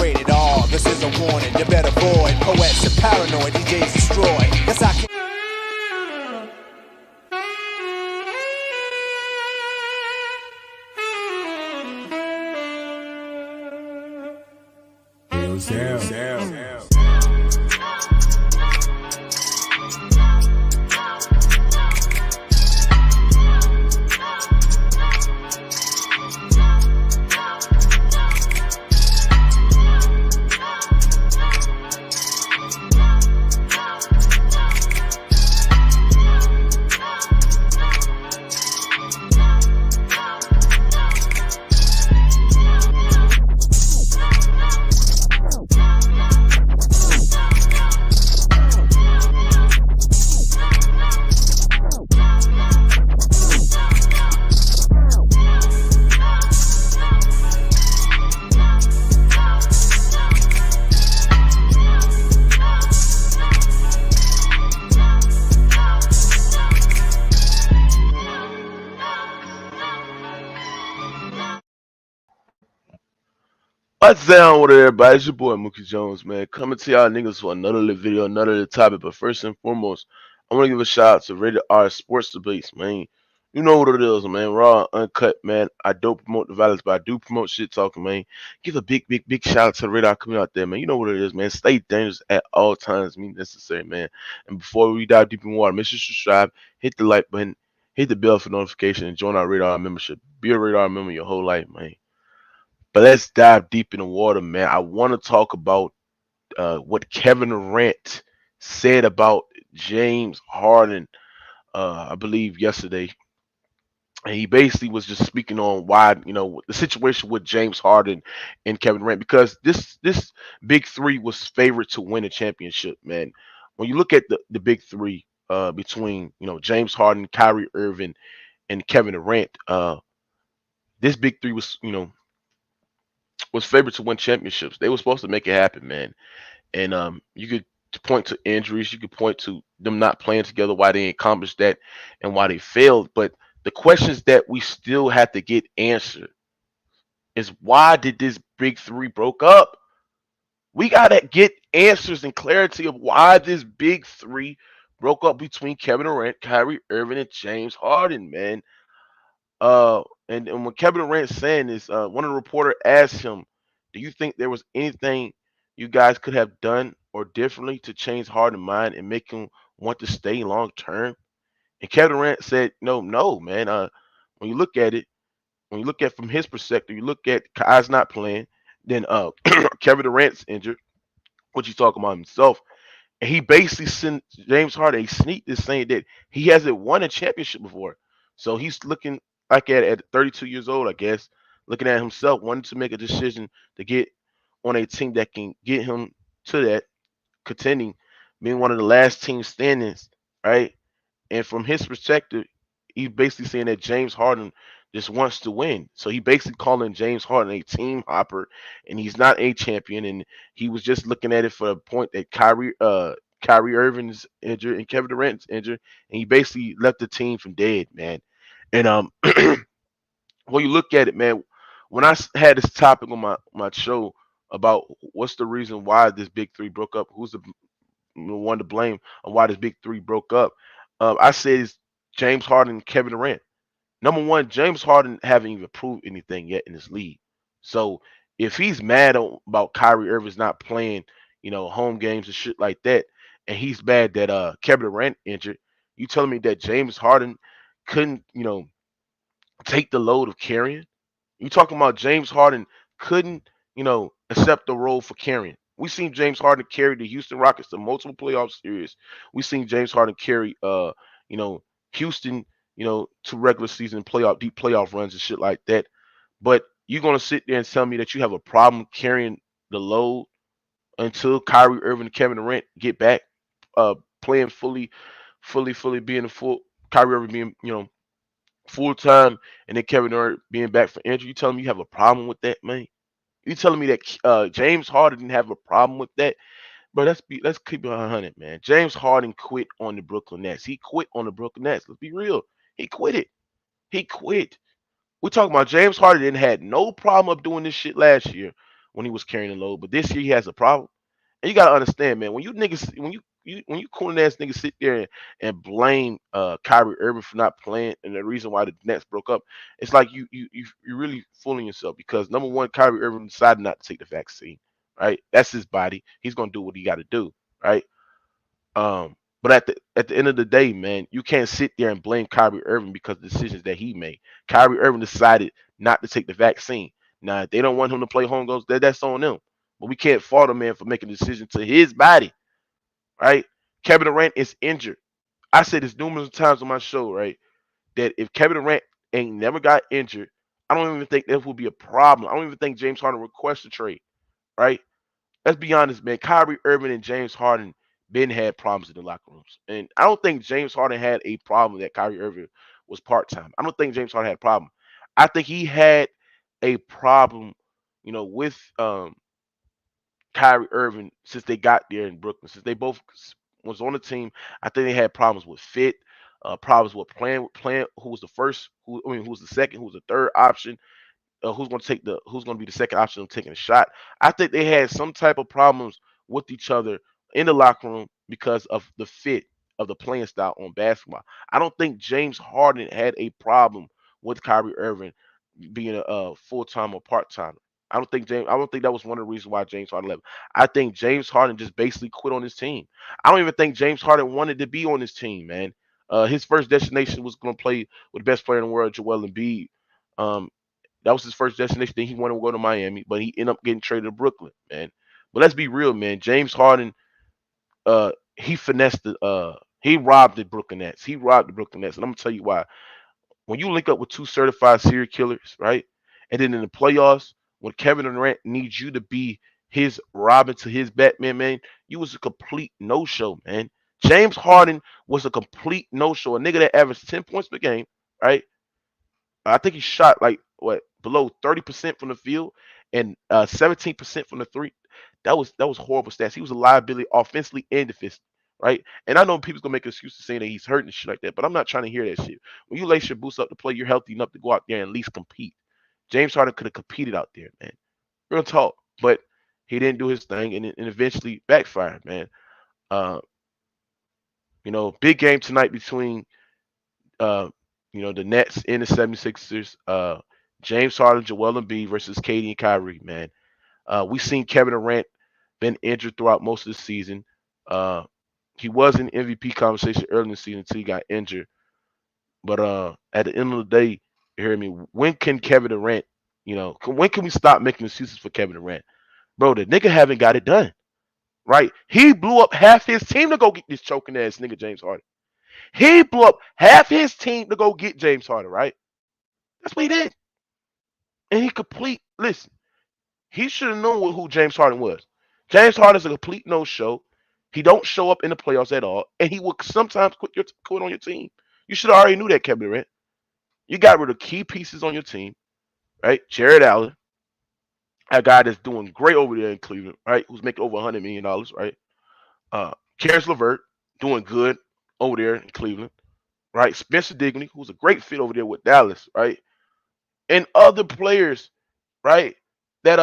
Rated R, this is a warning, you better avoid. Poets are paranoid, DJs destroy. Yes, I can. What's down with everybody? It's your boy Mookie Jones, man. Coming to y'all niggas for another little video, another little topic. But first and foremost, I want to give a shout out to Rated R Sports Debates, man. You know what it is, man. Raw, uncut, man. I don't promote the violence, but I do promote shit talking, man. Give a big, big, big shout out to the Rated R community out there, man. You know what it is, man. Stay dangerous at all times, mean necessary, man. And before we dive deep in water, make sure you subscribe, hit the like button, hit the bell for notification, and join our Rated R membership. Be a Rated R member your whole life, man. But let's dive deep in the water, man. I want to talk about what Kevin Durant said about James Harden, I believe yesterday. And he basically was just speaking on why, the situation with James Harden and Kevin Durant, because this big three was favored to win a championship, man. When you look at the big three between, James Harden, Kyrie Irving, and Kevin Durant, this big three was favored to win championships. They were supposed to make it happen, man. And you could point to injuries, you could point to them not playing together, why they accomplished that, and why they failed. But the questions that we still have to get answered is, why did this big three broke up? We gotta get answers and clarity of why this big three broke up between Kevin Durant, Kyrie Irving, and James Harden, man. And what Kevin Durant saying is, one of the reporter asked him, "Do you think there was anything you guys could have done or differently to change Harden's mind and make him want to stay long term?" And Kevin Durant said, "No, man. When you look at it, when you look at from his perspective, you look at Kai's not playing, then Kevin Durant's injured, what you talking about himself, and he basically sent James Harden a sneak this saying that he hasn't won a championship before, so he's looking." Like at 32 years old, I guess, looking at himself, wanting to make a decision to get on a team that can get him to that contending, being one of the last teams standing, right? And from his perspective, he's basically saying that James Harden just wants to win. So he basically calling James Harden a team hopper, and he's not a champion. And he was just looking at it for a point that Kyrie Irving's injured and Kevin Durant's injured, and he basically left the team from dead, man. And when you look at it, man, when I had this topic on my show about what's the reason why this big three broke up, who's the one to blame on why this big three broke up, I said it's James Harden and Kevin Durant. Number one, James Harden haven't even proved anything yet in this league. So if he's mad about Kyrie Irving's not playing, home games and shit like that, and he's mad that Kevin Durant injured, you telling me that James Harden couldn't, take the load of carrying? You talking about James Harden couldn't, accept the role for carrying? We seen James Harden carry the Houston Rockets to multiple playoff series. We seen James Harden carry, Houston, to regular season deep playoff runs and shit like that. But you're gonna sit there and tell me that you have a problem carrying the load until Kyrie Irving and Kevin Durant get back, playing fully being a full Kyrie Irving being, full time, and then Kevin Durant being back for injury. You telling me you have a problem with that, man? You telling me that James Harden didn't have a problem with that? But let's keep it 100, man. James Harden quit on the Brooklyn Nets. He quit on the Brooklyn Nets. Let's be real. He quit it. He quit. We're talking about James Harden didn't had no problem of doing this shit last year when he was carrying the load. But this year he has a problem. And you gotta understand, man, when you niggas when you cool ass niggas sit there and blame Kyrie Irving for not playing and the reason why the Nets broke up, it's like you're really fooling yourself because number one, Kyrie Irving decided not to take the vaccine, right? That's his body. He's gonna do what he gotta do, right? But at the end of the day, man, you can't sit there and blame Kyrie Irving because of the decisions that he made. Kyrie Irving decided not to take the vaccine. Now, if they don't want him to play home goals, that's on them. But we can't fault a man for making a decision to his body, right? Kevin Durant is injured. I said this numerous times on my show, right? That if Kevin Durant ain't never got injured, I don't even think that would be a problem. I don't even think James Harden requests a trade, right? Let's be honest, man. Kyrie Irving and James Harden been had problems in the locker rooms, and I don't think James Harden had a problem that Kyrie Irving was part time. I don't think James Harden had a problem. I think he had a problem, with Kyrie Irving since they got there in Brooklyn. Since they both was on the team, I think they had problems with fit, problems with playing. Who was the first? Who was the second? Who was the third option? Who's going to be the second option of taking a shot. I think they had some type of problems with each other in the locker room because of the fit of the playing style on basketball. I don't think James Harden had a problem with Kyrie Irving being a full time or part time. I don't think that was one of the reasons why James Harden left. I think James Harden just basically quit on his team. I don't even think James Harden wanted to be on his team, man. His first destination was going to play with the best player in the world, Joel Embiid. Um, that was his first destination. Then he wanted to go to Miami, but he ended up getting traded to Brooklyn, man. But let's be real, man. James Harden, he finessed he robbed the Brooklyn Nets. He robbed the Brooklyn Nets, and I'm gonna tell you why. When you link up with two certified serial killers, right, and then in the playoffs, when Kevin Durant needs you to be his Robin to his Batman, man, you was a complete no show, man. James Harden was a complete no show. A nigga that averaged 10 points per game, right? I think he shot like what below 30% from the field and 17% from the three. That was horrible stats. He was a liability offensively and defensively, right? And I know people's gonna make excuses saying that he's hurting and shit like that, but I'm not trying to hear that shit. When you lace your boots up to play, you're healthy enough to go out there and at least compete. James Harden could have competed out there, man. Real talk, but he didn't do his thing, and eventually backfired, man. Uh, big game tonight between uh, the Nets and the 76ers. James Harden, Joel Embiid versus KD and Kyrie, man. We seen Kevin Durant been injured throughout most of the season. Uh, he was in MVP conversation early in the season until he got injured. But at the end of the day, you hear me? When can Kevin Durant, when can we stop making excuses for Kevin Durant? Bro, the nigga haven't got it done, right? He blew up half his team to go get this choking ass nigga James Harden. He blew up half his team to go get James Harden, right? That's what he did. And he complete. Listen, he should have known who James Harden was. James Harden is a complete no-show. He don't show up in the playoffs at all, and he will sometimes quit on your team. You should have already knew that, Kevin Durant. You got rid of key pieces on your team, right? Jared Allen, a guy that's doing great over there in Cleveland, right? Who's making over $100 million, right? Karis LeVert doing good over there in Cleveland, right? Spencer Dinwiddie, who's a great fit over there with Dallas, right? And other players, right? That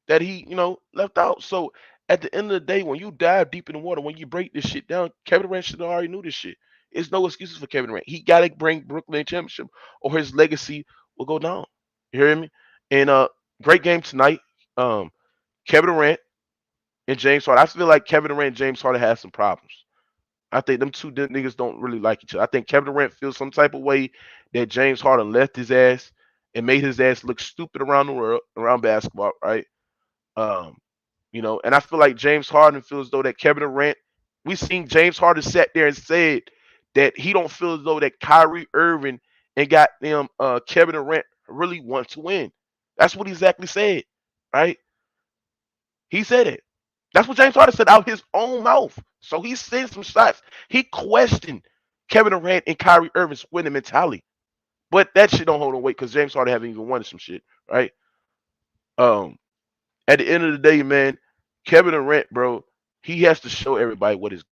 that he, left out. So at the end of the day, when you dive deep in the water, when you break this shit down, Kevin Durant should have already knew this shit. It's no excuses for Kevin Durant. He gotta bring Brooklyn a championship or his legacy will go down. You hear me? And great game tonight. Um, Kevin Durant and James Harden. I feel like Kevin Durant and James Harden have some problems. I think them two niggas don't really like each other. I think Kevin Durant feels some type of way that James Harden left his ass and made his ass look stupid around the world, around basketball, right? Um, and I feel like James Harden feels as though that Kevin Durant, we seen James Harden sat there and said that he don't feel as though that Kyrie Irving and got them Kevin Durant really want to win. That's what he exactly said, right? He said it. That's what James Harden said out his own mouth. So he sent some shots. He questioned Kevin Durant and Kyrie Irving's winning mentality. But that shit don't hold no weight because James Harden haven't even won some shit, right? Um, at the end of the day, man, Kevin Durant, bro, he has to show everybody what is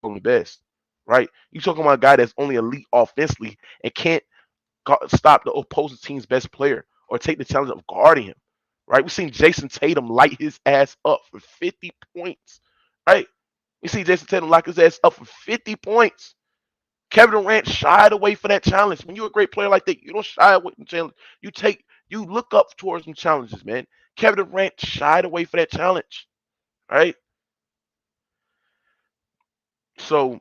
the best, right? You talking about a guy that's only elite offensively and can't stop the opposing team's best player or take the challenge of guarding him. Right? We've seen Jason Tatum light his ass up for 50 points. Right? We see Jason Tatum lock his ass up for 50 points. Kevin Durant shied away for that challenge. When you're a great player like that, you don't shy away from challenge. You look up towards some challenges, man. Kevin Durant shied away for that challenge. Right? So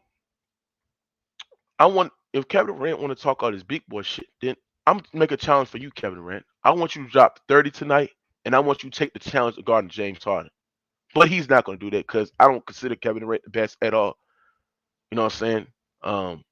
I want if Kevin Durant want to talk all this big boy shit, then I'm gonna make a challenge for you, Kevin Durant. I want you to drop 30 tonight, and I want you to take the challenge of guarding James Harden. But he's not gonna do that because I don't consider Kevin Durant the best at all. You know what I'm saying? Um,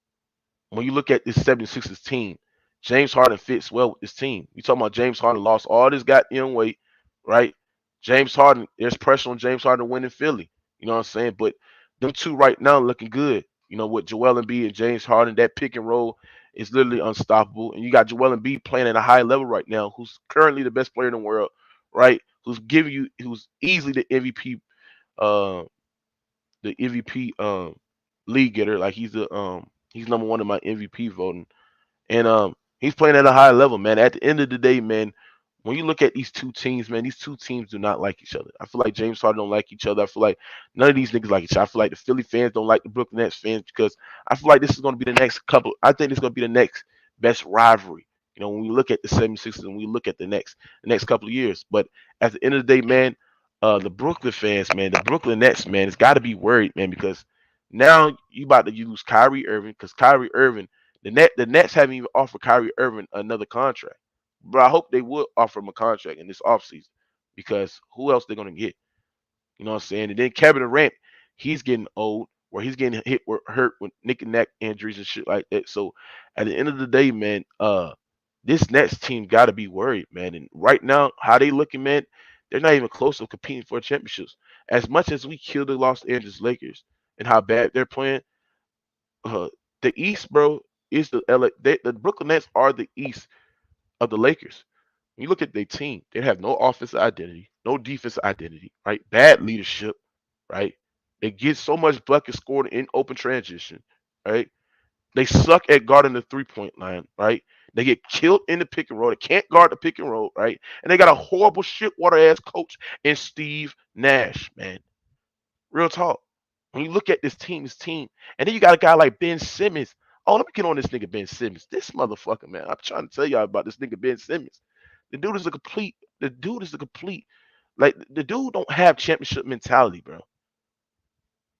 when you look at this 76ers team, James Harden fits well with this team. You talking about James Harden lost all this goddamn weight, right? James Harden, there's pressure on James Harden to win in Philly. You know what I'm saying? But them two right now looking good. You know, with Joel Embiid and James Harden, that pick and roll is literally unstoppable. And you got Joel Embiid playing at a high level right now, who's currently the best player in the world, right? Who's easily uh, the MVP league getter. Like he's number one in my MVP voting, and he's playing at a high level, man. At the end of the day, man, when you look at these two teams, man, these two teams do not like each other. I feel like James Harden don't like each other. I feel like none of these niggas like each other. I feel like the Philly fans don't like the Brooklyn Nets fans because I feel like this is going to be the next couple. I think this is going to be the next best rivalry. You know, when we look at the 76ers and we look at the next couple of years. But at the end of the day, man, the Brooklyn fans, man, the Brooklyn Nets, man, it's got to be worried, man, because now you about to use Kyrie Irving because Kyrie Irving, the Nets haven't even offered Kyrie Irving another contract. But I hope they would offer him a contract in this offseason because who else they're gonna get? You know what I'm saying? And then Kevin Durant, he's getting old, where he's getting hurt with neck and neck injuries and shit like that. So at the end of the day, man, this Nets team got to be worried, man. And right now, how they looking, man, they're not even close to competing for championships. As much as we kill the Los Angeles Lakers and how bad they're playing, uh, the East, bro, is the Brooklyn Nets are the East of the Lakers. When you look at their team, they have no offensive identity, no defensive identity, right? Bad leadership, right? They get so much bucket scored in open transition, right? They suck at guarding the 3-point line, right? They get killed in the pick and roll. They can't guard the pick and roll, right? And they got a horrible shitwater ass coach in Steve Nash, man. Real talk. When you look at this team, and then you got a guy like Ben Simmons. Oh, let me get on this nigga Ben Simmons. This motherfucker, man. I'm trying to tell y'all about this nigga Ben Simmons. The dude is a complete. The dude is a complete. Like the dude don't have championship mentality, bro.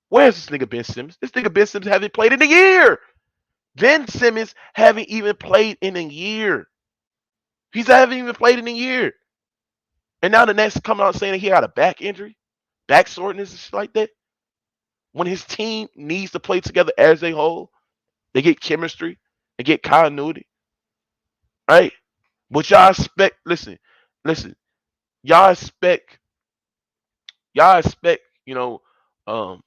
Where's this nigga Ben Simmons? This nigga Ben Simmons haven't played in a year. Ben Simmons haven't even played in a year. He's haven't even played in a year. And now the Nets coming out saying that he had a back injury, back soreness and shit like that. When his team needs to play together as a whole, they get chemistry and get continuity, right? But y'all expect, listen, y'all expect, y'all expect, you know, um,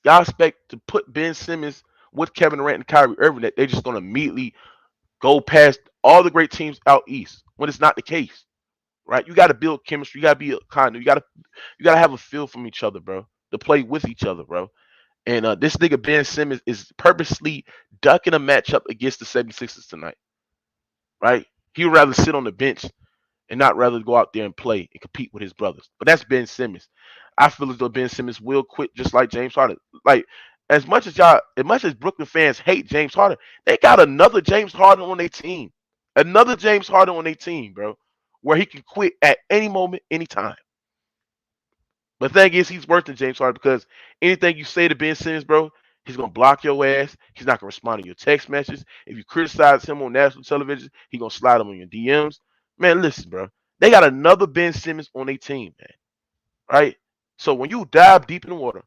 y'all expect to put Ben Simmons with Kevin Durant and Kyrie Irving that they're just gonna immediately go past all the great teams out east when it's not the case, right? You got to build chemistry. You got to be a continuity. You got to have a feel from each other, bro, to play with each other, bro. And this nigga Ben Simmons is purposely ducking a matchup against the 76ers tonight, right? He would rather sit on the bench and not rather go out there and play and compete with his brothers. But that's Ben Simmons. I feel as though Ben Simmons will quit just like James Harden. Like as much as Brooklyn fans hate James Harden, they got another James Harden on their team. Another James Harden on their team, bro, where he can quit at any moment, anytime. But the thing is, he's worse than James Harden because anything you say to Ben Simmons, bro, he's gonna block your ass. He's not gonna respond to your text messages. If you criticize him on national television, he's gonna slide them on your DMs. Man, listen, bro. They got another Ben Simmons on their team, man. Right? So when you dive deep in the water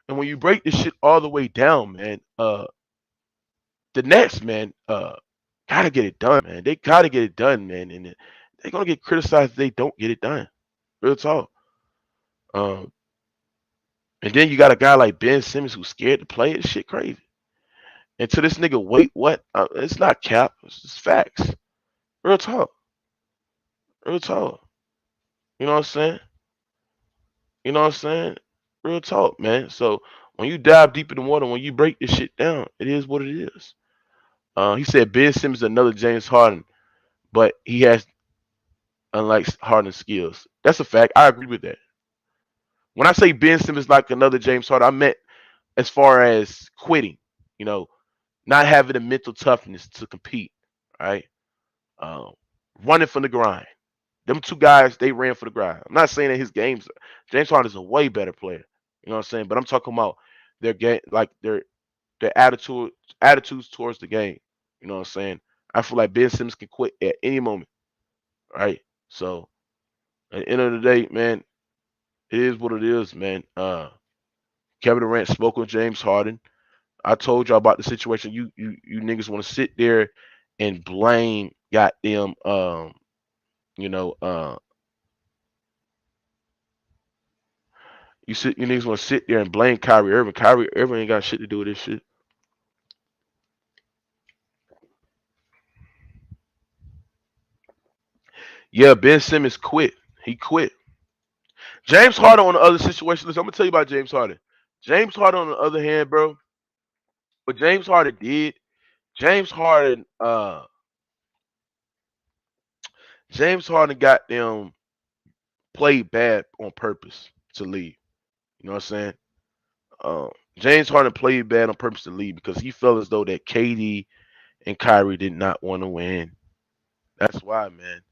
and when you break this shit all the way down, man, the Nets, man, gotta get it done, man. They gotta get it done, man. And they're gonna get criticized if they don't get it done. Real talk. Um, And then you got a guy like Ben Simmons who's scared to play. It's shit crazy. And to this nigga, wait, what? It's not cap. It's just facts. Real talk. Real talk. You know what I'm saying? You know what I'm saying? Real talk, man. So when you dive deep in the water, when you break this shit down, it is what it is. He said Ben Simmons is another James Harden, but he has unlike Harden's skills. That's a fact. I agree with that. When I say Ben Simmons like another James Harden, I meant as far as quitting. You know, not having the mental toughness to compete. Right, um, running from the grind. Them two guys, they ran for the grind. I'm not saying that his games. James Harden is a way better player. You know what I'm saying? But I'm talking about their game, like their attitudes towards the game. You know what I'm saying? I feel like Ben Simmons can quit at any moment. Right. So at the end of the day, man, it is what it is, man. Kevin Durant spoke with James Harden. I told y'all about the situation. You niggas want to sit there and blame goddamn you know you niggas want to sit there and blame Kyrie Irving. Kyrie Irving ain't got shit to do with this shit. Yeah, Ben Simmons quit. He quit. James Harden on the other situation. Listen, I'm gonna tell you about James Harden. James Harden on the other hand, bro. What James Harden did, James Harden, James Harden got them played bad on purpose to leave. You know what I'm saying? Uh, James Harden played bad on purpose to leave because he felt as though that KD and Kyrie did not want to win. That's why, man.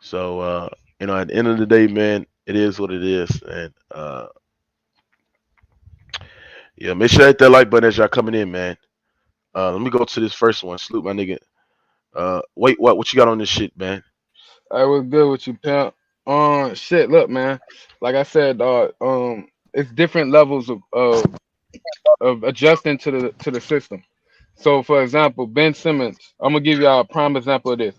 So at the end of the day, man, it is what it is. And yeah, make sure to hit that like button as y'all coming in, man. Let me go to this first one. Salute my nigga. Wait, what you got on this shit, man? I was good with you, pimp. Shit, look, man. Like I said, it's different levels of adjusting to the system. So, for example, Ben Simmons. I'm gonna give y'all a prime example of this.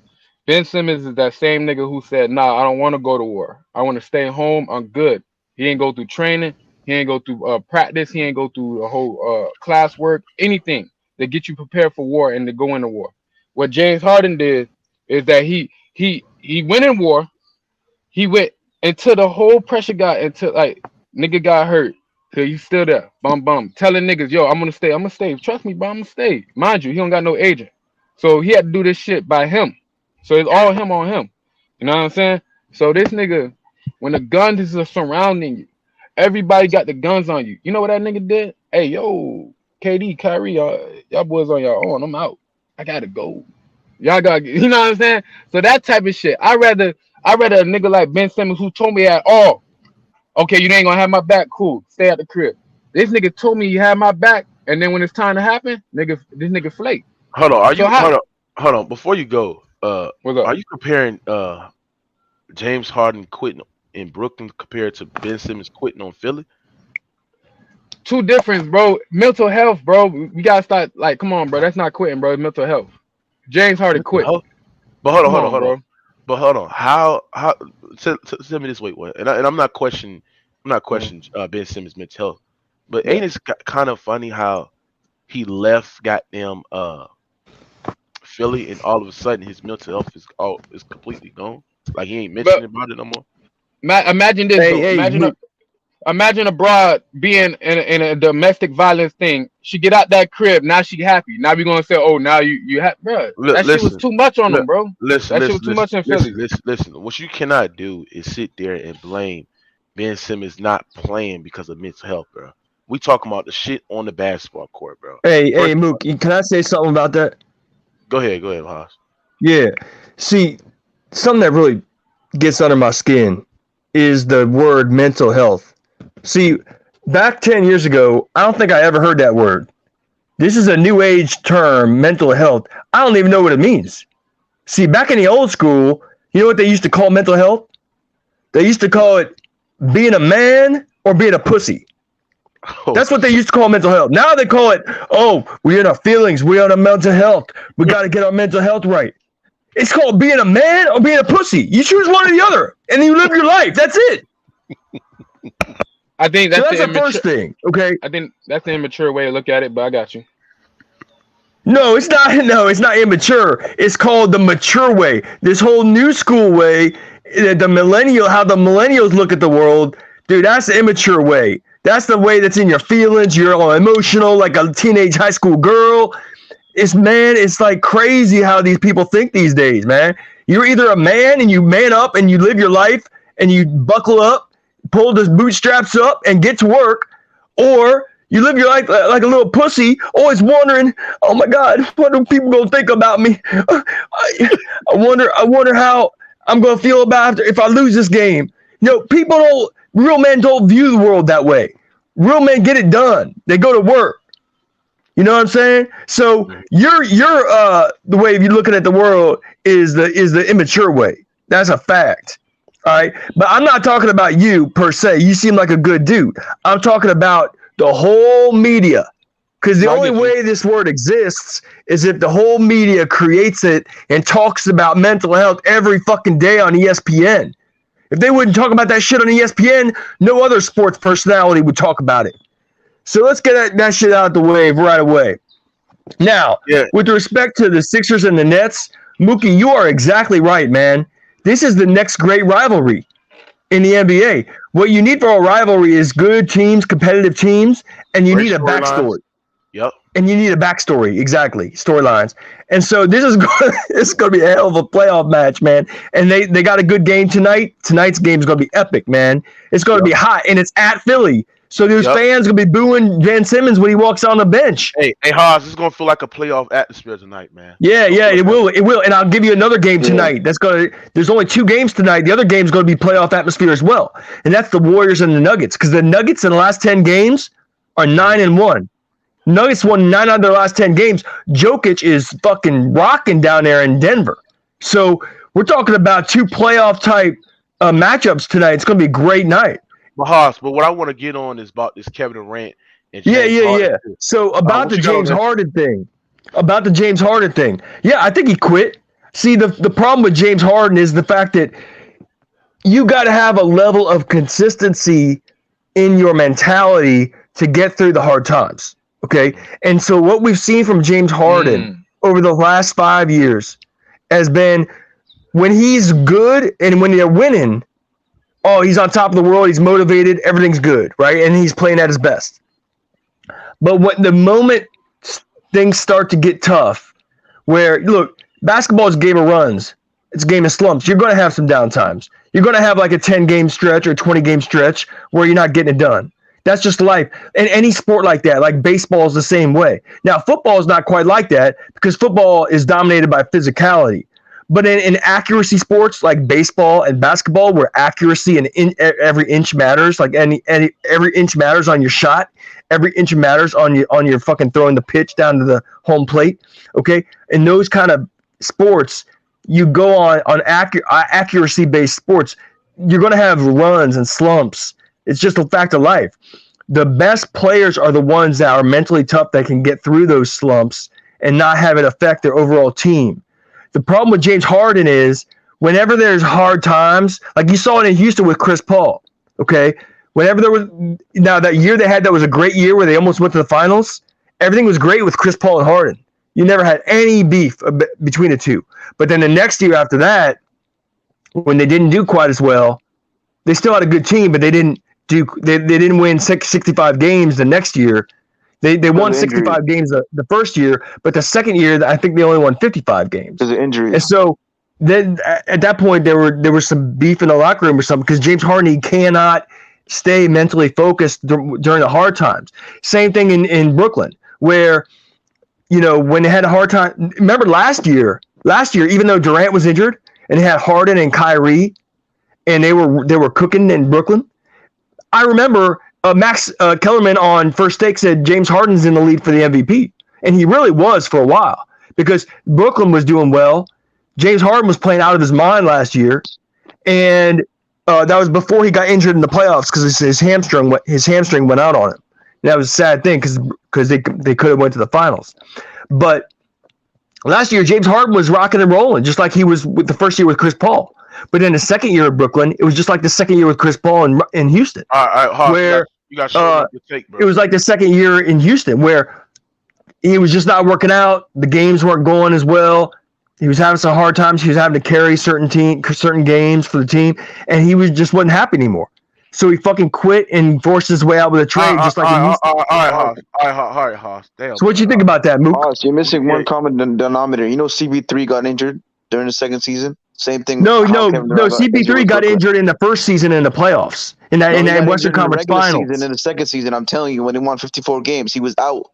Ben Simmons is that same nigga who said, "Nah, I don't want to go to war. I want to stay home. I'm good." He ain't go through training. He ain't go through practice. He ain't go through the whole class work. Anything that get you prepared for war and to go into war. What James Harden did is that he went in war. He went until the whole pressure got until like nigga got hurt. Till he's still there. Bum. Telling niggas, yo, I'm gonna stay. I'm gonna stay. Trust me, bro, I'm gonna stay. Mind you, he don't got no agent. So he had to do this shit by him. So it's all him on him. You know what I'm saying? So this nigga, when the guns are surrounding you, everybody got the guns on you. You know what that nigga did? Hey, yo, KD, Kyrie, y'all boys on your own. I'm out. I gotta go. Y'all got, you know what I'm saying? So that type of shit. I rather a nigga like Ben Simmons who told me at all, okay, you ain't gonna have my back, cool. Stay at the crib. This nigga told me he had my back, and then when it's time to happen, this nigga flake. Hold on, hold on. Before you go, are you comparing James Harden quitting in Brooklyn compared to Ben Simmons quitting on Philly? Two difference, bro. Mental health, bro. We gotta start like, come on, bro. That's not quitting, bro. It's mental health. James Harden quit. But hold on. But hold on. How tell me this way, what? And I'm not questioning Ben Simmons' mental health, but ain't it kind of funny how he left goddamn Philly and all of a sudden his mental health is completely gone? Like he ain't mentioning about it no more. Imagine this. Imagine a broad being in a domestic violence thing. She get out that crib. Now she happy. Now we gonna say, oh, now you happy, bro. Shit was too much on him, bro. That shit was too much in Philly. Listen. What you cannot do is sit there and blame Ben Simmons not playing because of mental health, bro. We talking about the shit on the basketball court, bro. Hey, Mook, can I say something about that? Go ahead, Haas. Yeah. See, something that really gets under my skin is the word mental health. See, back 10 years ago, I don't think I ever heard that word. This is a new age term, mental health. I don't even know what it means. See, back in the old school, you know what they used to call mental health? They used to call it being a man or being a pussy. Oh. That's what they used to call mental health. Now they call it, oh, we're in our feelings. We're on our mental health. We got to get our mental health right. It's called being a man or being a pussy. You choose one or the other, and you live your life. That's it. I think that's the first thing. Okay. I think that's the immature way to look at it, but I got you. No, it's not. No, it's not immature. It's called the mature way. This whole new school way, how the millennials look at the world, dude. That's the immature way. That's the way that's in your feelings. You're all emotional, like a teenage high school girl. It's like crazy how these people think these days, man. You're either a man and you man up and you live your life and you buckle up, pull the bootstraps up and get to work, or you live your life like a little pussy, always wondering, oh my God, what are people gonna think about me? I wonder how I'm gonna feel about if I lose this game. Real men don't view the world that way. Real men get it done. They go to work. You know what I'm saying? So you're the way you're looking at the world is the immature way. That's a fact. All right. But I'm not talking about you per se. You seem like a good dude. I'm talking about the whole media. Because the only way this word exists is if the whole media creates it and talks about mental health every fucking day on ESPN. If they wouldn't talk about that shit on ESPN, no other sports personality would talk about it. So let's get that shit out of the way right away. Now, with respect to the Sixers and the Nets, Mookie, you are exactly right, man. This is the next great rivalry in the NBA. What you need for a rivalry is good teams, competitive teams, and you need a backstory. Yep. And you need a backstory, exactly, storylines. And so this is going to be a hell of a playoff match, man. And they got a good game tonight. Tonight's game is going to be epic, man. It's going to be hot, and it's at Philly. So those fans going to be booing Ben Simmons when he walks on the bench. Hey, Haas, this is going to feel like a playoff atmosphere tonight, man. Yeah, it will. It will. And I'll give you another game tonight. There's only 2 games tonight. The other game's going to be playoff atmosphere as well. And that's the Warriors and the Nuggets, because the Nuggets in the last 10 games are 9-1. Nuggets won 9 out of their last 10 games. Jokic is fucking rocking down there in Denver. So we're talking about 2 playoff type matchups tonight. It's going to be a great night. But what I want to get on is about this Kevin Durant and James Harden. So about the James Harden thing. Yeah, I think he quit. See, the problem with James Harden is the fact that you got to have a level of consistency in your mentality to get through the hard times. Okay. And so what we've seen from James Harden over the last 5 years has been when he's good and when they're winning, oh, he's on top of the world, he's motivated, everything's good, right? And he's playing at his best. But when the moment things start to get tough, where, look, basketball is a game of runs. It's a game of slumps. You're going to have some downtimes. You're going to have like a 10-game stretch or 20-game stretch where you're not getting it done. That's just life. And any sport like that, like baseball is the same way. Now, football is not quite like that because football is dominated by physicality. But in accuracy sports like baseball and basketball, where accuracy and every inch matters, like every inch matters on your shot, every inch matters on your fucking throwing the pitch down to the home plate. Okay, in those kind of sports, you go on accuracy based sports. You're going to have runs and slumps. It's just a fact of life. The best players are the ones that are mentally tough that can get through those slumps and not have it affect their overall team. The problem with James Harden is whenever there's hard times, like you saw it in Houston with Chris Paul, okay? Whenever there was, now that year they had that was a great year where they almost went to the finals, everything was great with Chris Paul and Harden. You never had any beef between the two. But then the next year after that, when they didn't do quite as well, they still had a good team, but they didn't win 65 games the next year. They won 65 games the first year, but the second year, I think they only won 55 games. Because of injury. And so then at that point, there was some beef in the locker room or something because James Harden, he cannot stay mentally focused during the hard times. Same thing in Brooklyn, where, you know, when they had a hard time. Remember last year, even though Durant was injured and they had Harden and Kyrie, and they were cooking in Brooklyn, I remember Max Kellerman on First Take said James Harden's in the lead for the MVP. And he really was for a while because Brooklyn was doing well. James Harden was playing out of his mind last year. And that was before he got injured in the playoffs because his hamstring went out on him. And that was a sad thing because they could have went to the finals. But last year, James Harden was rocking and rolling just like he was with the first year with Chris Paul. But in the second year of Brooklyn, it was just like the second year with Chris Paul in Houston. Where you got to take, bro. It was like the second year in Houston where he was just not working out. The games weren't going as well. He was having some hard times. He was having to carry certain games for the team, and he just wasn't happy anymore. so he fucking quit and forced his way out with a trade, just like he used to. All right, Haas. Damn. So what you think about that, Mook? Hoss, you're missing Yeah. one common denominator. You know, CB3 got injured during the second season. Same thing. No, how Kevin Durant got injured CP3 with got Brooklyn. injured in the first season in the playoffs, in that No, he got Western injured in the Conference regular Finals. season. In the second season, I'm telling you, when he won 54 games, he was out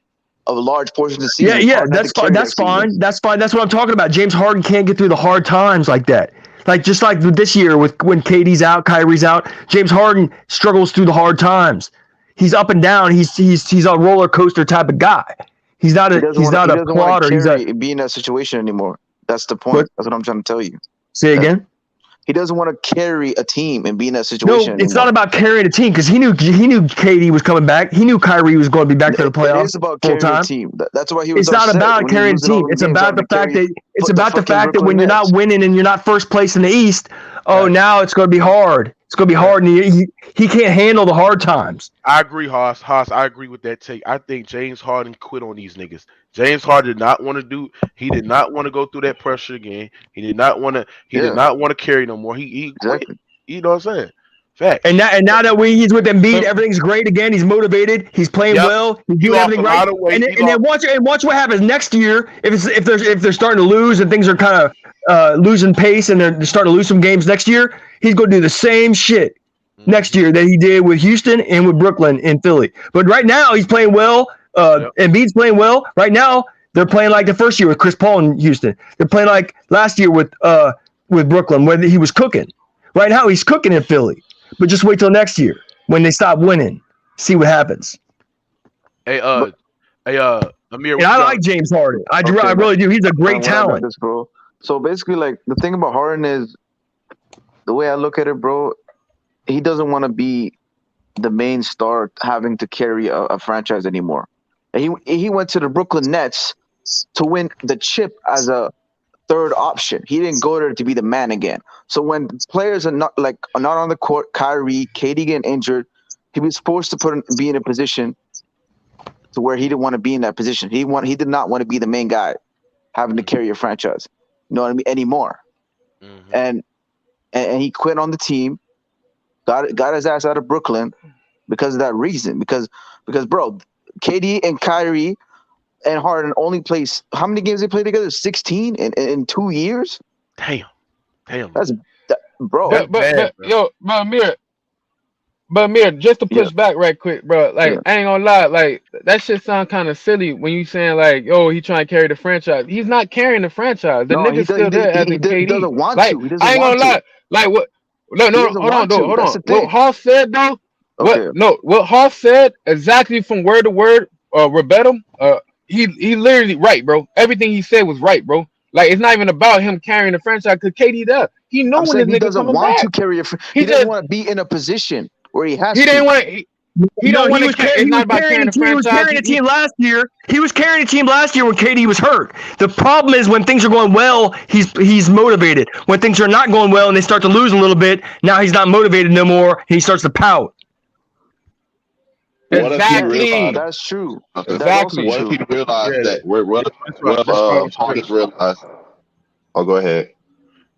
of a large portion of the Yeah, season. yeah, Harden had that's to carry fine. That's that season. fine. That's fine. That's what I'm talking about. James Harden can't get through the hard times like that. Like just like this year with when KD's out, Kyrie's out, James Harden struggles through the hard times. He's up and down. He's a roller coaster type of guy. He's not a He doesn't plotter. want He's to be in that situation anymore. That's the point. What? That's what I'm trying to tell you. Say again. He doesn't want to carry a team and be in that No, situation it's anymore. not about carrying a team because he knew KD was coming back. He knew Kyrie was going to be back to the It playoffs is about full carrying a time. team. That's why he was. It's not upset about when he carrying a was losing all team. those It's games about having the to fact carry that fucking when you're not Nets. winning and you're not first place in the East, now it's going to be hard. It's going to be hard, and he can't handle the hard times. I agree, Haas. I agree with that take. I think James Harden quit on these niggas. James Harden did not want to go through that pressure again. He did not want to carry no more. He quit. Exactly. You know what I'm saying? Facts. And now that he's with Embiid, everything's great again. He's motivated. He's playing Yep. well. He's He doing lost everything a right. lot of weight. And then watch what happens next year. If they're starting to lose and things are kind of losing pace and they're starting to lose some games next year, he's going to do the same shit next year that he did with Houston and with Brooklyn and Philly. But right now he's playing well. Embiid's playing well. Right now they're playing like the first year with Chris Paul in Houston. They're playing like last year with Brooklyn when he was cooking. Right now he's cooking in Philly. But just wait till next year when they stop winning. See what happens. Hey, Amir. And I like James Harden. I really do. He's a great talent. This, bro. So basically, like the thing about Harden is the way I look at it, bro. He doesn't want to be the main star having to carry a franchise anymore. He went to the Brooklyn Nets to win the chip as a third option. He didn't go there to be the man again. So when players are not on the court, Kyrie, KD getting injured, he was forced to be in a position to where he didn't want to be in that position. He did not want to be the main guy having to carry a franchise. You know what I mean? Anymore. Mm-hmm. And he quit on the team, got his ass out of Brooklyn because of that reason. Because bro, KD and Kyrie and Harden only plays how many games they play together? 16 in 2 years. Damn. That's bro. But Amir, just to push back right quick, bro. Like I ain't gonna lie, like that shit sound kind of silly when you saying like, "Yo, he trying to carry the franchise." He's not carrying the franchise. The nigga's still there as a KD. He doesn't want like, to. He doesn't I ain't want gonna lie. to. Like what? No, hold on. What Hall said though. Okay. What Hall said exactly from word to word, verbatim. He literally right, bro. Everything he said was right, bro. Like it's not even about him carrying the franchise because KD does. He know when this nigga coming back. To carry he doesn't want to be in a position where he has. He didn't want. He don't want to. It's not about carrying the franchise. He was carrying a team last year. He was carrying a team last year when KD was hurt. The problem is when things are going well, he's motivated. When things are not going well and they start to lose a little bit, now he's not motivated no more and he starts to pout. Exactly. That's true. Exactly. What if he realized that? What if Harden realized? Oh, go ahead.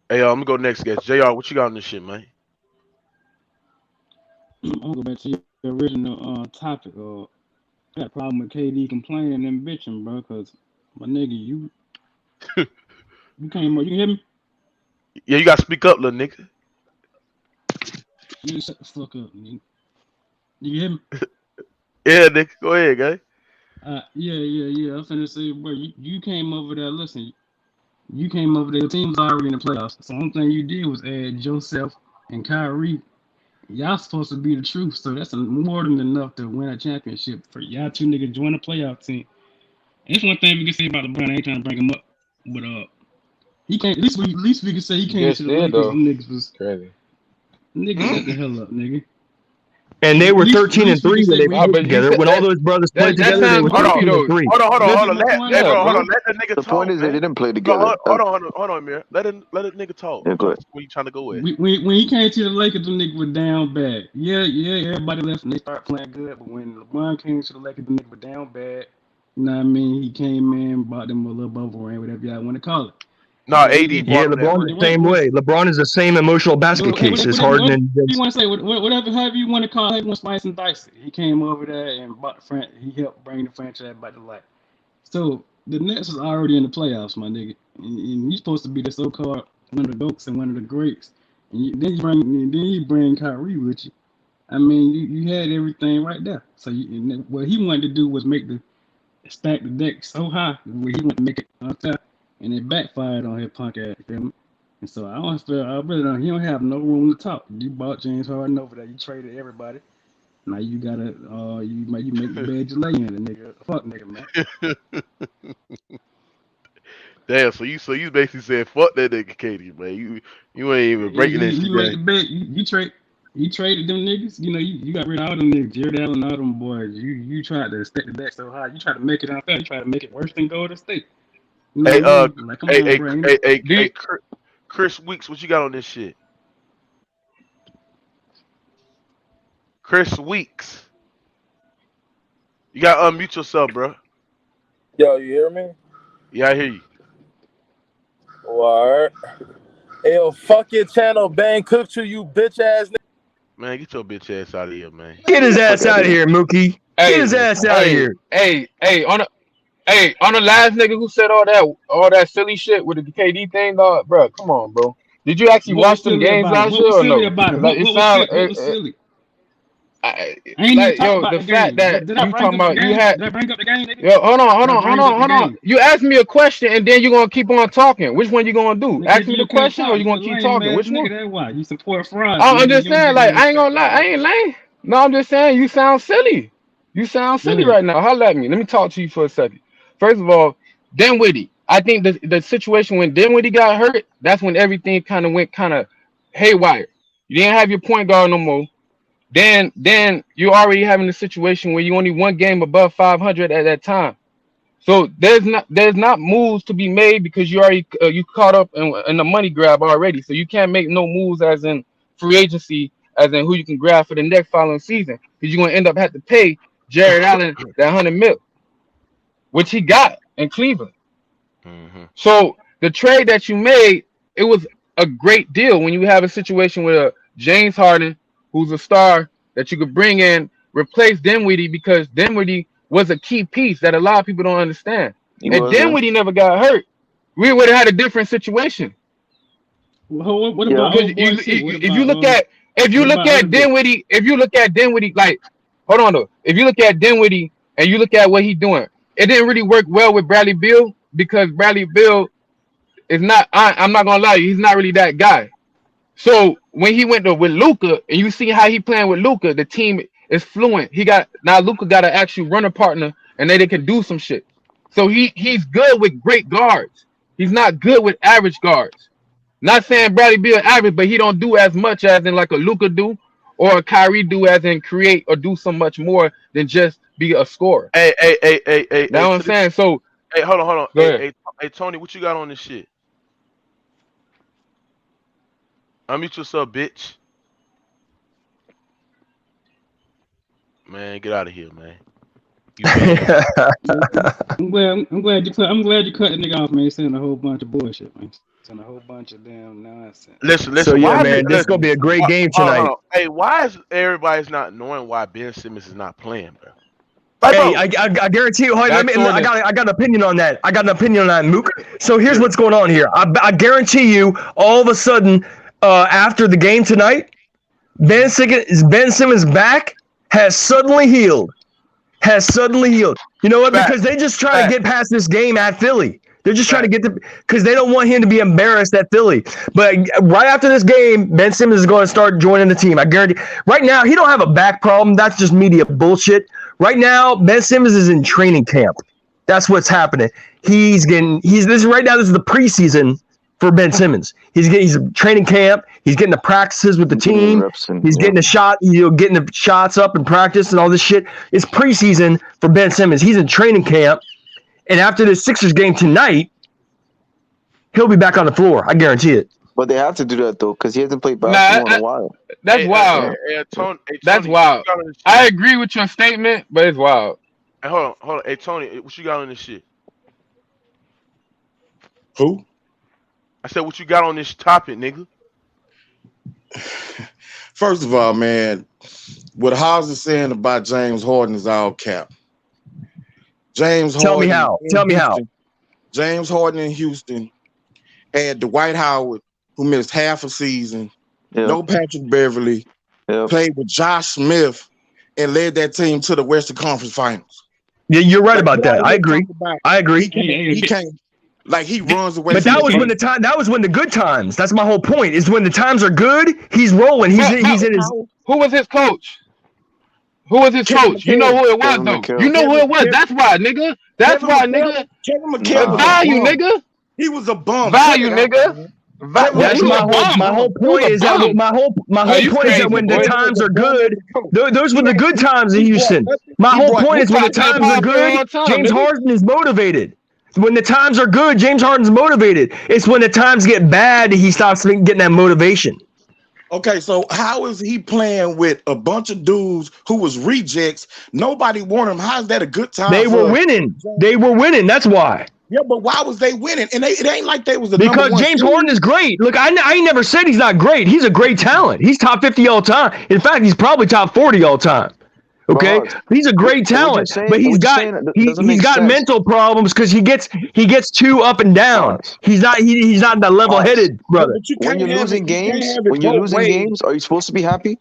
Hey, I'm gonna go next, guys. JR, what you got on this shit, man? I'm gonna go back to your original topic. I got a problem with KD complaining and bitching, bro. Cause my nigga, you came up. You can hear me? Yeah, you gotta speak up, little nigga. You shut the fuck up, nigga. You hear me? Yeah, nigga, go ahead, guy. Yeah. I'm finna say, bro, you came over there. Listen, you came over there. The team was already in the playoffs. So the only thing you did was add Joseph and Kyrie. Y'all supposed to be the truth, so that's more than enough to win a championship for y'all two niggas join a playoff team. And that's one thing we can say about LeBron. I ain't trying to bring him up, but he can't. At least we can say he came to the Lakers. Them niggas was crazy. Niggas shut the hell up, nigga. And they were 13-3 when they played together. When all those brothers played together, they were 13-3. Hold on. Let the nigga talk. The point is they didn't play together. Hold on, Amir. Let a nigga talk. Yeah, go ahead. Where you trying to go with? When he came to the Lakers, them niggas were down bad. Yeah, everybody left and they started playing good. But when LeBron came to the Lakers, them niggas were down bad. You know what I mean? He came in, bought them a little bubble ring, whatever y'all want to call it. No, AD Yeah, brought him that LeBron's way. the same way. LeBron is the same emotional basket case as Harden and you want to say, whatever, however you want to call it, you want to slice and dice it. He came over there and bought the franchise. He helped bring the franchise back to life. So the Nets was already in the playoffs, my nigga. And you're supposed to be the so-called one of the goats and one of the greats. And then you bring Kyrie with you. I mean, you had everything right there. So what he wanted to do was stack the deck so high where he wanted to make it unfair, and it backfired on his punk ass. You feel me? And so I really don't. He don't have no room to talk. You bought James Harden over there. You traded everybody. Now you gotta you make the bed you lay in, the nigga. Fuck nigga, man. Damn, so you basically said fuck that nigga Katie, man. You ain't even breaking that shit You down. the bed. You traded them niggas. You know you got rid of all them niggas, Jared Allen, all them boys. You tried to stack the deck so high. You tried to make it unfair. You tried to make it worse than Golden State. You know Hey, what I mean? Like, come on, bro. hey, Chris Weeks, what you got on this shit? Chris Weeks, you gotta unmute yourself, bro. Yo, you hear me? Yeah, I hear you. Word. Hey, yo, fuck your channel, Bang Cook you bitch ass nigga. Man, get your bitch ass out of here, man. Get his ass out of here, Mookie. Get his ass out of here. Hey, on the last nigga who said all that silly shit with the KD thing, dog, bro. Come on, bro. Did you actually watch them games last year or no? What was silly? The fact that you talking about you had. Did I bring up the game, nigga? Yo, hold on. You asked me a question and then you're gonna keep on talking. Which one you gonna do? Nigga, Ask me the question or you gonna keep talking? Which one? That's why you support fraud. I'm just saying, like, I ain't gonna lie, I ain't lame. No, I'm just saying you sound silly. You sound silly right now. Holla at me. Let me talk to you for a second. First of all, Dinwiddie. I think the situation when Dinwiddie got hurt, that's when everything kind of went haywire. You didn't have your point guard no more. Then you already having a situation where you only one game above 500 at that time. So there's not moves to be made because you already you caught up in the money grab already. So you can't make no moves as in free agency, as in who you can grab for the next following season, because you're gonna end up having to pay Jared Allen that $100 million, which he got in Cleveland. Mm-hmm. So the trade that you made, it was a great deal when you have a situation with a James Harden, who's a star that you could bring in, replace Dinwiddie, because Dinwiddie was a key piece that a lot of people don't understand. And Dinwiddie never got hurt, we would have had a different situation. What about if you look at Dinwiddie, like, hold on though. If you look at Dinwiddie and you look at what he's doing, it didn't really work well with Bradley Beal, because Bradley Beal is not. I'm not gonna lie to you, he's not really that guy. So when he went with Luka, and you see how he playing with Luka, the team is fluent. Luka got an actual runner partner, and they can do some shit. So he's good with great guards. He's not good with average guards. Not saying Bradley Beal average, but he don't do as much as in like a Luka do or a Kyrie do, as in create or do so much more than just be a scorer. Hey. That's what I'm saying. So hey, hold on. Hey, Tony, what you got on this shit? Unmute yourself, bitch. Man, get out of here, man. I'm glad you cut the nigga off, man. He's saying a whole bunch of bullshit, man. Saying a whole bunch of damn nonsense. Listen. So yeah, man, this is gonna be a great game tonight. Hey, why is everybody's not knowing why Ben Simmons is not playing, bro? Hey, I guarantee you. I got an opinion on that. Mook. So here's what's going on here. I guarantee you, all of a sudden, after the game tonight, Ben Simmons' back has suddenly healed. You know what? Because they just try to get past this game at Philly. They're just trying to get because they don't want him to be embarrassed at Philly. But right after this game, Ben Simmons is going to start joining the team. I guarantee. Right now, he don't have a back problem. That's just media bullshit. Right now, Ben Simmons is in training camp. That's what's happening. This is the preseason for Ben Simmons. He's training camp. He's getting the practices with the team. He's getting the shot, getting the shots up in practice and all this shit. It's preseason for Ben Simmons. He's in training camp. And after the Sixers game tonight, he'll be back on the floor. I guarantee it. But they have to do that, though, because he hasn't played basketball in a while. That's wild. Tony, that's wild. I agree with your statement, but it's wild. Hey, hold on. Hey, Tony, what you got on this shit? Who? I said, what you got on this topic, nigga? First of all, man, what Haas is saying about James Harden is all cap. James Harden. Tell me how. Tell me how. James Harden in Houston had Dwight Howard, who missed half a season, no Patrick Beverly, played with Josh Smith, and led that team to the Western Conference Finals. Yeah, you're right about that. I agree. I agree. He can't. Like he runs away. But that was when the time. That was when the good times. That's my whole point. Is when the times are good, he's rolling. He's in his. Who was his coach? Who was his coach? You know who it was, though. You know who it was. That's why, nigga. That's why, nigga. Value, nigga. He was a bum. Value, nigga. That's my whole point. Is that my whole point is that when the times are good, those were the good times in Houston. My whole point is when the times are good, James Harden is motivated. When the times are good, James Harden's motivated. It's when the times get bad, he stops getting that motivation. Okay, so how is he playing with a bunch of dudes who was rejects? Nobody wanted him. How's that a good time? They were winning. They were winning. That's why. Yeah, but why was they winning? And it ain't like they was the because James Harden is great. Look, I never said he's not great. He's a great talent. He's top 50 all time. In fact, he's probably top 40 all time. Okay, he's a great talent, but he's got mental problems because he gets too up and down. He's not that level-headed brother. When you're losing games, are you supposed to be happy?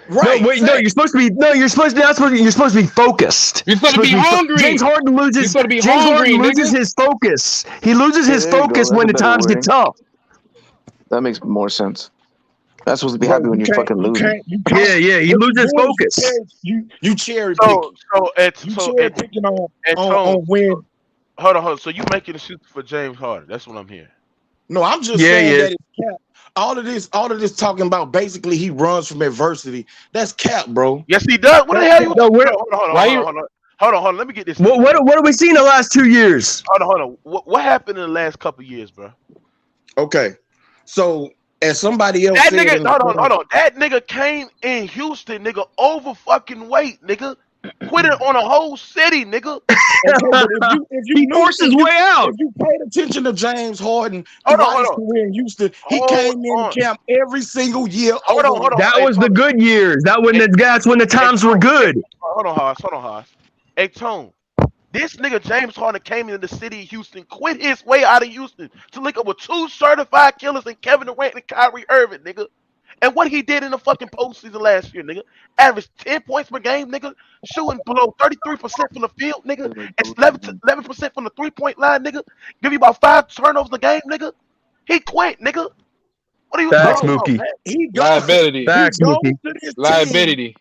Right. No, you're supposed to be. No, you're supposed to be focused. You're supposed to be hungry. James Harden loses. James Harden loses his focus. He loses his focus when the times get tough. That makes more sense. That's supposed to be happy when you're fucking losing. Yeah. He loses focus. You cherry picking. So picking on win. Hold on. So you making a shoot for James Harden? That's what I'm hearing. No, I'm just saying that it's cap. All of this talking about basically he runs from adversity. That's cap, bro. Yes, he does. What the hell? Hold on. Let me get this. What have we seen in the last 2 years? Hold on. What happened in the last couple years, bro? Okay, so. And somebody else that nigga, hold on. That nigga came in Houston, nigga, over fucking weight, nigga. Quit it on a whole city, nigga. if you he forced his way out. If you paid attention to James Harden throughout his career in Houston, he came in camp every single year. Hold on. That was the good years. That's when the times were good. Hold on, Haas. Hey, Tone. This nigga James Harden came into the city of Houston, quit his way out of Houston to link up with 2 certified killers and Kevin Durant and Kyrie Irving, nigga. And what he did in the fucking postseason last year, nigga, averaged 10 points per game, nigga, shooting below 33% from the field, nigga, and 11% from the 3-point line, nigga. Give you about 5 turnovers a game, nigga. He quit, nigga. What are you talking about, man? Liability.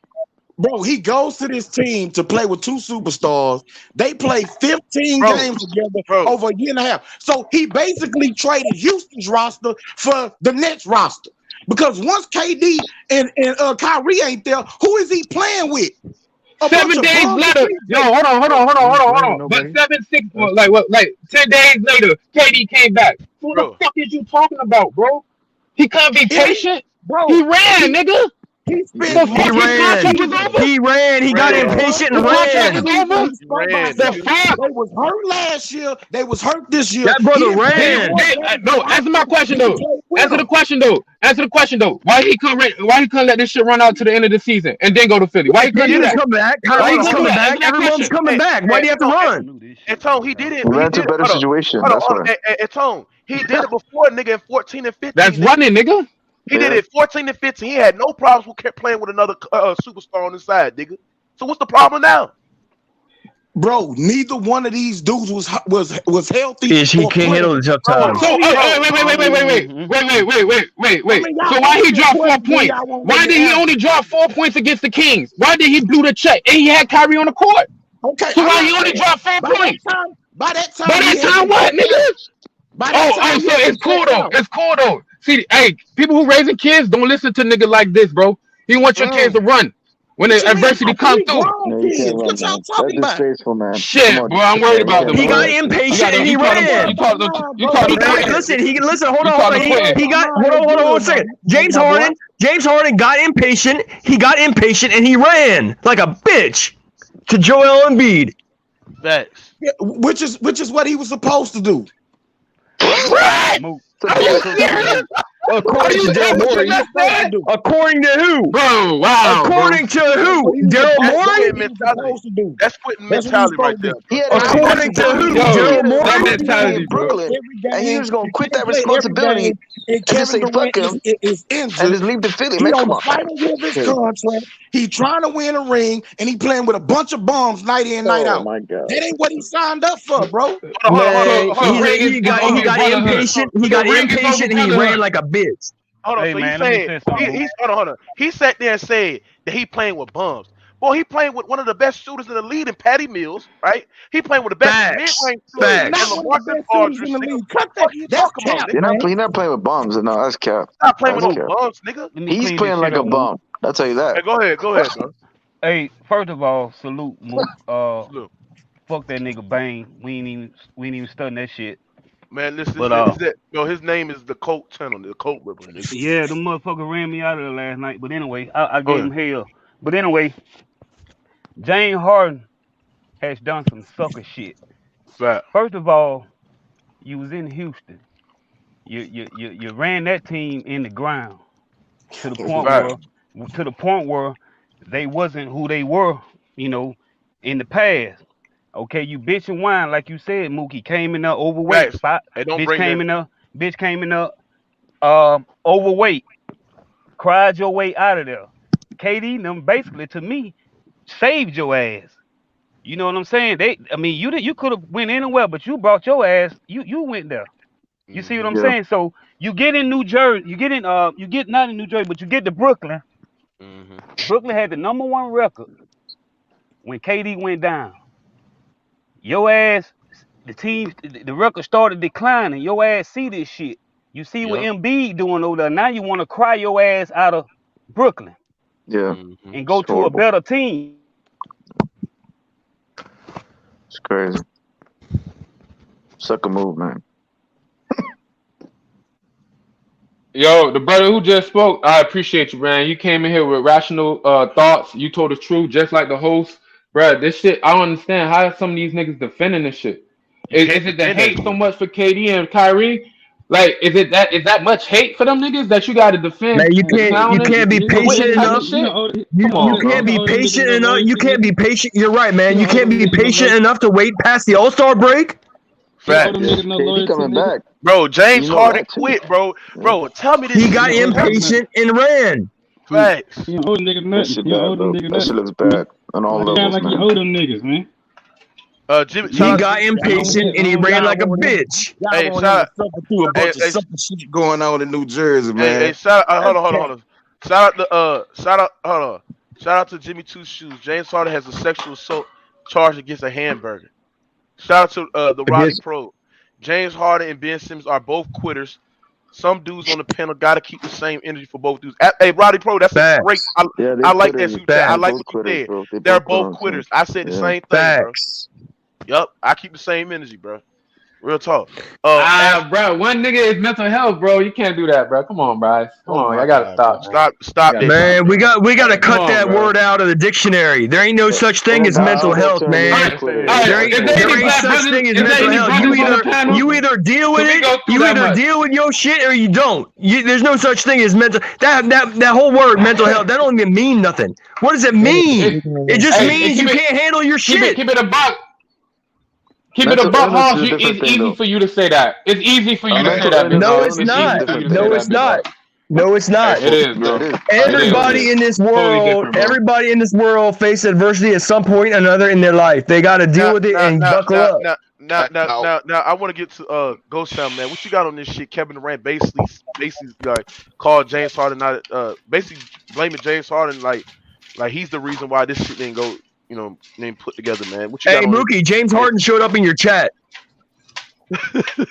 Bro, he goes to this team to play with 2 superstars. They play 15 games together over a year and a half. So he basically traded Houston's roster for the Nets roster. Because once KD and Kyrie ain't there, who is he playing with? 7 days later. No, hold on. But 10 days later, KD came back. Who the fuck is you talking about, bro? He can't be patient. Bro, he ran, nigga. He ran. He got impatient and ran. They was hurt last year. They was hurt this year. That brother ran. No, answer my question though. Answer the question though. Why he couldn't let this shit run out to the end of the season and then go to Philly? Why he couldn't do that? Come back. Kyrie's coming back. Everyone's coming back. Why do you have to run? And Tone, he did it. That's a better situation. That's why. And Tone, he did it before, nigga, in 14 and 15. That's running, nigga. He did it 14 and 15. He had no problems with kept playing with another superstar on the side, nigga. So what's the problem now? Bro, neither one of these dudes was healthy. He can't handle the tough times. So wait. So why he dropped 4 points? Why did he only drop 4 points against the Kings? Why did he blew the check? And he had Kyrie on the court. Okay. So why he only dropped 4 points? By that time, what, nigga? So it's cool though. See, hey, people who raising kids don't listen to niggas like this, bro. He wants your kids to run when the adversity comes through. What y'all talking about? Man. Shit, bro, I'm worried about them. He got impatient and he ran. Listen. Hold on. Hold on 1 second. James Harden got impatient. He got impatient and he ran like a bitch to Joel Embiid. Facts. Yeah, which is what he was supposed to do. What? Mook. Are you Cook serious? According to Daryl Morey. According to who? Bro, wow, According to who? Daryl Morey? That's quitting mentality right there. He had According to who? Daryl Morey? in Brooklyn, and he was gonna quit that responsibility and just say Kevin fuck Durant him is and injured. just leave the Philly. He Man, on come the on, man. final year of his contract. He trying to win a ring, and he playing with a bunch of bums night in, night out. My God. That ain't what he signed up for, bro. Man, he got impatient. He got impatient, and he ran like a bitch. Hold on, Hey, so man, you let me saying say something, he's hold on. He sat there and said that he playing with bums. Boy, he playing with one of the best shooters in the league in Patty Mills, right? He playing with the best mid-range shooter and Not one of the best shooters in the league. Cut that. That's cap, You're man. not playing with bums. No, that's cap. Not playing with That's no cap. bums, nigga. He's playing like a bum. I'll tell you that. Hey, go ahead, bro. Hey, first of all, salute Mook. Salute. Fuck that nigga Bane. We ain't even studying that shit. Man, listen, But his name is the Colt Tunnel, the Colt Ripper, nigga. yeah, the motherfucker ran me out of there last night. But anyway, I gave him hell. But anyway, James Harden has done some sucker shit. Right. First of all, you was in Houston. You ran that team in the ground to the point where they wasn't who they were, in the past. Okay, you bitch and whine like you said, Mookie came in there overweight. Spot. Hey, don't bitch bring came that. in there overweight. Cried your way out of there. KD them basically to me saved your ass. You know what I'm saying? You could have went anywhere, but you brought your ass. You went there. You see what I'm saying? So you get in New Jersey. You get not in New Jersey, but you get to Brooklyn. Brooklyn had the #1 record when KD went down. Your ass, the record started declining. Your ass see this shit. You see what Embiid doing over there. Now you want to cry your ass out of Brooklyn. Yeah. And go to a better team. It's crazy. Sucker move, man. Yo, the brother who just spoke, I appreciate you, man. You came in here with rational thoughts. You told the truth, just like the host. Bruh, this shit, I don't understand how some of these niggas defending this shit. Is it the hate so much for KD and Kyrie? Like, is that much hate for them niggas that you got to defend? Man, you can't be patient enough. You can't be patient enough. You can't be patient. You're right, man. You can't be patient enough to wait past the All-Star break. Fact. KD coming back. Bro, James Harden quit, bro. Bro, tell me this. He got impatient and ran. Facts. You owe them niggas nothing. You owe them niggas That shit nothing. looks bad on all levels, Sound like you man. owe them niggas, man. Jimmy, He got impatient and he ran like a bitch. Hey, Y'all shout suffer through a bunch of sucker shit going on in New Jersey, man. Hey, shout out, hold on. Shout out to Jimmy Two Shoes. James Harden has a sexual assault charge against a hamburger. Shout out to the Roddy Pro. James Harden and Ben Simmons are both quitters. Some dudes on the panel got to keep the same energy for both dudes. Hey, Roddy Pro, that's a great. I like that. I like what you said. They're both quitters. I said the same thing, bro. Yup, I keep the same energy, bro. Real talk. Bro, one nigga is mental health, bro. You can't do that, bro. Come on, Bryce. Come on, I gotta stop. Stop that. Man, we got to cut that word out of the dictionary. There ain't no such thing as mental health, man. There ain't such thing as mental health. You either deal with it, you either deal with your shit or you don't. There's no such thing as mental. That whole word, mental health, that don't even mean nothing. What does it mean? It just means you can't handle your shit. Keep it a buck. Keep it a buck, Hoss. It's easy for you to say that. It's easy for you to say that. No, it's not. No, it's not. No, it's not. It is, bro. Everybody in this world face adversity at some point or another in their life. They got to deal with it and buckle up. Now, I want to get to Ghost Town, man. What you got on this shit? Kevin Durant basically like called James Harden not basically blaming James Harden like he's the reason why this shit didn't go. Name put together, man. What you hey, Mookie, James Harden showed up in your chat.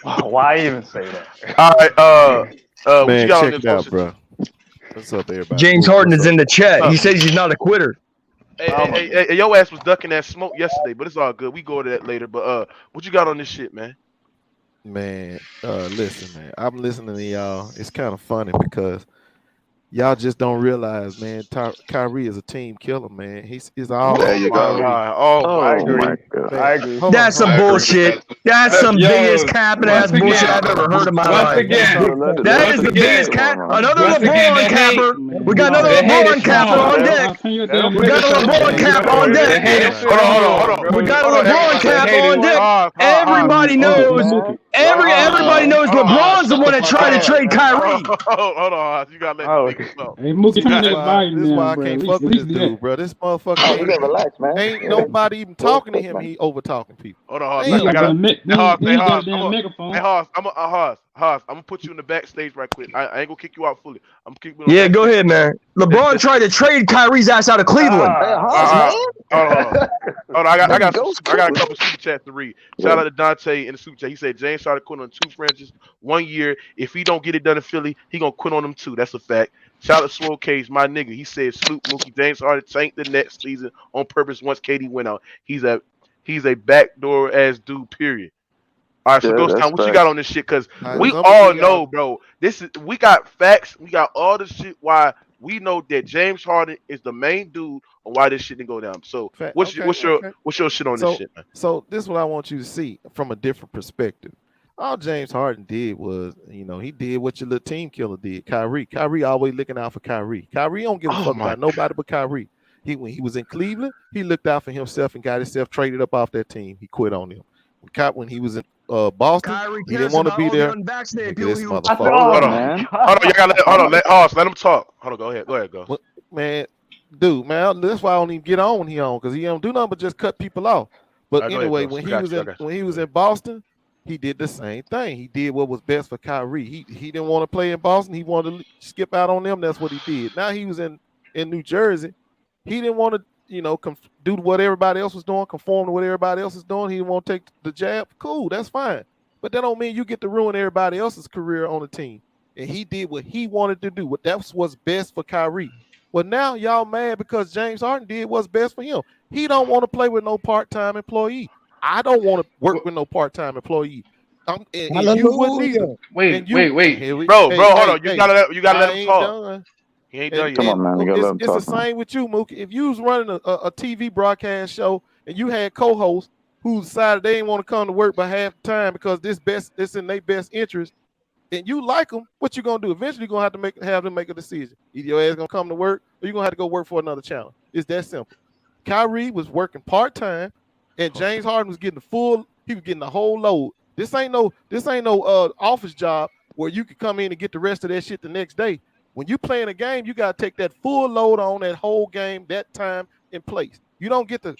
Why even say that? All right, man, check it out, bro. What's up, everybody? James Harden is in the chat. He says he's not a quitter. Hey, your ass was ducking that smoke yesterday, but it's all good. We go to that later. But what you got on this shit, man? Man, listen, man. I'm listening to y'all. It's kind of funny because Y'all just don't realize, man. Kyrie is a team killer, man. He's all There on you go. Kyrie. I Oh agree. my god. Man, I agree. hold That's on, some I agree with bullshit. that. That's some biggest Yo, capping ass once bullshit again, I've ever heard in my once life. again, That is once the biggest again, Come on, cap. man. Another once again, LeBron the hate, capper. We got No, another the hate is LeBron capper strong, on bro. deck. turn your Let him damn We got finish a though. microphone Let LeBron him on, cap finish bro. though. on Let him The deck. hate finish. is Hold on, strong, hold on, though, hold on. We bro. got a Hold on, LeBron The cap hate is on deck. Everybody knows. Hold Mookie. Everybody knows on, Haas. LeBron's the Shut one the that fuck tried to up. trade Kyrie. Hold on, Haas. You gotta let the nigga talk. Hey, Mookie, You See, turn this that got why volume this down, why I bro. can't At fuck with least this do that. dude, bro. This motherfucker Oh, we gotta relax, man. ain't Yeah. nobody even Go talking to quick, him. man. He over talking people. Hold on, Haas. He I got gotta. a Hey, Haas, he hey, ain't got a Haas. damn megaphone. Hey, Haas. Haas. I'm gonna put you in the backstage right quick. I ain't gonna kick you out fully. I'm gonna kick you on Yeah, go backstage. ahead, man. LeBron tried to trade Kyrie's ass out of Cleveland. Hey, All Hoss, right, man. hold on. I Let got some. Ghost I cook, got a man. couple super chats to read. Shout Good. out to Dante in the super chat. He said James started quitting on 2 franchises 1 year. If he don't get it done in Philly, he gonna quit on them too. That's a fact. Shout out to Swole Cage, my nigga. He said salute Mookie. James Harden tanked the next season on purpose once KD went out. He's a backdoor ass dude. Period. All right, so Yeah, Ghost that's Town, what you got facts. on this shit? Cause Cause we I'm gonna all give know, y'all bro. We got facts. We got all the shit. Why we know that James Harden is the main dude on why this shit didn't go down. So fact. what's Okay, okay. what's your shit on this So shit, man? so this is what I want you to see from a different perspective. All James Harden did was, he did what your little team killer did. Kyrie always looking out for Kyrie. Kyrie don't give a Oh fuck my about nobody but Kyrie. When he was in Cleveland, he looked out for himself and got himself traded up off that team. He quit on them. When he was in Boston, Kyrie he didn't cares want to about be all the there. unvaccinated Look at people this he was. motherfucker. Hold Hold up, on. man. You gotta let Hoss, let him talk. Hold on, go ahead, go. Well, man, dude, man, that's why I don't even get on when he on, because he don't do nothing but just cut people off. All But right, go ahead, anyway, Ghost. I got you. I got you. when he Go was ahead. in Boston, he did the same thing. He did what was best for Kyrie. He didn't want to play in Boston. He wanted to skip out on them. That's what he did. Now he was in New Jersey. He didn't want to, do what everybody else was doing, conform to what everybody else is doing. He didn't want to take the jab. Cool, that's fine. But that don't mean you get to ruin everybody else's career on the team. And he did what he wanted to do. What that's what's best for Kyrie. Well, now y'all mad because James Harden did what's best for him. He don't want to play with no part-time employee. I don't want to work with no part-time employee. And you wouldn't either. Hallelujah. Wait. Bro, Hey, hold on. You gotta let I him ain't talk. done. He ain't done And yet. Come on, man. You gotta let him it's the talk, man. same with you, Mookie. If you was running a TV broadcast show and you had co-hosts who decided they didn't want to come to work by half the time because this in their best interest, and you like them, what you gonna do? Eventually, you're gonna have them make a decision. Either your ass gonna come to work, or you're gonna have to go work for another channel. It's that simple. Kyrie was working part time, and James Harden was getting he was getting the whole load. This ain't no office job where you could come in and get the rest of that shit the next day. When you playing a game, you gotta take that full load on that whole game, that time in place. You don't get to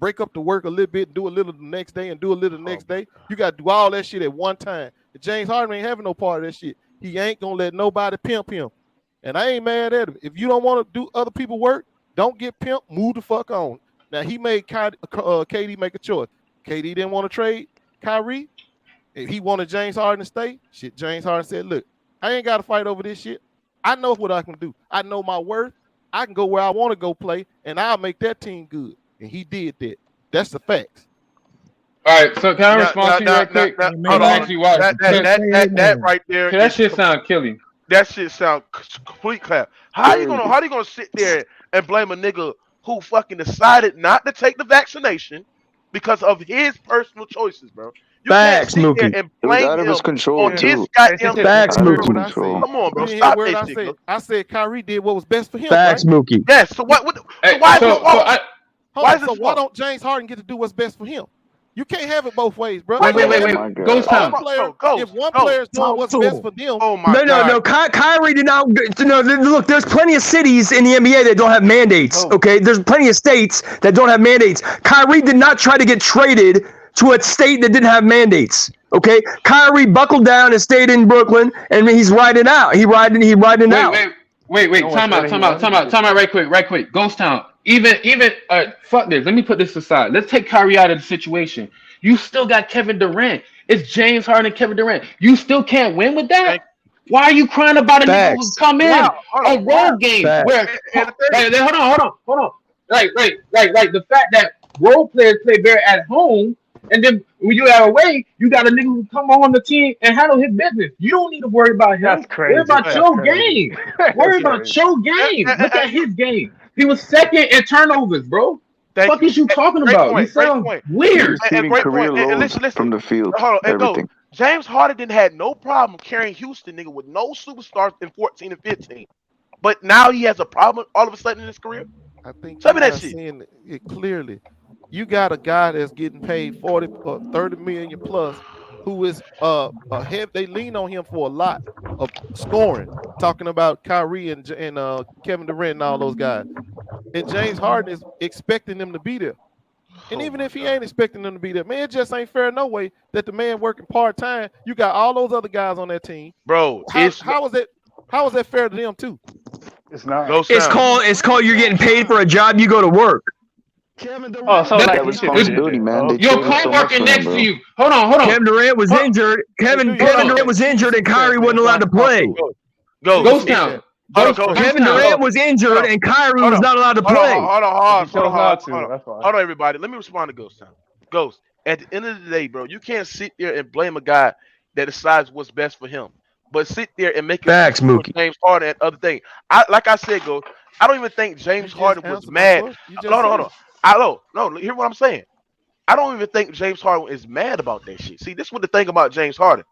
break up the work a little bit, do a little the next day, and do a little the next day. You gotta do all that shit at one time. And James Harden ain't having no part of that shit. He ain't gonna let nobody pimp him. And I ain't mad at him. If you don't want to do other people work, don't get pimped. Move the fuck on. Now he made KD make a choice. KD didn't want to trade Kyrie. If he wanted James Harden to stay, shit. James Harden said, "Look, I ain't got to fight over this shit. I know what I can do. I know my worth. I can go where I want to go play, and I'll make that team good." And he did that. That's the facts. All right, so can I respond to you right quick? Hold And on. actually, watch. That right there. That shit sound killing. That shit sound complete clap. How you gonna sit there and blame a nigga who fucking decided not to take the vaccination because of his personal choices, bro? You Facts, can't sit Mookie. there and It was blame out of his him control, on his too. goddamn Facts, Out of his Mookie. What I control. said. Come on, bro. You didn't hear Stop what that I shit, said. bro. I said Kyrie did what was best for him, Facts, right? Mookie. Yes. So what? Hey, So why is so this fault? Hold Why on. is So this why fault? don't James Harden get to do what's best for him? You can't have it both ways, bro. Why wait. you have Oh, it? my Ghost If God. one Town. player, if one player is doing Talk what's to best him. for them, Oh my No. God. Kyrie did not. No, look, there's plenty of cities in the NBA that don't have mandates. Oh. Okay, there's plenty of states that don't have mandates. Kyrie did not try to get traded to a state that didn't have mandates. Okay, Kyrie buckled down and stayed in Brooklyn, and he's riding out. He riding out. Wait. Time out. Right quick. Ghost Town. Even. Fuck this. Let me put this aside. Let's take Kyrie out of the situation. You still got Kevin Durant. It's James Harden and Kevin Durant. You still can't win with that. Thank Why are you crying about a nigga who's Facts. come in Wow. Hold a on. Wow. road game Facts. where? And the thing, Hold on. Like the fact that role players play better at home And then when you are away, you got a nigga who come on the team and handle his business. You don't need to worry about him. That's Worry crazy. about That's your crazy. game. That's Worry about crazy. your game. Look at his game. He was second in turnovers, bro. Thank Fuck you. is you talking Great about? You point. Great sound point. He weird. was receiving Great career point. And loads listen. from the field. Hold on. And go. Everything. James Harden didn't have no problem carrying Houston, nigga, with no superstars in 14 and 15. But now he has a problem all of a sudden in his career. I think Tell you're me that not shit. seeing it clearly. You got a guy that's getting paid 40 or 30 million plus, who is they lean on him for a lot of scoring. Talking about Kyrie and Kevin Durant and all those guys. And James Harden is expecting them to be there. And even if he ain't expecting them to be there, man, it just ain't fair no way that the man working part-time, you got all those other guys on that team. Bro, how is that fair to them too? It's not. It's called you're getting paid for a job, you go to work. Kevin Durant. Oh, so like responsibility, man. They Your traded so much co-worker for next him, to bro. you. Hold on. Kevin Durant was injured. Kevin Durant was injured, and Kyrie wasn't allowed to play. Ghost Town. Kevin Durant was injured, and Kyrie was not allowed to play. Hold on, That's fine. Hold on, everybody. Let me respond to Ghost Town. Ghost, at the end of the day, bro, you can't sit there and blame a guy that decides what's best for him. But sit there and make it Facts, Mookie. James Harden and other things. Like I said, Ghost, I don't even think James Harden was mad. Hold on. No, hear what I'm saying. I don't even think James Harden is mad about that shit. See, this is what the thing about James Harden.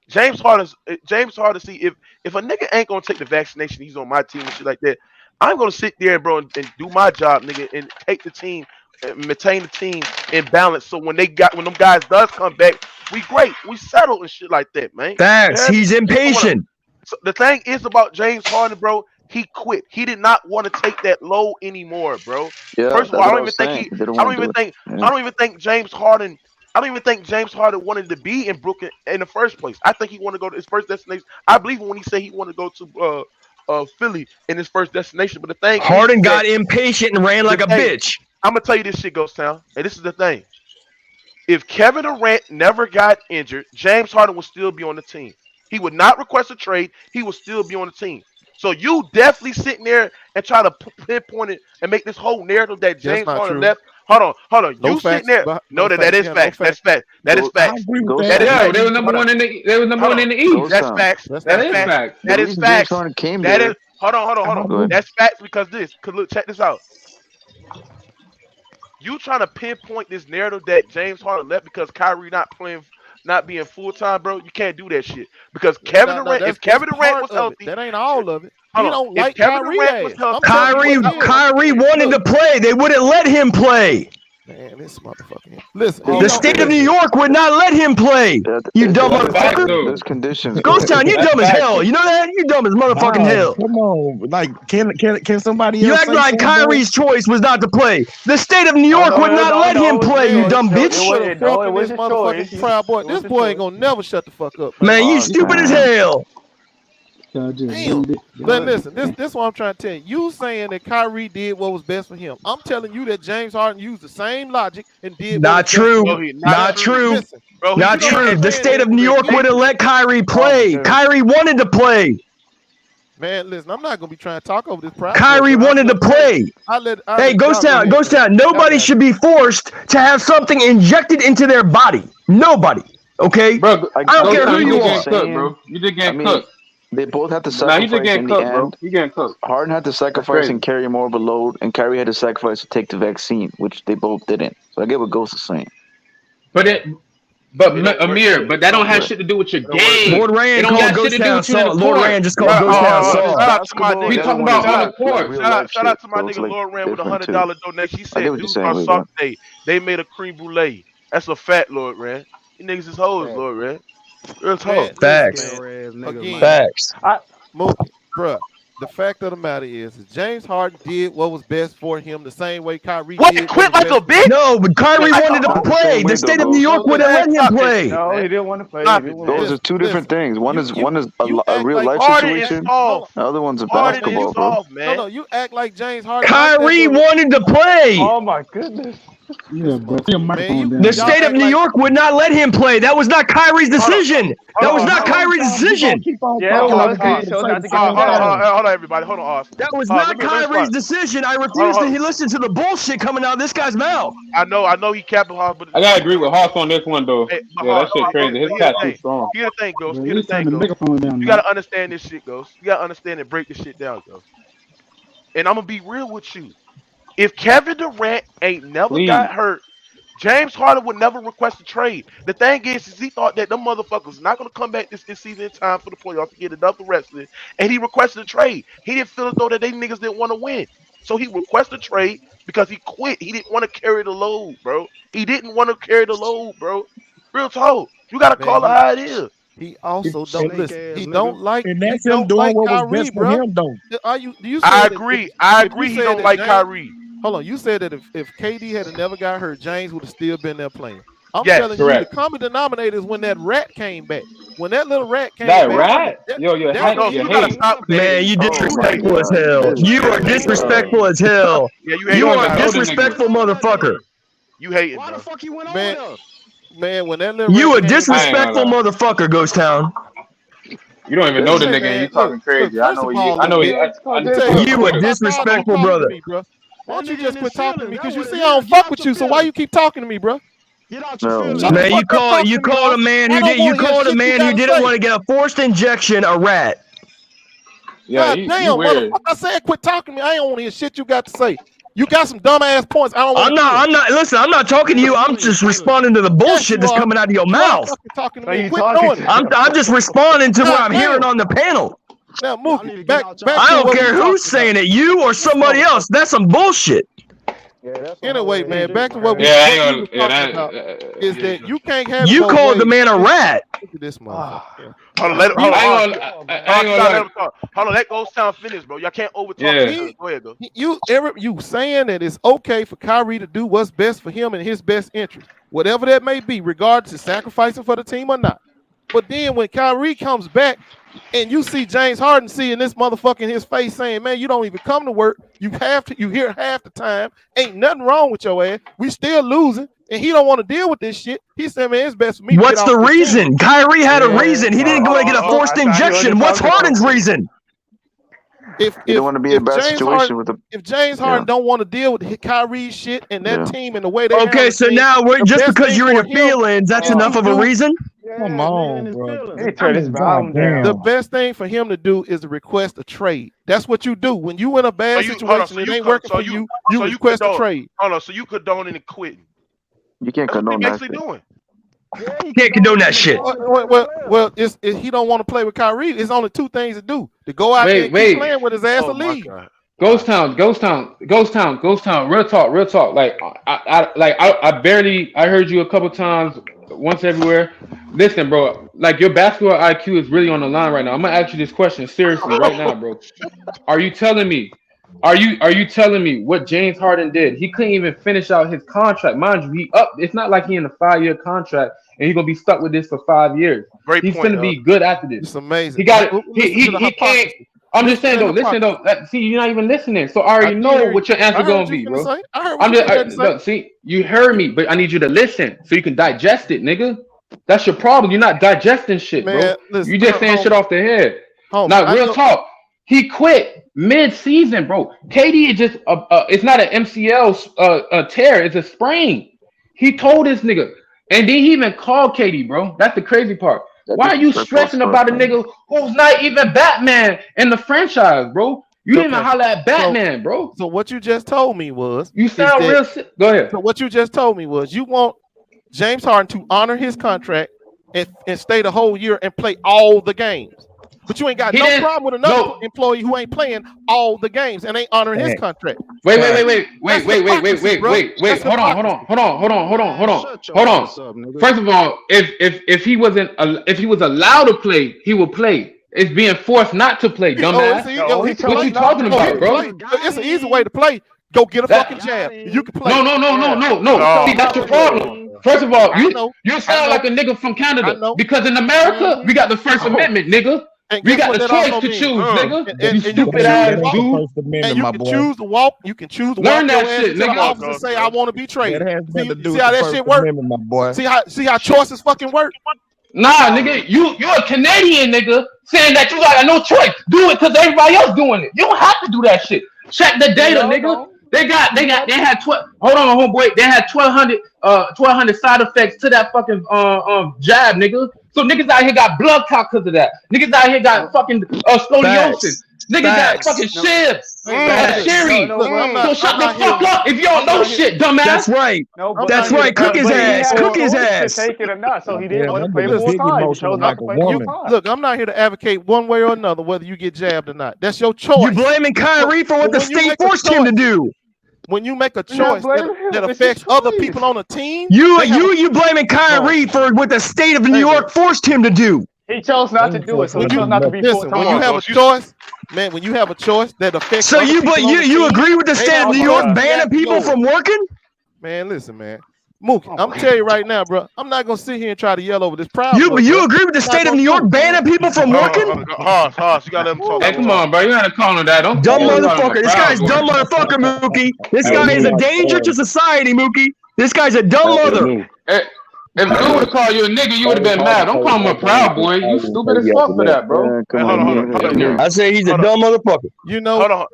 James Harden, see, if a nigga ain't gonna take the vaccination, he's on my team and shit like that, I'm gonna sit there, bro, and do my job, nigga, and take the team, and maintain the team in balance. So when them guys does come back, we great, we settle and shit like that, man. Facts. He's impatient. So the thing is about James Harden, bro, he quit. He did not want to take that low anymore, bro. Yeah, First of all, I don't even think James Harden wanted to be in Brooklyn in the first place. I think he wanted to go to his first destination. I believe when he said he wanted to go to Philly in his first destination. But the thing Harden got impatient and ran like a bitch. I'm gonna tell you this shit, Ghost Town, and this is the thing. If Kevin Durant never got injured, James Harden would still be on the team. He would not request a trade. He would still be on the team. So you definitely sitting there and try to pinpoint it and make this whole narrative that James Harden left. Hold on. You sitting there? No, that is facts. That's fact. That is facts. They were number one in the East. That's facts. That is facts. That is facts. That is. Hold on. That's facts because look, check this out. You trying to pinpoint this narrative that James Harden left because Kyrie not being full time, bro? You can't do that shit because Kevin Durant. If Kevin Durant was healthy, that ain't all of it. He don't like Kyrie. Kyrie wanted to play. They wouldn't let him play. Man, this motherfucker. Listen, the state of New York would not let him play. You dumb motherfucker. There's conditions. Ghost Town, you dumb as hell. You know that? You dumb as motherfucking hell. Come on, like can somebody else? You act like Kyrie's choice was not to play. The state of New York would not let him play. You dumb bitch. Proud boy. This boy ain't gonna never shut the fuck up. Man, you stupid as hell. Damn. But listen, this is what I'm trying to tell you. You saying that Kyrie did what was best for him. I'm telling you that James Harden used the same logic and did not true. Not true. Listen, not true. The state of New York wouldn't let Kyrie play. Kyrie wanted to play. Man, listen, I'm not gonna be trying to talk over this problem. Kyrie wanted to play. Hey, Ghost Town. Nobody should be forced to have something injected into their body. Nobody. Okay? Bro, I don't care who you are. Bro. You just getting cooked. They both had to sacrifice in the end. Bro. You getting cooked. Harden had to sacrifice and carry more of a load, and Kyrie had to sacrifice to take the vaccine, which they both didn't. So I get what Ghost is saying. But Amir, but that don't have shit to do with your game. Lord Rand called Ghost Town soft. Lord Rand just called Ghost Town soft. We talking about on the court. Shout out to my nigga Lord Rand with $100 donation. He said dudes are soft today. They made a cream brulee. That's a fat Lord Rand. You niggas is hoes, Lord Rand. Real talk. Facts. Again, Facts. Bruh, the fact of the matter is James Harden did what was best for him the same way Kyrie what, did. Quit like a bitch? No, but Kyrie wanted to play. The state of New York wouldn't let him play. No, he didn't want to play. Those are two different things. One is a real life situation. The other one's a basketball, bro. No, you act like James Harden. Kyrie wanted to play. Oh my goodness. Yeah, bro. Put your microphone down. The state of New York would not let him play. That was not Kyrie's decision. That was not Kyrie's decision. Yeah, it was. He chose not to get Hold on, everybody. Hold on, Oz. That was not Kyrie's decision. I refuse to listen to the bullshit coming out of this guy's mouth. I know he capping hard, but I gotta agree with Hawk on this one though. Hey, yeah, that shit crazy. His cat too strong. Here's the thing, Ghost. Here's the thing, Ghost. You gotta understand this shit, Ghost. You gotta understand and break this shit down, Ghost. And I'm gonna be real with you. If Kevin Durant ain't never got hurt, James Harden would never request a trade. The thing is he thought that them motherfuckers not gonna come back this season in time for the playoffs to get enough wrestling, and he requested a trade. He didn't feel as though that they niggas didn't want to win, so he requested a trade because he quit. He didn't want to carry the load, bro. He didn't want to carry the load, bro. Real talk. You gotta call it how it is. He also don't listen. He don't like. And that's him doing what was best for him, though. I agree. I agree. He don't like Kyrie. Hold on, you said that if KD had never got hurt, James would have still been there playing. I'm Yes, telling correct. you, the common denominator is when that rat came back. When that little rat came That back. rat? Yo, You gotta stop with that. Man, you disrespectful as hell. You are disrespectful as hell. Yeah, You are a disrespectful motherfucker. You hating, Why bro. the fuck you went Man, over man, when that little You a rat came disrespectful motherfucker, Ghost Town. You don't even know the Listen, nigga. man, You talking crazy. look, I know first you. of I know all, you. You a disrespectful talking brother. to me, bro. Why don't you just quit talking to me? Because you see I don't fuck with you, so why you keep talking to me, bro? Get out No. your feelings. Shut the Man, fuck you up call talking to me, a Oz. man I who don't did you wanna hear called a shit you man who gotta didn't say. want to get a forced injection a rat. Yeah, God you damn, weird. motherfucker! I said quit talking to me. I ain't want to hear shit you got to say. You got some dumbass points. I don't want I'm not listen, I'm not talking to you. I'm just responding to the bullshit that's coming out of your mouth. Fucking talking to Are me. you Quit talking doing to- it. I'm just responding to what God I'm damn. hearing on the panel. Now, Y'all need to Mookie, get back out y'all to I don't what care we who's talking saying about. it, you or somebody else. That's some bullshit. Anyway, man, back to what we, Yeah, what I we ain't were gonna. talking Yeah, about is that you can't have You both called the ways. man a rat. Look at this motherfucker. Hold on, let him. Hold I on. ain't gonna Let him lie. talk. Hold on, let Ghost Town finish, bro. Y'all can't overtalk. Yeah. Him. Go ahead, go. You saying that it's okay for Kyrie to do what's best for him and his best interest, whatever that may be, regardless of sacrificing for the team or not. But then when Kyrie comes back and you see James Harden seeing this motherfucker in his face saying, man, you don't even come to work. You hear half the time. Ain't nothing wrong with your ass. We still losing. And he don't want to deal with this shit. He said, man, it's best for me to What's get the off this reason? team. Kyrie had a reason. He didn't go and get a forced I thought he was injection. What's talking Harden's about- reason? You don't want to be in a bad situation with the. If James Harden don't want to deal with Kyrie's shit and that team and the way they Okay, handle so things, now the just best because thing you're in your for him feelings, that's is enough to of a do- reason? Come on, bro. Let me turn this volume Goddamn. The down. best thing for him to do is to request a trade. That's what you do when you in a bad situation. It ain't working for you. You request a trade. Hold on, so you condoning and quitting. You can't That's what condone he that. basically Shit. doing. You can't condone that shit. Well, he don't want to play with Kyrie. It's only two things to do: to go out there and keep playing with his ass or leave. Ghost Town. Real talk. Like I barely. I heard you a couple times, once everywhere. Listen, bro. Like your basketball IQ is really on the line right now. I'm gonna ask you this question seriously right now, bro. Are you telling me? Are you telling me what James Harden did? He couldn't even finish out his contract. Mind you, he up. It's not like he in a 5-year contract and he's gonna be stuck with this for 5 years. He's gonna be good after this. It's amazing. He got it. He can't. I'm just saying though. Listen though. See, you're not even listening. So I already know what your answer gonna be, bro. I'm just. Look, see, you heard me, but I need you to listen so you can digest it, nigga. That's your problem. You're not digesting shit, bro. Listen, you just saying shit off the head. Homie, Now, real talk. He quit mid-season, bro. KD is just it's not an MCL tear, it's a sprain. He told this nigga, and then he even called KD, bro. That's the crazy part. Why are you stressing about a nigga who's not even Batman in the franchise, bro? You didn't even holler at Batman, bro. So what you just told me was you sound real sick. Go ahead. So what you just told me was you want James Harden to honor his contract and stay the whole year and play all the games. But you ain't got no problem with another employee who ain't playing all the games and ain't honoring his contract. Wait. Hold on. First of all, if he was allowed to play, he would play. It's being forced not to play, dumbass. What you talking about, bro? It's an easy way to play. Go get a fucking jab. You can play. No. See, that's your problem. First of all, you sound like a nigga from Canada. Because in America, we got the First Amendment, nigga. And We guess got what the that also choice to means? choose, nigga. And You you stupid can ass choose dude. First Amendment, and you my can boy. choose to walk. You can choose to Learn walk your that ass shit, into the nigga. office and say, "I want to be That traded." has nothing to do See with how the that First shit work? Amendment, my boy. See how choices fucking work? Nah, nigga, you a Canadian nigga saying that you got no choice. Do it because everybody else doing it. You don't have to do that shit. Check the data, nigga. They had 12. Hold on, homeboy. They had 1,200 side effects to that fucking jab, nigga. So niggas out here got blood clot because of that. Niggas out here got fucking scoliosis. Facts. Niggas got Facts. fucking shivs. Hey, Sherry. look, So shut the I'm fuck not up if you don't I'm know not here. shit, dumbass. That's right. No, I'm That's not here right. to Cook his advocate ass. had Cook a his choice ass. to take it or not, so he didn't Yeah, want to that play nigga's full big time. He emotional chose not like to a play full woman. time. Look, I'm not here to advocate one way or another whether you get jabbed or not. That's your You choice. blaming Kyrie for what But the when you state make a forced him to choice, do. when you make a You're not choice blaming him. that It's his affects other choice. people on a team, You they have a you blaming Kyrie for what the state of New Hey, man. York forced him to do. He chose not to do it, so he when chose you not to be full listen, when time. you have a choice, man, when you have a choice that affects So other you people on the you team, agree with the they state have of a New choice York to banning react people yours. from working? Man, listen, man. Mookie, I'm telling you right now, bro. I'm not gonna sit here and try to yell over this Proud You Boy, you bro. agree with the I'm not state of gonna New do York it. banning people from working? Hoss, you gotta let him talk. Hey, come on, bro. You gotta call him that. Don't Dumb call him a motherfucker. This proud guy's boy. dumb motherfucker, Mookie. This Hey, guy is a Mook. danger to society, Mookie. This guy's a dumb Hey, mother. Mook. If dude would have called you a nigga, you would have been mad. Don't call him a proud boy. You stupid as fuck for that, bro. Come Hold on, on, man. I say he's a dumb motherfucker. You know, hold on.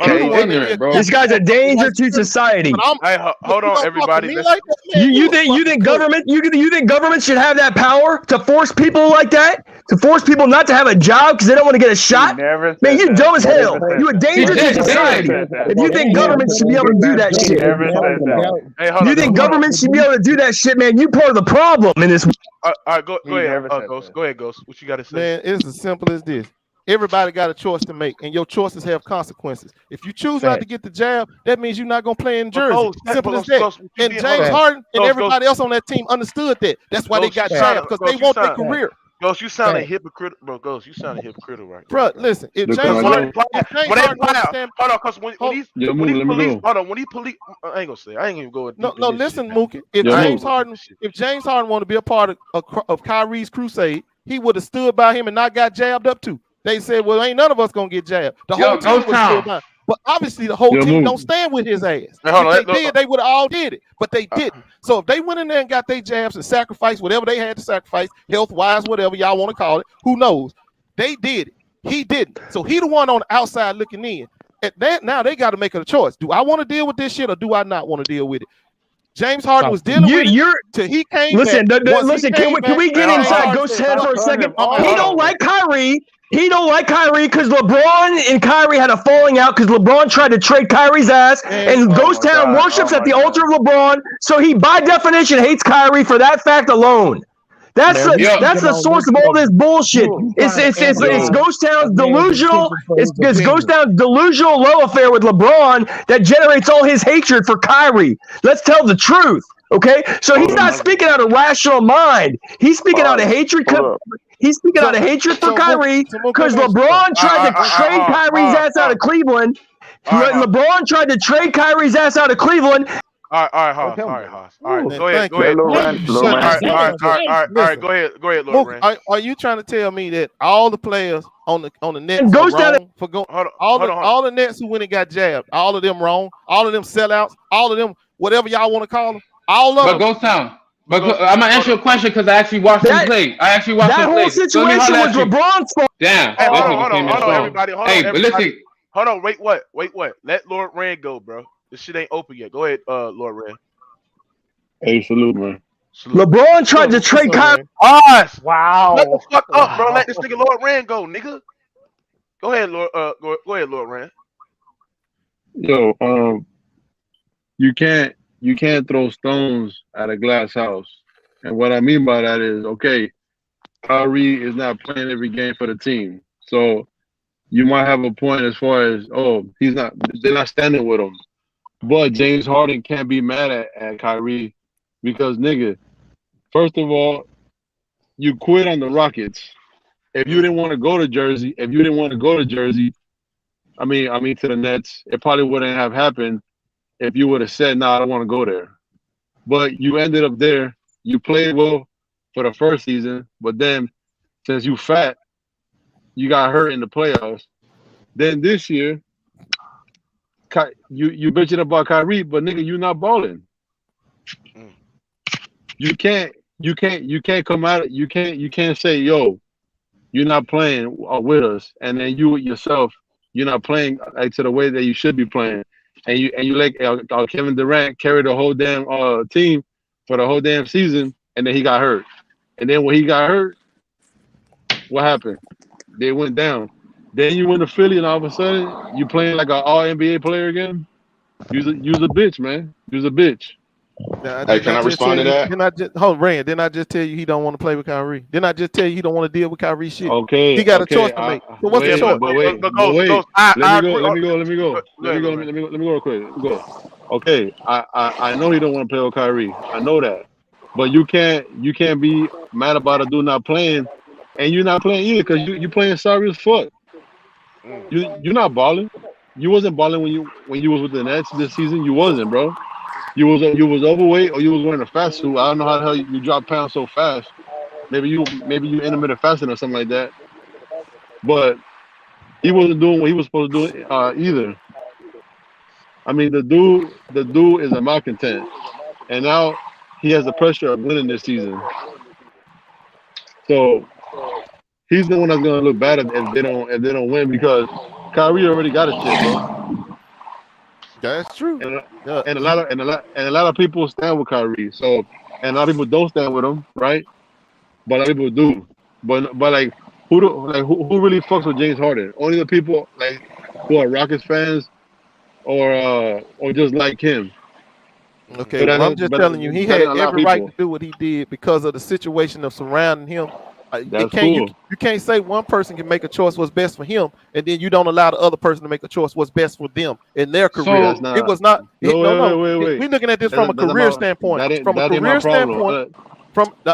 you the He's one that ignorant, get bro. This guy's a danger to society. But I'm Hey, hold you on, gonna talk to everybody. me Listen. like that, man? You a think fucking cook. government you think government should have that power to force people like that? To force people not to have a job because they don't want to get a shot? Never Man, said you that. dumb as He hell. never said You a that. danger He to just did. society. Never said that. If you think government should be able to do that He shit. never said that. Hey, hold You on. think Hold on. government should be able to do that shit, man? You part of the problem in this. All right, go He ahead. never said Ghost. that. Go ahead, Ghost. What you got to say? Man, it's as simple as this. Everybody got a choice to make, and your choices have consequences. If you choose not to get the jab, that means you're not gonna play in Jersey. Simple as that. And James Harden and everybody else on that team understood that. That's why they got jabbed, because they want their career. Ghost, you sounding hypocritical, bro. Ghost, you sounding hypocritical right now. Bro, listen, if James Harden understand, hold on, cause when he police, hold on, when he police, I ain't gonna say, I ain't even going. No, listen, Mookie. If James Harden want to be a part of Kyrie's crusade, he would have stood by him and not got jabbed up too. They said, well, ain't none of us gonna get jabbed. The whole team would have stood by. But obviously, the whole team don't stand with his ass. If they did, they would have all did it, but they didn't. So if they went in there and got their jabs and sacrificed whatever they had to sacrifice, health-wise, whatever y'all want to call it, who knows? They did it. He didn't. So he the one on the outside looking in. At that, now they got to make a choice. Do I want to deal with this shit or do I not want to deal with it? James Harden was dealing with it till he came listen, back. Listen, can we get inside Ghost's head for a second? He don't like Kyrie. He don't like Kyrie because LeBron and Kyrie had a falling out because LeBron tried to trade Kyrie's ass, and Ghost Town worships at the altar of LeBron. So he, by definition, hates Kyrie for that fact alone. That's the source of all this bullshit. It's Ghost Town's delusional. It's Ghost Town's delusional love affair with LeBron that generates all his hatred for Kyrie. Let's tell the truth, okay? So he's not speaking out of rational mind. He's speaking out of hatred. He's speaking out of hatred for Kyrie because LeBron tried to trade Kyrie's ass out of Cleveland. LeBron tried to trade Kyrie's ass out of Cleveland. All right, Hoss. All right, go ahead. All right, go ahead, Lord Rand. Are you trying to tell me that all the players on the Nets are wrong for going? All the Nets who went and got jabbed, all of them wrong, all of them sellouts, all of them whatever y'all want to call them, all of them. But Ghost Town. But I'm gonna answer your question because I actually watched him play. That whole situation was LeBron's fault. Damn. Hey, hold on, everybody. But listen. Hold on, wait, what? Let Lord Rand go, bro. This shit ain't open yet. Go ahead, Lord Rand. Hey, salute, man. LeBron tried to trade Kyrie. Wow. Let the fuck up, bro. Let this nigga Lord Rand go, nigga. Go ahead, Lord. Go ahead, Lord Rand. Yo, you can't throw stones at a glass house, and what I mean by that is, okay, Kyrie is not playing every game for the team, so you might have a point as far as they're not standing with him. But James Harden can't be mad at Kyrie because, nigga, first of all, you quit on the Rockets. If you didn't want to go to Jersey, I mean to the Nets, it probably wouldn't have happened if you would have said, nah, I don't want to go there. But you ended up there. You played well for the first season, but then since you fat, you got hurt in the playoffs. Then this year, you bitching about Kyrie, but nigga, you not balling. You can't come out. You can't say, yo, you're not playing with us, and then you yourself, you're not playing like to the way that you should be playing, and you let Kevin Durant carry the whole damn team for the whole damn season, and then he got hurt, and then when he got hurt, what happened? They went down. Then you went to Philly, and all of a sudden you playing like an All NBA player again. You's a bitch, man. You's a bitch. Hey, can I respond to that? Rand, didn't I just tell you he don't want to play with Kyrie? Didn't I just tell you he don't want to deal with Kyrie shit? Okay. He got a choice to make. So what's the choice? Let me go real quick. Okay, I know he don't want to play with Kyrie. I know that. But you can't be mad about a dude not playing, and you're not playing either because you playing sorry as fuck. You're not balling. You wasn't balling when you was with the Nets this season. You wasn't, bro. You was overweight or you was wearing a fast suit. I don't know how the hell you drop pounds so fast. Maybe you intermittent fasting or something like that. But he wasn't doing what he was supposed to do either. I mean, the dude is a malcontent, and now he has the pressure of winning this season. So he's the one that's gonna look bad if they don't win because Kyrie already got a shit, bro. That's true. And a lot of people stand with Kyrie. So and a lot of people don't stand with him, right? But a lot of people do. But like who really fucks with James Harden? Only the people like who are Rockets fans or just like him. Okay, well, I'm just telling you, he had every right to do what he did because of the situation of surrounding him. You can't say one person can make a choice what's best for him, and then you don't allow the other person to make a choice what's best for them in their career. It was not. Wait. We're looking at this from a career standpoint. From a career standpoint,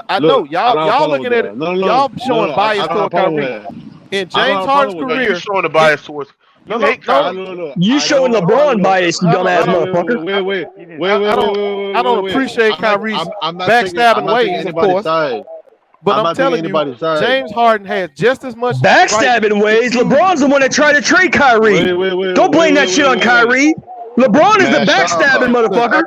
I know y'all looking at it. Y'all showing bias toward Kyrie. In James Harden's career, you're showing the bias towards. You showing LeBron bias, you dumbass motherfucker. Wait. I don't appreciate Kyrie's backstabbing ways, of course. But I'm telling you, James Harden has just as much backstabbing ways. LeBron's the one that tried to trade Kyrie. Don't blame that shit on Kyrie. LeBron is the backstabbing motherfucker.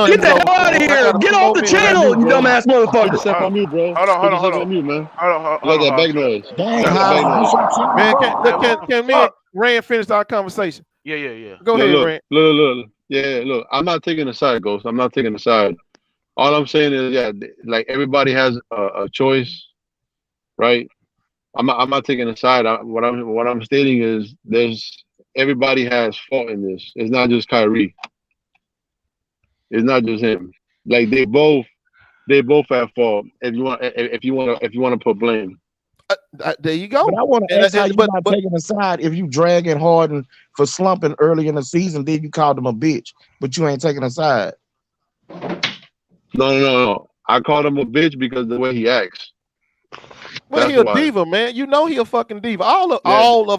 Get the hell out of here. Get off the channel, you dumbass motherfucker. Except on you, bro. Hold on. You, man. Hold on. Like that back noise. Man, can me and Rand finish our conversation? Yeah. Go ahead, Rand. Look. I'm not taking a side, Ghost. I'm not taking a side. All I'm saying is, like everybody has a choice, right? I'm not taking a side. What I'm stating is everybody has fault in this. It's not just Kyrie. It's not just him. Like they both have fault. If you want to put blame. There you go. But I want to ask how you're not taking a side if you dragging Harden for slumping early in the season, then you called him a bitch, but you ain't taking a side. No. I called him a bitch because the way he acts. Well, he a diva, man. You know he a fucking diva. All of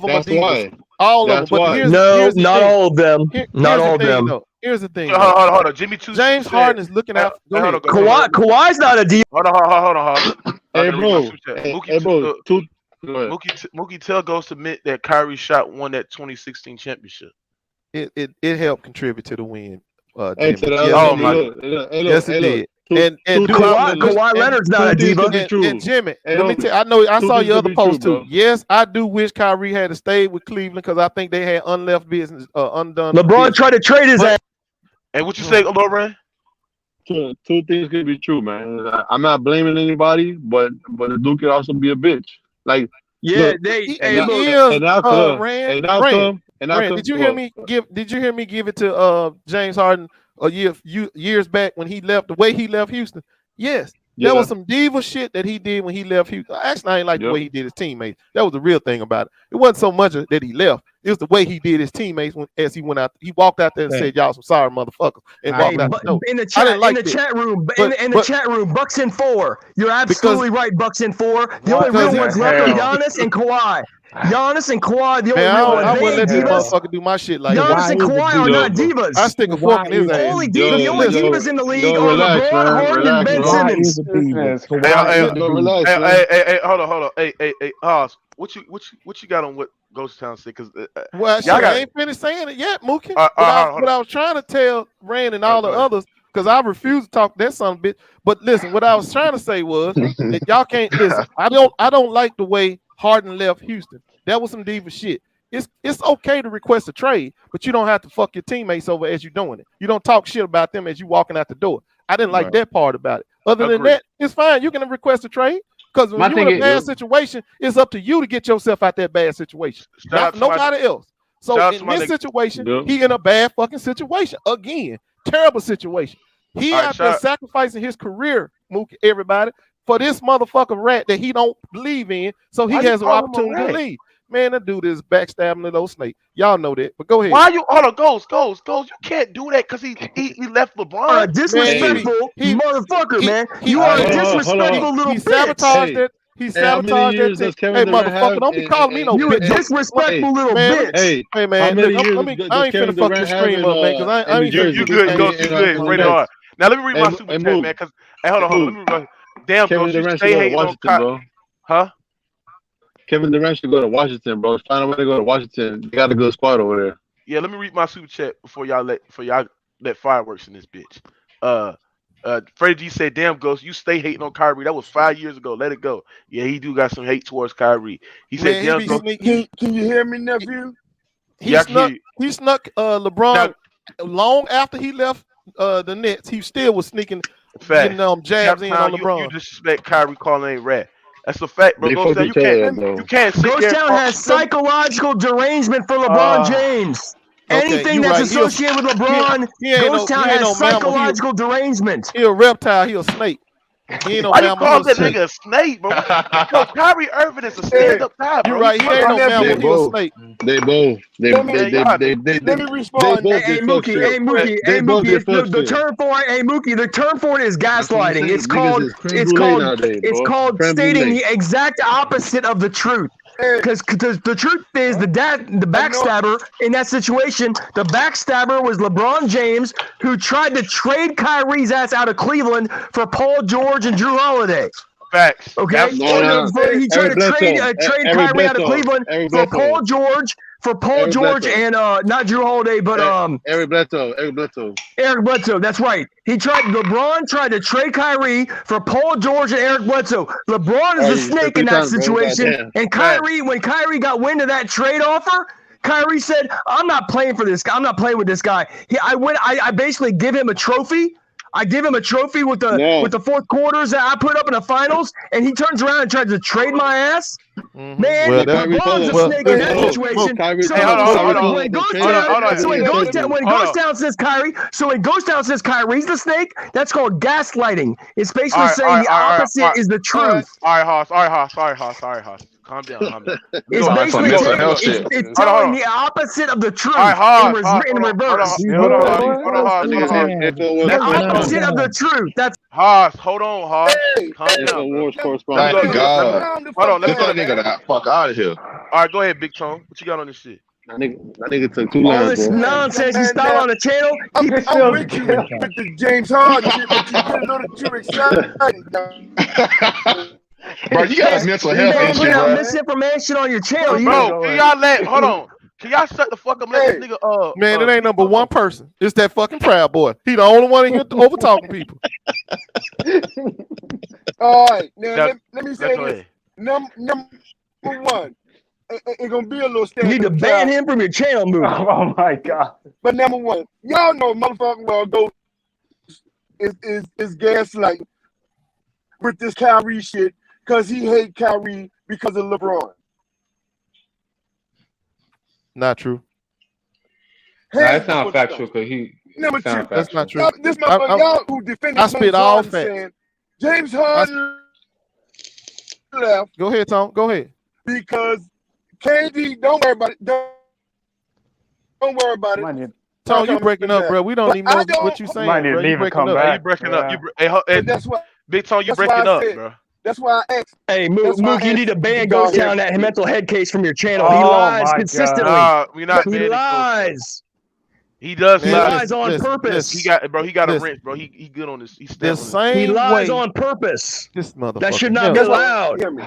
them are divas. All of them. But not all of them. Not all of them. Here's the thing. Hold on. Jimmy Two. James Harden is looking out. Kawhi's not a diva. Hold on. Hey, bro. Mookie Tell goes to admit that Kyrie shot won that 2016 championship. It helped contribute to the win. Yes, it did. And Kawhi Leonard's not a diva. And Jimmy, let me tell you, I saw your other post too. Yes, I do wish Kyrie had to stay with Cleveland because I think they had unleft business, undone. LeBron tried to trade his ass. And what you say, LeBron? Two things could be true, man. I'm not blaming anybody, but the dude could also be a bitch. Like, yeah, Rand, did you hear me give it to James Harden years back when he left, the way he left Houston? Yes. There was some diva shit that he did when he left Houston. Actually, I ain't like the way he did his teammates. That was the real thing about it. It wasn't so much that he left. It was the way he did his teammates as he went out. He walked out there and said, "Y'all some sorry motherfuckers." And walked out. No, in the chat room, Bucks in 4. You're absolutely right. Bucks in 4. The only real ones left are Giannis and Kawhi. Giannis and Kawhi, the Man, only real I wouldn't let this advantage divas. motherfucker do my shit like Giannis that. and Kawhi are not divas. I stick a fork in his ass. The only divas in the league are relax, LeBron, man. Harden, and Ben Simmons. Relax, man. Hey, hold on. Hey, Hoss, what you got on what Ghost Town said? Because Well, shit, I ain't finished saying it yet, Mookie. But I was trying to tell Rand and all the others, because I refuse to talk that son of a bitch. But listen, what I was trying to say was that y'all can't listen. I don't like the way Harden left Houston. That was some diva shit. It's okay to request a trade, but you don't have to fuck your teammates over as you're doing it. You don't talk shit about them as you walking out the door. I didn't like that part about it. Other than that, it's fine. You can request a trade. Because when you're in a bad situation, it's up to you to get yourself out that bad situation. Not nobody else. So in this situation, he in a bad fucking situation. Again, terrible situation. He out there sacrificing his career, Mookie, everybody, for this motherfucker rat that he don't believe in, so he has an opportunity to leave. Man, that dude is backstabbing the little snake. Y'all know that, but go ahead. Why you? Hold on, Ghost. You can't do that because he left LeBron. Disrespectful motherfucker, man. You are a disrespectful little He bitch. sabotaged it. He sabotaged that. Hey, motherfucker, don't be calling me no bitch. You a disrespectful little bitch. Hey, man, I ain't finna fuck the stream up, man, because I ain't finna You good, Ghost. You good. Rated R. Now let me read my super chat, man. Because hold on. Let me read. Damn, Ghost, you stay hating on bro. Huh? Kevin Durant should go to Washington, bro. Find a way to go to Washington. You got a good spot over there. Yeah, let me read my super chat before y'all let fireworks in this bitch. Freddie G said, "Damn, Ghost, you stay hating on Kyrie. That was 5 years ago. Let it go." Yeah, he do got some hate towards Kyrie. He said, "Damn, Ghost." Can you hear me, nephew? He snuck LeBron long after he left the Nets. He still was sneaking, getting jabs in on LeBron. You disrespect Kyrie calling ain't rat. That's a fact, bro. Ghost Town, You can't sit Ghost there. Town has psychological derangement for LeBron James. Anything that's associated with LeBron, Ghost Town has psychological derangement. He a reptile. He a snake. He ain't no Why you mammal. call that nigga a snake, bro? Yo, Kyrie Irving is a stand-up guy, bro. You're right. He ain't no mammal. He a snake. They both. Let me respond. Hey, Mookie. The term for it. Hey, Mookie. The term for it is gaslighting. It's called stating the exact opposite of the truth. Because the truth is the backstabber in that situation, the backstabber was LeBron James, who tried to trade Kyrie's ass out of Cleveland for Paul George and Drew Holiday. Facts. Okay, he tried to trade Kyrie out of Cleveland for Paul George. And not Drew Holiday, but Eric Bledsoe. Eric Bledsoe, that's right. LeBron tried to trade Kyrie for Paul George and Eric Bledsoe. LeBron is the snake in that situation. And Kyrie, when Kyrie got wind of that trade offer, Kyrie said, "I'm not playing for this guy. I'm not playing with this guy." I basically give him a trophy. I give him a trophy with the fourth quarters that I put up in the finals, and he turns around and tries to trade my ass. Man, LeBron's a snake in that situation. When Ghost Town says Kyrie's the snake, that's called gaslighting. It's basically saying the opposite is the truth. All right, Hoss. Calm down. It's basically telling the opposite of the truth in reverse. The opposite of the truth. That's Hoss. Hold on, Hoss. Calm down. Thank God. Hold on. Get that nigga the fuck out of here. All right, go ahead, Big Tone. What you got on this shit? That nigga took too all long, this bro. nonsense you start on the channel. I'm with you with the James Harden shit, but you didn't know that you're excited. Bro, you got a mental health issue, put out bro. misinformation on your channel. Bro, hold on. Can y'all shut the fuck up? Let this nigga Man, it ain't number one person. It's that fucking Proud Boy. He the only one in here over talking people. All right, now let me say this. Number one, it's gonna be a little stand. You need to ban him from your channel, move. Oh my God. But number one, y'all know motherfucking Ghost is gaslighting with this Kyrie shit because he hate Kyrie because of LeBron. Not true. That sounds factual because he. Number two, that's not true. This motherfucker, y'all who defended I spit all facts. saying James Harden left. Go ahead, Tom. Go ahead. Because KD, don't worry about it. Don't worry about it. Tom, you breaking up, bro. We don't even know what you saying, bro. You breaking up. You breaking up. Hey, that's what. Big Tom, you breaking up, bro. That's why I asked. Hey, That's why Mook, I you need to asked ban y'all Ghost here. Town that mental head case from your channel. He Oh lies my consistently. God. Nah, we're not He banning Ghost. lies. He does He lie. lies on purpose. He got a listen. wrench, bro. He good on this. He's The stamped on this. He same lies way on purpose. this motherfucker. That should not be That's why allowed. hear me.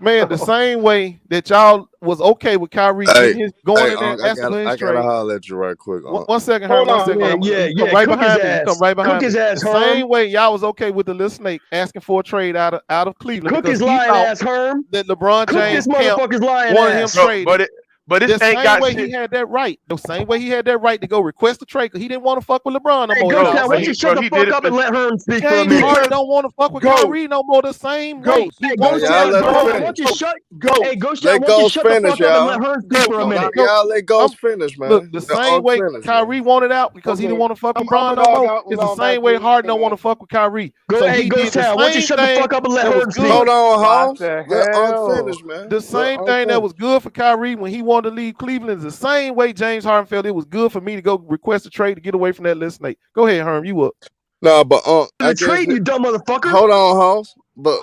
Man, the same way that y'all was okay with Kyrie getting his going in there, asking for I his gotta trade. holler at you right quick. One second, Herb. Hold One on. second. Yeah, You come right cook his behind me. You ass. come right behind Cook his me. ass, The Herm. same way y'all was okay with the little snake asking for a trade out of Cleveland Cook because his he lying thought ass, Herm. that LeBron Cook James this motherfucker's lying wanted him ass. traded. But The this ain't same got way shit. he had that right. The same way he had that right to go request a trade because he didn't want to fuck with LeBron no Hey, more. Ghost Y'all Town, why say don't you shut the fuck up and let Herm speak for a James minute? Harden don't want to fuck with Kyrie no more. The same way. Ghost. He Hey, wants Ghost Y'all Town, let him why don't finish. you shut? Ghost. Hey, Ghost Let Town, why don't you Ghost shut the finish, fuck up and let y'all. Herm speak for a minute? Y'all let Ghost finish, man. Look, the Let same way finish, Kyrie man. wanted out because he didn't want to fuck with LeBron no more. It's the same way Harden don't want to fuck with Kyrie. So Hey, he Ghost did the Town, why don't you same shut the thing fuck up and let that was Herm speak? Hold good. on, What Holmes. the Let hell? finish, man. The same thing that was good for Kyrie when he wanted to leave Cleveland is the same way James Harden felt it was good for me to go request a trade to get away from that little snake. Go ahead, Herm. You up? No, but I The guess trade, you dumb motherfucker. hold on, Holmes. But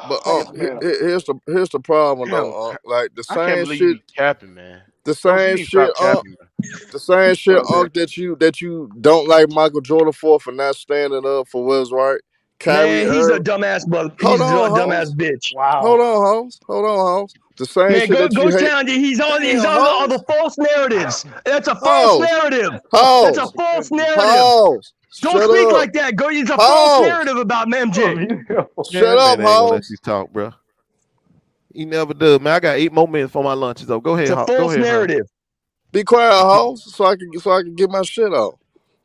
man. here's the problem Damn, though. Like the I can't same believe you shit, be capping, man. the Ghost, you same need to shit, stop capping, man. the same shit, that you don't like Michael Jordan for not standing up for what's right. Kyrie Man, he's a Irving. dumbass mother. Hold He's a on, dumbass Holmes. bitch. Hold Wow. on, Holmes. Hold on, Holmes. The same Man, shit that you Ghost hate. Town, he's on Damn, all the Holmes. false narratives. That's a false Holmes. narrative. That's a Holmes. false narrative. Holmes. Don't Shut speak up. like that. It's a false Holmes. narrative about MJ. Shut up, Man, I ain't gonna let Holmes. you talk, bro. He never does, man. I got 8 more minutes for my lunches. So go ahead. It's a false narrative. Be quiet, Holmes, so I can get my shit off.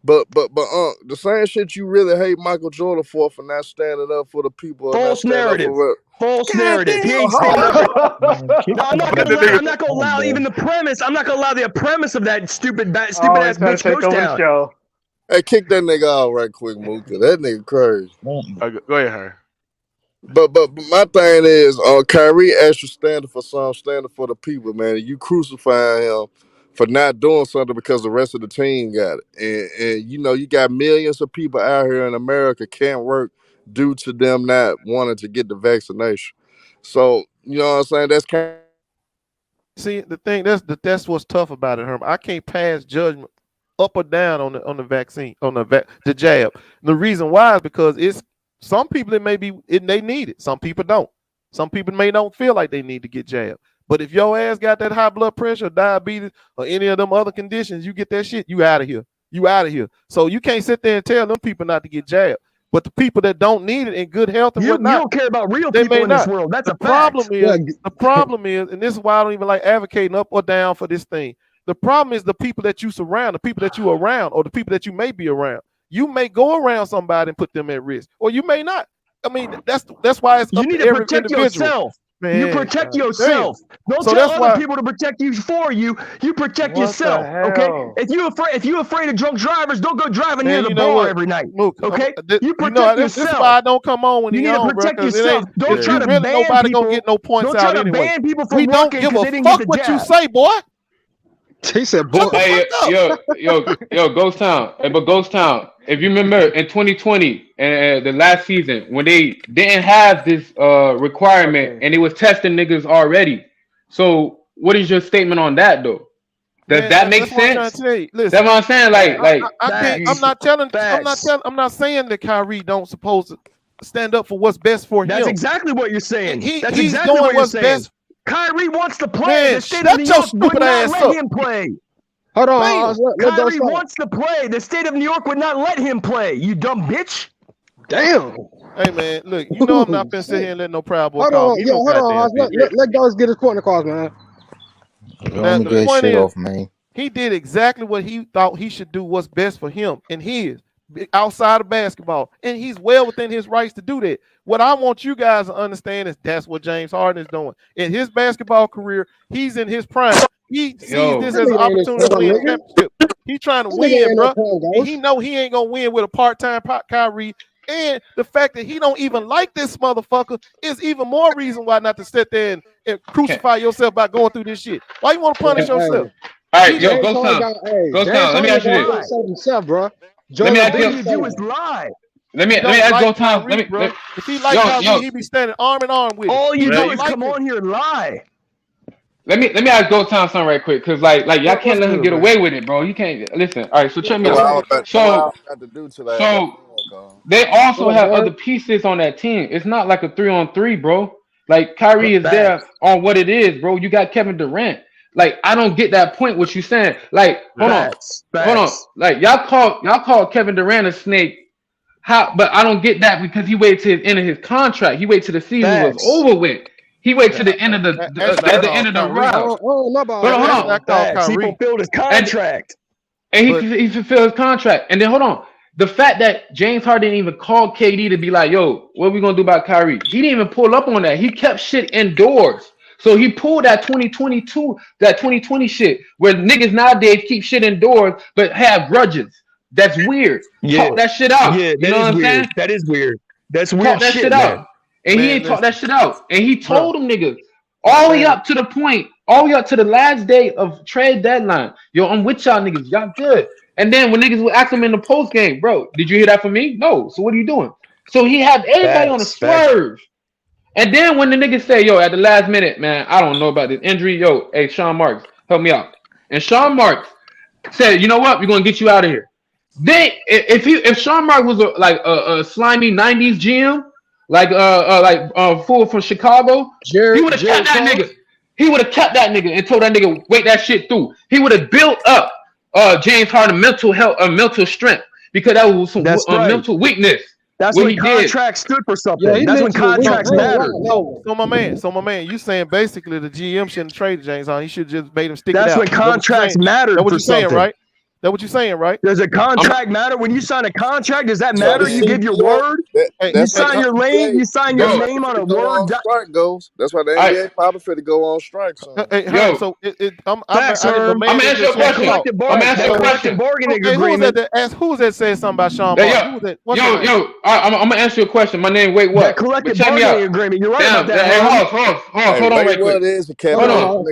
But the same shit you really hate Michael Jordan for not standing up for the people and not False standing narrative. up for what? False God narrative. He damn, ain't standing up. Holmes. No, I'm not gonna allow even the premise. I'm not gonna allow the premise of that stupid Oh, ass he's trying to bitch take Ghost over the Town. show. Hey, kick that nigga out right quick, Mooka. That nigga crazy. Go ahead, Herm. But my thing is, Kyrie actually standing for something, standing for the people, man. You crucifying him for not doing something because the rest of the team got it. And you know, you got millions of people out here in America can't work due to them not wanting to get the vaccination. So, you know what I'm saying? That's kind of See, the thing that's what's tough about it, Herm. I can't pass judgment up or down on the vaccine, on the jab. The reason why is because it's some people they need it. Some people don't. Some people may don't feel like they need to get jabbed. But if your ass got that high blood pressure, diabetes, or any of them other conditions, you get that shit, you out of here. You out of here. So you can't sit there and tell them people not to get jabbed. But the people that don't need it in good health and You whatnot, don't care about real they people may in this not. world. That's The a problem fact. is, the problem is, and this is why I don't even like advocating up or down for this thing. The problem is the people that you surround, the people that you are around, or the people that you may be around. You may go around somebody and put them at risk, or you may not. I mean, that's why it's You up need to to every protect individual. yourself. Man, You protect damn. yourself. Don't So tell that's other why. people to protect you for you. You protect What the yourself. Okay. hell? If you're afraid of drunk drivers, don't go driving near Man, the you know bar what? every night. Look, Okay. You you know protect this is yourself. why I don't come on when You he need to on, bro. protect Because it yourself. ain't. Don't try to Really ban nobody gonna people. get no points Don't try out to anyway. ban people from We don't working give because a they didn't fuck get the what you jab. say, boy. He said, "Boy, Shut the Hey, fuck up. yo, Ghost Town. Hey, but Ghost Town, if you remember in 2020 and the last season when they didn't have this requirement Okay. and they was testing niggas already. So what is your statement on that though? Does Man, that make that's what I'm trying sense? to tell you. That's Listen, what I'm saying. I can't. You, I'm not telling. Facts. I'm not saying that Kyrie don't supposed to stand up for what's best for That's him. exactly what you're saying. That's He's exactly doing what you're what's saying. best. Kyrie wants to play. Man, The state of New shut your York would stupid not ass let up. him play. hold on, Damn. let go Kyrie stop. wants to play. The state of New York would not let him play. You dumb bitch. Damn. Hey man, look, you know I'm not finna sit here and let no Proud Boy Hold call on, me. You yeah, know hold on, goddamn Hoss. bitch. Let Ghost get his point across, man. Now Let me the get point shit is, off, man. he did exactly what he thought he should do, what's best for him and his outside of basketball, and he's well within his rights to do that. What I want you guys to understand is that's what James Harden is doing in his basketball career. He's in his prime. He sees yo, this That as an nigga ain't his opportunity to prime, win nigga. championship. He's trying to That nigga win, ain't no bro, prime, and he Ghost. know he ain't gonna win with a part-time Kyrie. And the fact that he don't even like this motherfucker is even more reason why not to sit there and crucify yourself by going through this shit. Why you want to punish Hey, yourself? all right, He yo, just James Ghost Harden Town, got Ghost James Town. Let me Harden ask you got to this. feel himself, bro. Let me Joel ask All you. Embiid you say do is that. lie. Let me He don't ask like Go Time. Kyrie, Let bro. me If he like Kyrie, he be standing arm in arm with him. All you He do don't is like come him. on here and lie. let me ask Go Time something right quick, cause like y'all What's can't let him good, get man? away with it, bro. You can't listen. All right, so check me That's what I out. was about, that's what I was about to do till I had that So phone call. they also What up, have Derek? other pieces on that team. It's not like a 3-on-3, bro. Like Kyrie is there Facts. on what it is, bro. You got Kevin Durant. Like I don't get that point. What you saying? Like hold on. Like y'all call Kevin Durant a snake. How? But I don't get that because he waited to the end of his contract. He waited till the season was over with. He waited to the end of at the end of the round. Oh, no, Hold on. That's not Facts. He Kyrie. fulfilled his contract. And he fulfilled his contract. And then hold on. The fact that James Harden didn't even call KD to be like, yo, what are we gonna do about Kyrie? He didn't even pull up on that. He kept shit indoors. So he pulled that 2020 shit where niggas nowadays keep shit indoors but have grudges. That's weird. Yeah. Talk that shit out. Yeah, You know what I'm weird. saying? That is weird. That's Talk weird that shit, shit man. out. And he ain't talk that shit out. And he Bro. told them niggas all the way up to the point, all the way up to the last day of trade deadline. Yo, I'm with y'all niggas. Y'all good. And then when niggas would ask him in the post game, bro, did you hear that from me? No. So what are you doing? So he had everybody on the swerve. And then when the niggas say, yo, at the last minute, man, I don't know about this injury. Yo, hey, Sean Marks, help me out. And Sean Marks said, you know what? We're gonna get you out of here. Then if Sean Marks was a slimy 90s GM, fool from Chicago, he would have kept that nigga. He would have kept that nigga and told that nigga wait that shit through. He would have built up James Harden mental health, mental strength, because that was some mental weakness. That's what when he contracts stood for something. Yeah, That's when contracts matter. So my man, you saying basically the GM shouldn't trade James Harden. He should just made him stick That's it out. when contracts matter. That's what for you saying, something. right? That what you saying, right? Does a contract matter when you sign a contract? Does that matter? You give your word. That's You sign your name. You sign your name on a word. Strike goes. That's why the NBA probably fit to go on strike. So. So I'm Facts, Herm. I'm answer your question. Collective bargaining agreement. Who was that said something about Sean Hey, Marks? Who was that? What's his name? I'm gonna answer your question. My name, wait, what? That collective Check me bargaining out. agreement. You're right Damn, about that. Hey, Herm. hold on, right quick. What is the cap? Hold on,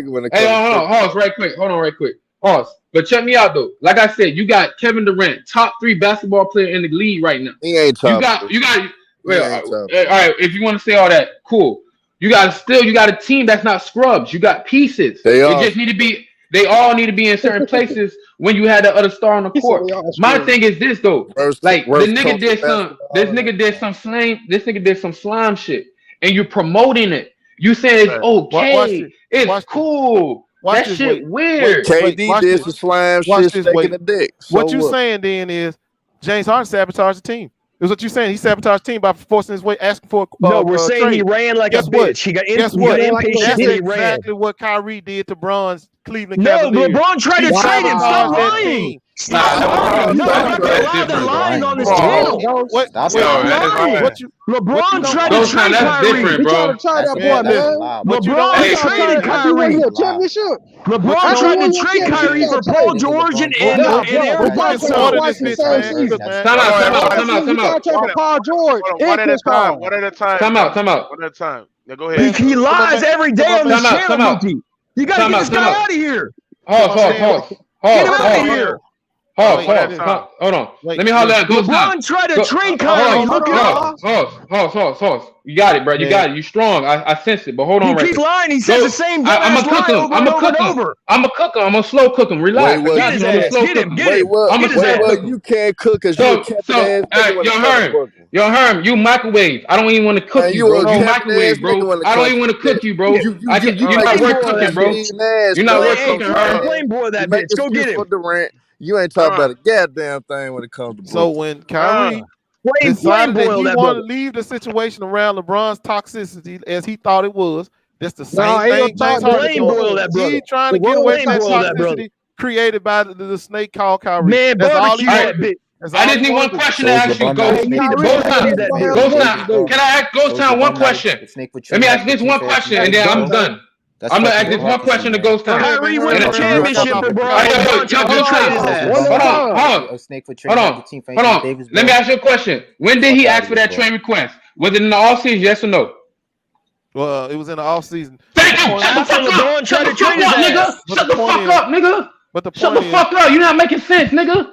right quick. Hold on, right quick. Pause. But check me out though. Like I said, you got Kevin Durant, top 3 basketball player in the league right now. He ain't top. You got. Well, all right. If you want to say all that, cool. You got a team that's not scrubs. You got pieces. They just need to be. They all need to be in certain places when you had the other star on the court. My thing is this though. Like the nigga did some. This nigga did some slime. This nigga did some slime shit, and you're promoting it. You saying it's okay. It's cool. That shit weird. KD did some slime shit, shaking the dick. What you saying then is James Harden sabotaged the team. Is what you saying? He sabotaged the team by forcing his way, asking for. No, we're saying trade. he ran like a bitch. He got impatient. That's He ran. exactly what Kyrie did to Bron's Cleveland No, Cavaliers. LeBron tried to trade him. Stop lying. Stop lying. No, I'm not gonna allow the lying on this channel. LeBron tried to trade Kyrie. Bro. LeBron traded Kyrie. LeBron tried to trade Kyrie for Paul George and Eric Bledsoe. Time out. Now go ahead. He lies every day on this channel, Mookie. You gotta get this guy out of here. Pause. Get him out of here. Hold on. Let me holler at Ghost now. LeBron tried to trade Kyrie. Look it up. Pause. You got it, bro. You got it. You strong. I sense it. But hold on, He keeps lying. He says the same dumbass lie over and over and over. I'm a cook him. I'm a slow cook him. Relax. Get him. You can't cook because you're a captain ass. Yo, Herm, you microwave. I don't even want to cook you, bro. You microwave, bro. I don't even want to cook you, bro. You're not worth cooking, bro. You're not worth cooking, Herm. Blame boy that bitch. Go get him. Durant. You ain't talking about a goddamn thing when it comes to. So when Kyrie decided that he wanted to leave the situation around LeBron's toxicity as he thought it was, that's the same thing James Harden doing. He trying to get away from that toxicity created by the snake called Kyrie. Man, barbecue that bitch. I just need one question to ask you, Ghost Town. Can I ask Ghost Town one question? Let me ask this one question and then I'm done. I'm gonna ask this one question to Ghost Town. Kyrie won the championship, bro. Hold on. Let me ask you a question. When did he ask for that trade request? Was it in the offseason, yes or no? Well, it was in the offseason. Thank you. Shut the fuck up. Shut the fuck up, nigga. Shut the fuck up, nigga. But the Shut the fuck up. You're not making sense, nigga.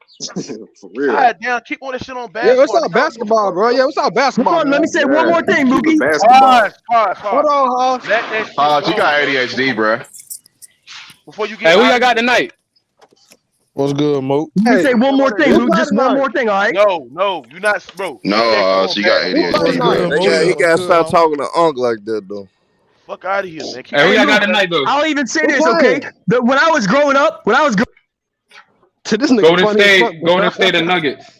For real. God damn, keep all this shit on Yeah, what's basketball. all basketball, bro? Yeah, what's all basketball? Hold on, let me say Yeah. one more thing, Keep it Mookie. basketball. Hold on, huh? Let that shit Hodge, you go, got bro. ADHD, bro. Before you Hey, get who out y'all of got here. tonight? What's good, Mook? Let me say one more thing, Who Mook. play Just one tonight? more thing, all right? No, you're not, bro. No, You can't go Hodge, on you got Who play basketball. ADHD, tonight? bro. Good, He What's gotta good, stop homie? talking to Unc like that though. Fuck out of here, man. Keep Hey, who Hey, y'all Mook, got tonight though? I'll even say Who this, okay? playing? When I was growing up, To this nigga Golden funny as fuck. State, Golden State and Nuggets.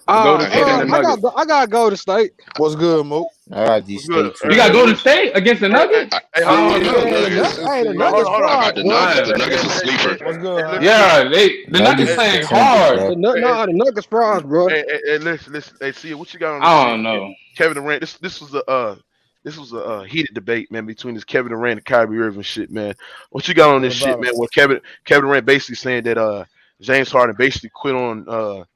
The Golden State and the Nuggets. I got Golden State. What's good, Mook? I got these What's good? state too. You got Hey, Golden listen. State against the Nuggets? Hey, hold I on. don't Yeah, know. the Let's the see. Hold Nuggets on, hold on. I fraud, got the boy. Nuggets. Man, The Nuggets are sleeper. What's good, huh? Listen. yeah, the Nuggets Nuggets playing contenders, hard. bro. The Nuggets fraud, bro. Listen. Hey, see what you got on this I shit, don't man. know. Kevin Durant. This was a heated debate, man, between this Kevin Durant and Kyrie Irving shit, man. What you got on What this shit, about him? man? Where Kevin Durant basically saying that James Harden basically quit on the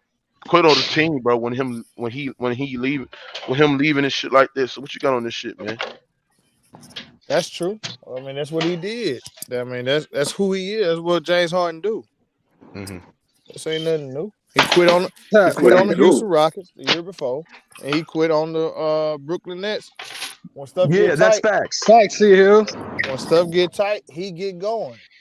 team, bro. When him leaving and shit like this. So what you got on this shit, man? That's true. I mean, that's what he did. I mean, that's who he is. That's what James Harden do. Mm-hmm. This ain't nothing new. He quit on That's what he the do. Houston Rockets the year before, and he quit on the Brooklyn Nets. When stuff yeah, get that's tight, facts. Facts, see here. when stuff get tight, he get going.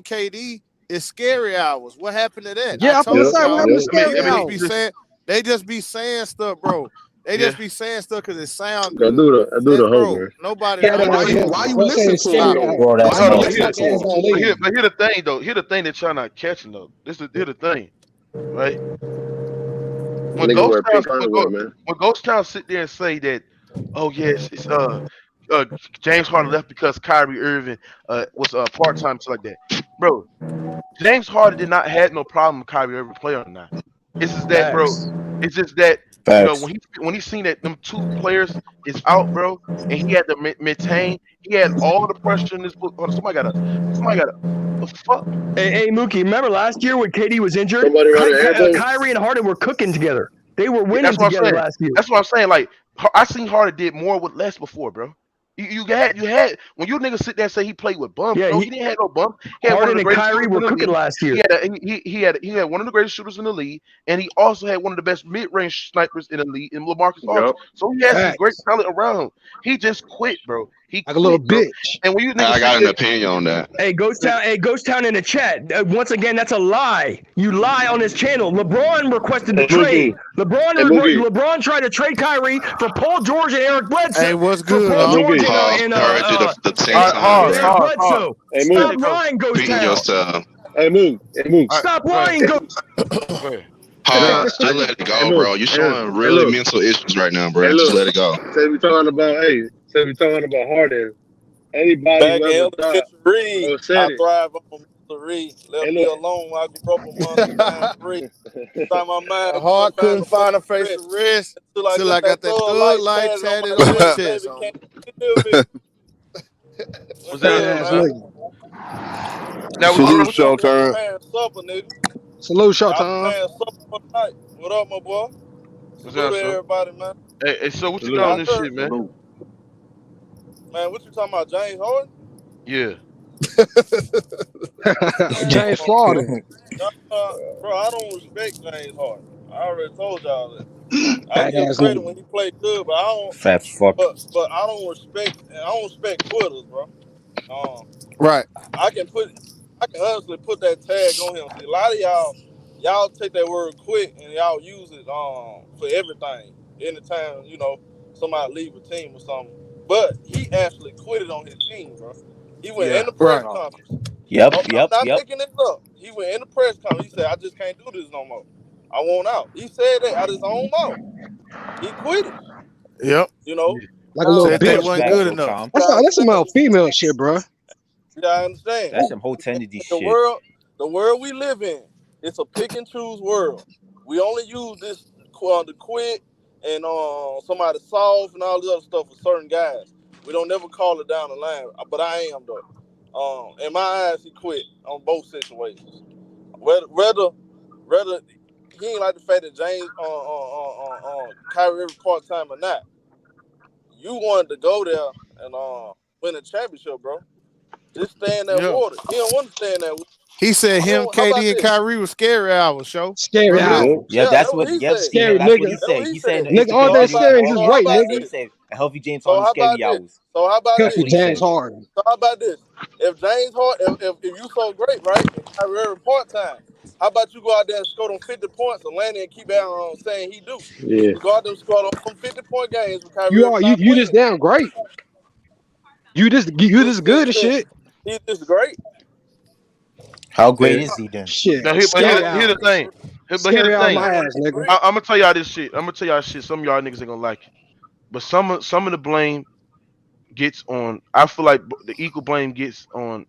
Kyrie and KD is scary hours. What happened to that? I Yeah, I'm gonna told say what y'all happened to I mean, scary they just hours. be saying stuff, bro. They just be saying stuff because it sound I good. do the Bro, homer. nobody. Why you listen to him though? Bro, that's Why you not listen to him? But here the thing though. Here the thing that y'all not catching though. Here the thing, right? When Nigga Ghost wear Town pink underwear, man. when Ghost Town sit there and say that, oh yes, it's James Harden left because Kyrie Irving was part time, stuff like that, bro. James Harden did not have no problem with Kyrie Irving playing or not. It's just that, bro. Facts. It's just that facts. when he seen that them two players is out, bro, and he had to maintain. He had all the pressure in this book. Hold on, somebody got a the fuck. Hey, Mookie, remember last year when KD was injured? Somebody run an airplane. Kyrie and Harden were cooking together. They were winning That's what I'm together saying. last year. That's what I'm saying. Like I seen Harden did more with less before, bro. You had when you niggas sit there and say he played with bumps. Yeah, No, he didn't have no bumps. He had one of Harden the and greatest Kyrie shooters were in the cooking league. last year. He had one of the greatest shooters in the league, and he also had one of the best mid-range snipers in the league in LaMarcus Aldridge. Yep. So he has some Facts. great talent around him. He just quit, bro. He Like a little quit, bro. bitch. And when you niggas I got sit an there, opinion on that. Hey, Ghost Town in the chat. Once again, that's a lie. You lie on his channel. LeBron requested the Hey, trade. Mookie. Hey, Mookie. LeBron tried to trade Kyrie for Paul George and Eric Bledsoe. Hey, what's For good, Paul huh? George Mookie. and Heard you the 10 times, Eric bro. Bledsoe. Hey, Stop Mook. lying, Ghost Repeating Town. yourself. Hey, Mook. Hey, Mook. Stop go ahead. lying, Ghost. Go ahead. Just let it Hey, go, Mook. bro. You showing really look. mental issues right now, Hey, bro. Just look. let it go. Say we talking about Harden. Anybody Back who in ever thought elementary read, or I said it. thrive on Mr. Reed. Left Hey, me look. alone when I grew up among the time free. Inside my mind, Heart couldn't find a place face to rest till till I got that thug light tatted on my chest, baby, homie. can't you feel me? What's Fat that, ass man? nigga. Now Salute, what you I'm Showtime. preparing supper, nigga. Salute, I'm Showtime. preparing supper for the night. What up, my boy? what's Salute that, to son? everybody, man. Hey, so what you Salute. got on I this heard, shit, man? man, what you talking about, James Harden? Yeah. James Harden. Bro, I don't respect James Harden. I already told y'all that. I Fat give ass credit nigga. when he played good, but I don't. Fat fuck. But I don't respect quitters, bro. Right. I can honestly put that tag on him. See, a lot of y'all take that word quit and y'all use it for everything. Anytime somebody leave a team or something, but he actually quitted on his team, bro. He went in the press Right. conference. Yep. I'm not making this up. He went in the press conference. He said, "I just can't do this no more. I want out." He said that out his own mouth. He quit it. Yep. Like a little Said they That's bitch. wasn't facts, good though, enough. Tom. That's some old female shit, bro. You gotta understand. That's some whole tendency The shit. world we live in, it's a pick and choose world. We only use this to quit and somebody soft and all this other stuff for certain guys. We don't never call it down the line. But I am though. In my eyes, he quit on both situations. Whether he ain't like the fact that James Kyrie Irving part time or not. You wanted to go there and win a championship, bro. Just stay in that Yeah. water. He don't want to stay in that water. He said him, How about KD, and this? Kyrie was scary hours, show. Scary Remember that? hours. Yeah, that's that's what what. he Yep, said. Scary that's what nigga. he That's what said. he He said in said. the Nigga, all So that instant James scary is his Harden weight, interview, nigga. he said a healthy James So Harden how about scary this? hours. So how about That's this? what he James said. Harden. So how about this? If James Harden, if you so great, right, and Kyrie Irving part time, how about you go out there and score them 50 points and land and keep out saying he do? Yeah. You go out there and score them 50-point games with Kyrie You Irving are not you just playing. damn great. You just good as shit. He's just great. How great Yeah. is he then? Shit. Now Scary here the hours. thing. But here the Scary out thing. my ass, nigga. I'm gonna tell y'all this shit. I'm gonna tell y'all shit. Some of y'all niggas ain't gonna like it. But some of the blame gets on. I feel like the equal blame gets on.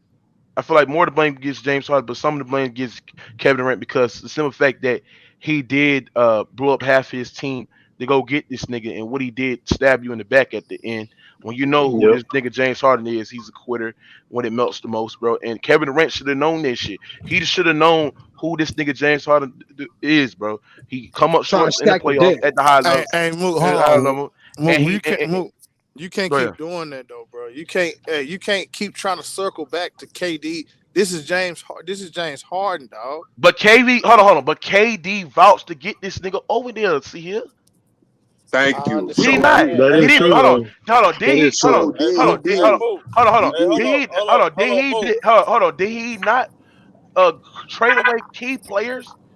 I feel like more of the blame gets James Harden, but some of the blame gets Kevin Durant because the simple fact that he did blow up half his team to go get this nigga, and what he did stab you in the back at the end. When you know who Yep. this nigga James Harden is, he's a quitter when it melts the most, bro. And Kevin Durant should have known this shit. He should have known who this nigga James Harden is, bro. He come up Trying short to in the stack the playoffs deck. at the high level. Hey, Mook, At hold the high on. level, Mook, and you can't and, you can't go keep ahead. doing that though, bro. You can't keep trying to circle back to KD. This is James Harden, dog. But KD, hold on. But KD vouched to get this nigga over there. See here. Thank you. Did he So not? true. That He is didn't. true though. Hold on. Did That he? is true. Hold on. Did hold on. Hold on. Hold on. He did. Did he? Hold on. Did he? Hold on. Did he not trade away key players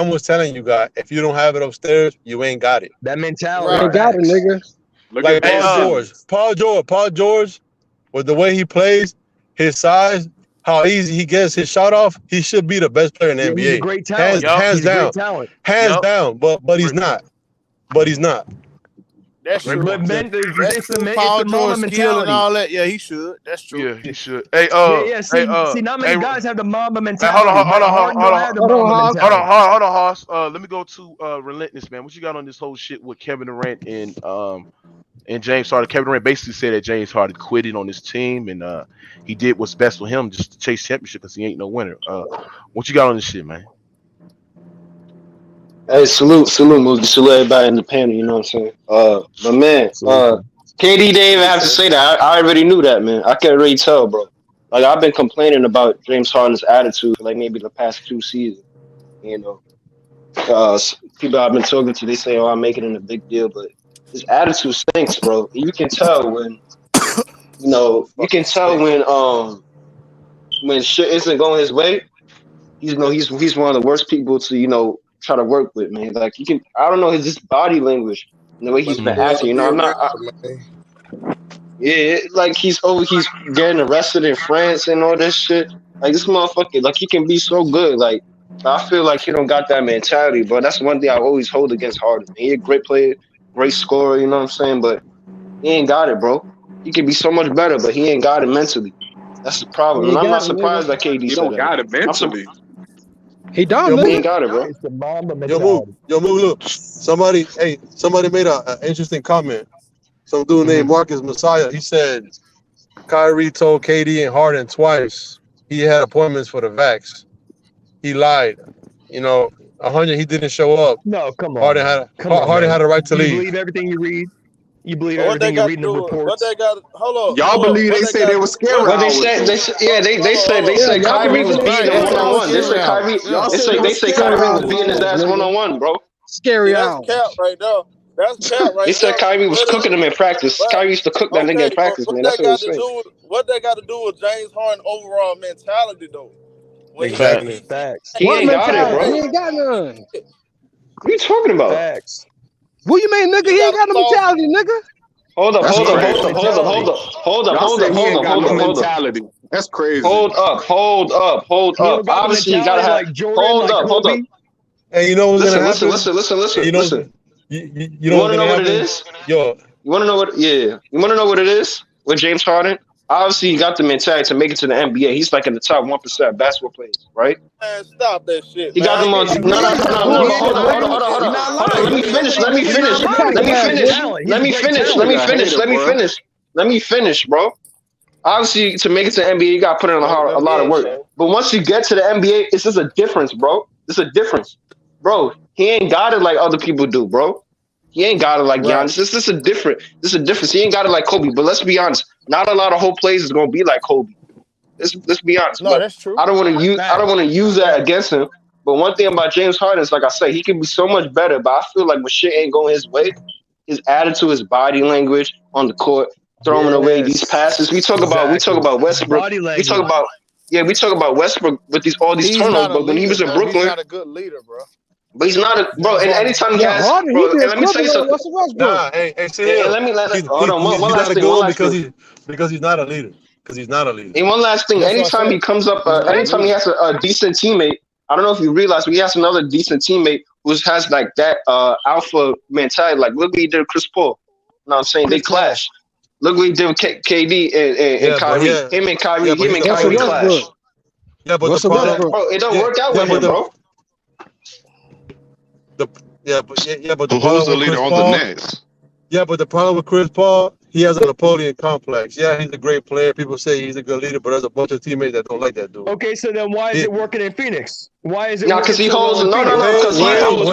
I was telling you guys, if you don't have it upstairs, you ain't got it. That You mentality. ain't got it, nigga. Look like Paul George, with the way he plays, his size, how easy he gets his shot off, he should be the best player in the Yeah, NBA. he's a great talent. Hands He's a down. great talent. Hands down, but he's not. But he's not. That's true. But That's true. it's Paul the mama George skill and mentality. all that. Yeah, he should. That's true. Yeah, he should. Hey, Yeah. See, not many guys have the mama Hey, hold on, mentality. hold on, Harden hold don't on, have the hold on, mama hold on, mentality. hold on, Hoss. Let me go to Relentless, man. What you got on this whole shit with Kevin Durant and James Harden? Kevin Durant basically said that James Harden quitted on his team and he did what's best for him just to chase championship because he ain't no winner. What you got on this shit, man? Hey, salute, Moody, salute everybody in the panel. You know what I'm saying? But man, KD didn't even have to say that. I already knew that, man. I can already tell, bro. Like I've been complaining about James Harden's attitude for like maybe the past 2 seasons. You know, people I've been talking to, they say, "Oh, I'm making it a big deal," but his attitude stinks, bro. You can tell when, when shit isn't going his way. He's one of the worst people to try to work with, man. Like I don't know, his just body language and the way he's been acting. Like he's getting arrested in France and all this shit. Like this motherfucker, like he can be so good. Like I feel like he don't got that mentality, but that's one thing I always hold against Harden. He's a great player, great scorer, you know what I'm saying? But he ain't got it, bro. He can be so much better, but he ain't got it mentally. That's the problem. And I'm not surprised that KD He said don't that. got it mentally. He don't. He ain't got it, bro. It's the mama Yo, mentality. move, look. Somebody made an interesting comment. Some dude named Marcus Messiah. He said Kyrie told KD and Harden twice he had appointments for the vax. He lied. 100 he didn't show up. No, come on. Harden had a right to You leave. believe everything you read? You believe But what they everything you got read to in the do? reports? What they got? Hold up. Y'all believe they said they were scary Well, they hours. said they said y'all Kyrie believe was they beating said him they one on were one. They said Kyrie. Y'all said it They was say scary Kyrie was hours. beating his ass one on one, bro. Scary That's hours. cap right there. That's cap right They said there. Kyrie was cooking him in practice. But Kyrie used to cook that nigga in practice, man. That's what he was saying. what they got to do with James Harden overall mentality though? When Exactly. Facts. He What ain't got it, mentality? bro. He ain't got none. What you talking about? Facts. What you mean, nigga? He ain't got no mentality, nigga. Hold up. That's Y'all said he ain't got no mentality. That's crazy. Hold up. He don't got Obviously, the you gotta mentality have. like Jordan, like Kobe. Hey, you know what's gonna happen? Listen. You know Want to know what it is? Yo. You want to know what? Yeah. You want to know what it is with James Harden? Obviously, he got the mentality to make it to the NBA. He's like in the top 1% of basketball players, right? Man, stop that shit. He got them on. No. Hold on. Let me finish, bro. Obviously, to make it to the NBA, you got to put in a lot of work. But once you get to the NBA, it's just a difference, bro. It's a difference, bro. He ain't got it like other people do, bro. He ain't got it like Giannis. This is a difference. He ain't got it like Kobe. But let's be honest, not a lot of whole players is gonna be like Kobe. Let's be honest. No, that's true. I don't want to use that against him. But one thing about James Harden is, like I say, he can be so much better. But I feel like when shit ain't going his way, his attitude, his body language on the court, throwing away these passes. We talk about Westbrook. We talk about Westbrook with all these turnovers. But when he was in Brooklyn, he's not a good leader, bro. But he's not bro. And anytime he has, Harden, bro, he and let me tell you something. Nah, hey, see, Hold on. One last thing. Because he's not a leader. And one last thing. Anytime he comes up, anytime he has a decent teammate, I don't know if you realize, but he has another decent teammate who has like that alpha mentality. Like, look what he did with Chris Paul. You know what I'm saying? They clash. Look what he did with KD and Kyrie. Him and Kyrie clash. Yeah, but the problem, bro, it don't work out with him, bro. But the who's the leader on the Nets? Yeah, but the problem with Chris Paul, he has a Napoleon complex. Yeah, he's a great player. People say he's a good leader, but there's a bunch of teammates that don't like that dude. Okay, so then why is it working in Phoenix? Why is it? No, because he holds. No, because he holds.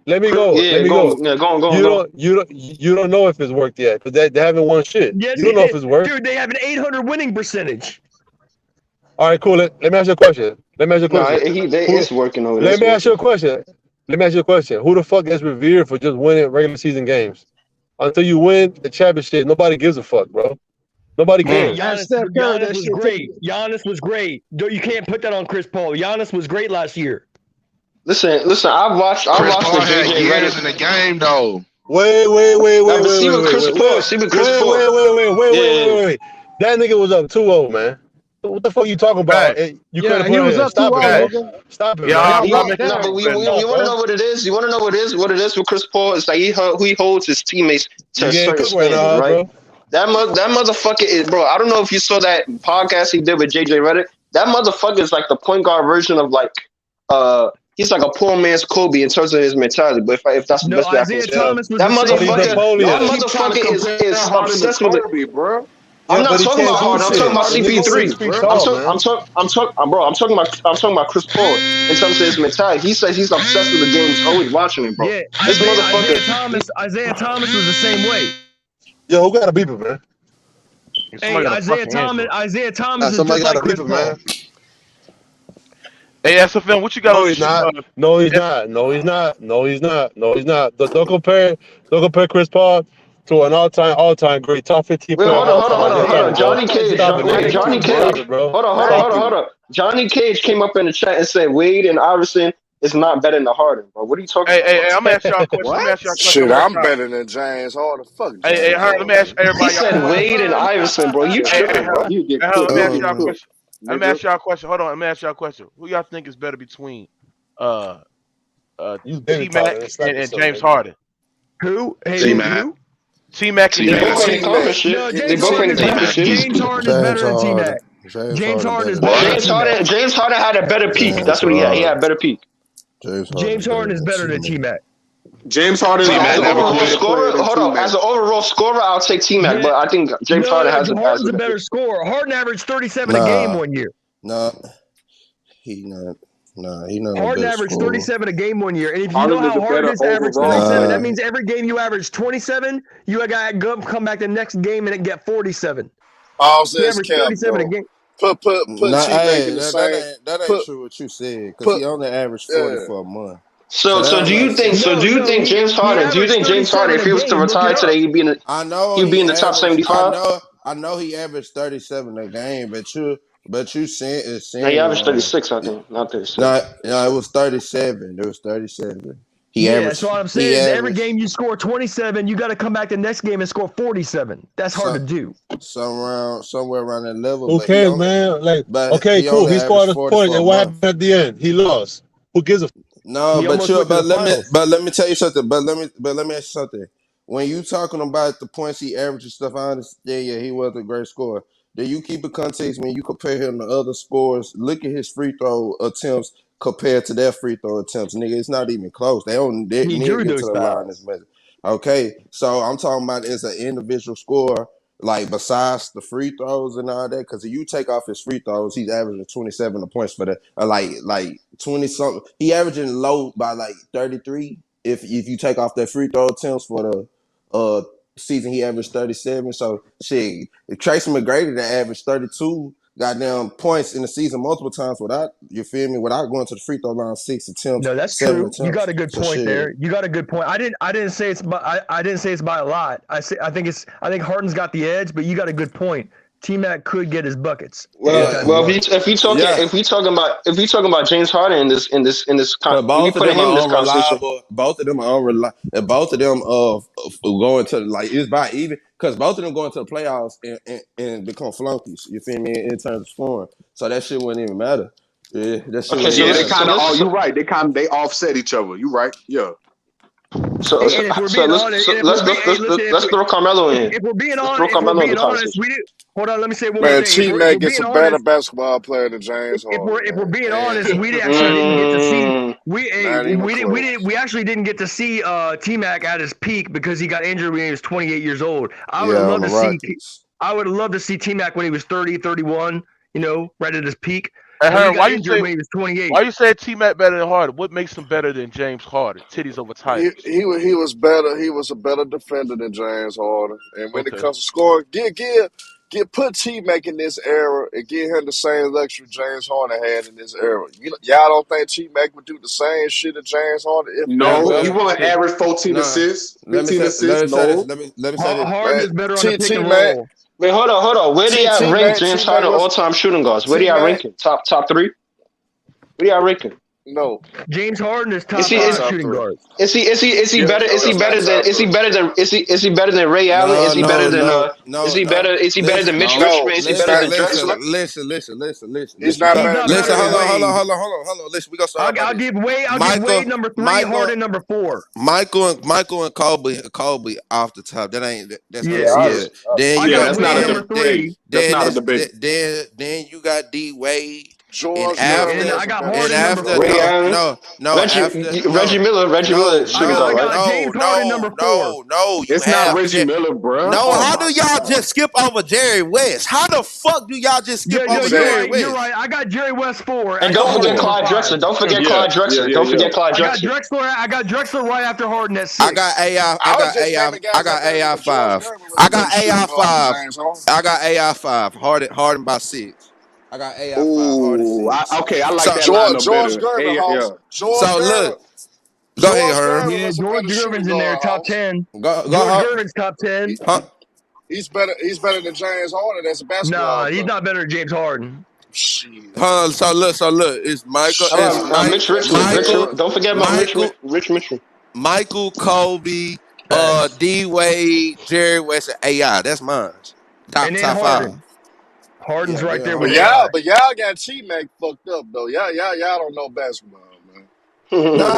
Let me go. You don't know if it's worked yet because they haven't won shit. Yes, you don't know if it's worked. Dude, they have an 800 winning percentage. All right, cool. Let me ask you a question. It's working over there. Let me ask you a question. Who the fuck is revered for just winning regular season games? Until you win the championship, nobody gives a fuck, bro. Nobody cares. Giannis was great. Giannis was great. You can't put that on Chris Paul. Giannis was great last year. Listen. I've watched the JJ Redick in the game though. Wait. See with Chris Paul. Wait. That nigga was up 2-0, man. What the fuck you talking about? Facts. You couldn't Yeah, put he on was here. up Stop it, 2-0, bro. Facts. nigga. Stop it, Yeah, man. I'm You not want, making no, but it we better. want to know what it is. You want to know what it is with Chris Paul? It's like he holds his teammates to You a getting certain cooked right standard, now, right? bro. That motherfucker is, bro. I don't know if you saw that podcast he did with JJ Redick. That motherfucker is like the point guard version of like, he's like a poor man's Kobe in terms of his mentality. But if that's the No, best way I can Isaiah describe it, Thomas was that the same But he's way. that Napoleon. Keep trying to motherfucker compare is Harden to obsessed with it. Kobe, bro. I'm Yeah, not but he talking can't about do Harden. I'm talking shit. about Harden The is nigga's Kobe, 6 CP3. feet bro. tall, man. I'm talking about Chris Paul in terms of his mentality. He says he's obsessed with the game. He's always watching it, bro. Yeah, This motherfucker. Isaiah Thomas was the same way. Yo, who got a beeper, man? Hey, Somebody got a fucking Android. Isaiah Thomas is Somebody just got like a Chris beeper, Paul. man. Hey, SFM, what you got No, on he's this shit? not. No, he's not. No, he's not. No, he's not. No, he's not. Don't compare Chris Paul to an all-time great top 15 Wait, player of all time. hold on. Johnny Cage. Stop it, nigga. Johnny Stop Cage. it, bro. Hold on. Johnny Cage came up in the chat and said Wade and Iverson is not better than Harden, bro. What are you talking about? Hey, I'm gonna ask y'all a question. Let me ask y'all a question. Shit, I'm gonna ask I'm y'all. better than James Harden. Fuck Hey, James Harden, let me ask Harden. He everybody y'all a said question. Wade and Iverson, bro. You Hey, tripping, bro? You get Let me cooked. ask You y'all a get cooked, question. Let me nigga. ask y'all a question. Hold on, let me ask y'all a question. Who y'all think is better between You baby T Mac talking. Slap and yourself, James nigga. Harden? Who? Hey, T-Mac. who? T Mac and They James both Harden. ain't conference shit. No, They James both Harden ain't is better. conference shit. James Harden is better than T Mac. James Harden is better than T Mac. James Harden had a better peak. James That's what he had. He had a Harden. better peak. James Harden James better Harden is than better than T-Mac. T Mac. James Harden But as is an a better overall player scorer, than hold on. T-Mac. As an overall scorer, I'll take T Mac. Yeah, But I think James Harden has Harden's a a better better scorer. Harden averaged 37 a game Nah, one year. nah, he not. Nah, he not no Harden better averaged scorer. 37 a game one year. And if you know Harden is how a Harden better is average overall 37, that Nah, player. means every game you average 27, you got to come back the next game and it get 47. Pause He this averaged cap 37 a though. game. Put nah. T Mac Hey, in the that same. ain't Put true what you said because put he only averaged 40 yeah. for a month. So So that don't make sense. do you think James He Harden? Do you averaged think James Harden, 37 if a he was to game. Look it retire up. today, I know he'd be he in the top averaged. 75? I know he averaged 37 a game, but you No, he saying averaged 36, I think, not 36. no, it was 37. It was 37. He Yeah, so averaged. what I'm He saying is every averaged game you score 27, you got to come back the next game and score 47. That's hard to do. somewhere around that level, Who cares, man? Like, but okay, he cool. only He scored averaged his 40 point, for a and what month. happened at the end? He lost. Who gives a? No, He almost went to the finals. but let me tell you something. But let me ask you something. When you talking about the points he averaged and stuff, I understand. Yeah, he was a great scorer. Do you keep a context when you compare him to other scorers? Look at his free throw attempts compared to their free throw attempts, nigga. It's not even close. They don't He near drew get to those the line as fouls. much. Okay, so I'm talking about as an individual scorer. Like besides the free throws and all that, because if you take off his free throws, he's averaging 27 points for the like 20 something. He averaging low by like 33. If you take off that free throw attempts for the season, he averaged 37. So shit, if Tracy McGrady that averaged 32 goddamn points in the season multiple times without without going to the free throw line 6 attempts, No, that's 7 true. You attempts. got a good So point shit. there. You got a good point. I didn't say it's by I didn't say it's by a lot. I think Harden's got the edge, but you got a good point. T-Mac could get his buckets anytime he wants. If we talking about James Harden But if you both of put them him in are this conversation, unreliable. Both of them are unreliable. And both of them going to like it's by even because both of them going to the playoffs and become flunkies. You feel me in terms of scoring. So that shit wouldn't even matter. Yeah, that shit wouldn't Yeah, even they matter. kind of. Oh, you right. They offset each other. You right. Yeah. so And if we're being honest, let's throw Carmelo in. if we're being Let's throw honest, Carmelo in the conversation. we did. Hold on, let me say one more Man, thing. T If Mac we're gets being a better honest, basketball player than James if Harden, we're man. being honest, And we actually didn't get to see not even close. we actually didn't get to see T-Mac at his peak because he got injured when he was 28 years old. I would have Yeah, on loved the to see Rockets. T-Mac when he was 30, 31, right at his peak. Hey, But he Herb, got injured when he was 28. why you say T Mac better than Harden? What makes him better than James Harden? Titties over titles. He was better. He was a better defender than James Harden. And when it Okay. comes to scoring, put T Mac in this era and give him the same luxury James Harden had in this era. Y'all don't think T Mac would do the same shit that James Harden if He No, he will. won't average 14 Nah. assists, Let me 15 say assists. No. let me say this. Harden is better on the pick T and Mac roll. Wait, hold on. Where do y'all rank James Harden was all time shooting guards? Where do T y'all Mac. rank him? Top 3? Where do y'all rank him? No. James Harden is top Is he Not is five top shooting three. guard. is he Yeah, better no, he's not top three. is he better than Ray Allen? No, Is he better no, than no, no, no. is he better than Listen, Mitch No, Richmond? Is he he's better not. than Drexler? He's listen. not He's better not than better Listen, Ray than Allen. Wade. hold on. Listen, we gonna start out by I'll this. give Wade. I'll give Michael, Wade number 3, Michael, Harden number 4. Michael and Kobe off the top. That's Yeah, undisputed. yes. Then I you Yeah, got got that's not Wade a number debate. 3, That's then not a this debate. then you got D Wade, and George and Miller after I is a got better Harden number shooting after guard. Ray Allen, Reggie Miller shooting I guard, right? got James Harden number 4. you It's not have Reggie Miller, bruh. no. Oh How my do y'all god. just skip over Jerry West? How the fuck do y'all just skip Yo, over you're Zach. Jerry right. You're West? right. I got Jerry West 4. I And got don't Harden forget Yeah. number Clyde 5. Drexler. Don't forget Yeah. Clyde Drexler. Don't forget Clyde I got Drexler. Drexler. I got Drexler right after Harden at 6. I got AI. I was just naming I guys got out there, AI but George 5. Gervin was I a better got shooting AI guard than 5. James Harden. I got AI 5. Harden by 6. I got AI 5. Harden Ooh, 6. okay, I like So that so lineup George better. Gervin, Hey, yeah. Hoss. So look, go ahead, George Herm. Gervin Yeah, is a George better shooting Gervin's in there, guard, top Hoss. 10. Go George Hoss. Gervin's top 10. Huh? He's better than James Harden as a basketball Nah, he's player. not better than James Harden. Shit. So look. It's Michael. How It's about Mike. Mitch Richmond? Michael. Don't forget about Michael. Rich Mitchell. Michael, Kobe, Facts. D Wade, Jerry West, and AI. That's mine. And then Top 5. Harden. Harden's Yeah, right then there But with Harden. AI. y'all got T-Mac fucked up though. Y'all don't know basketball, man. Well,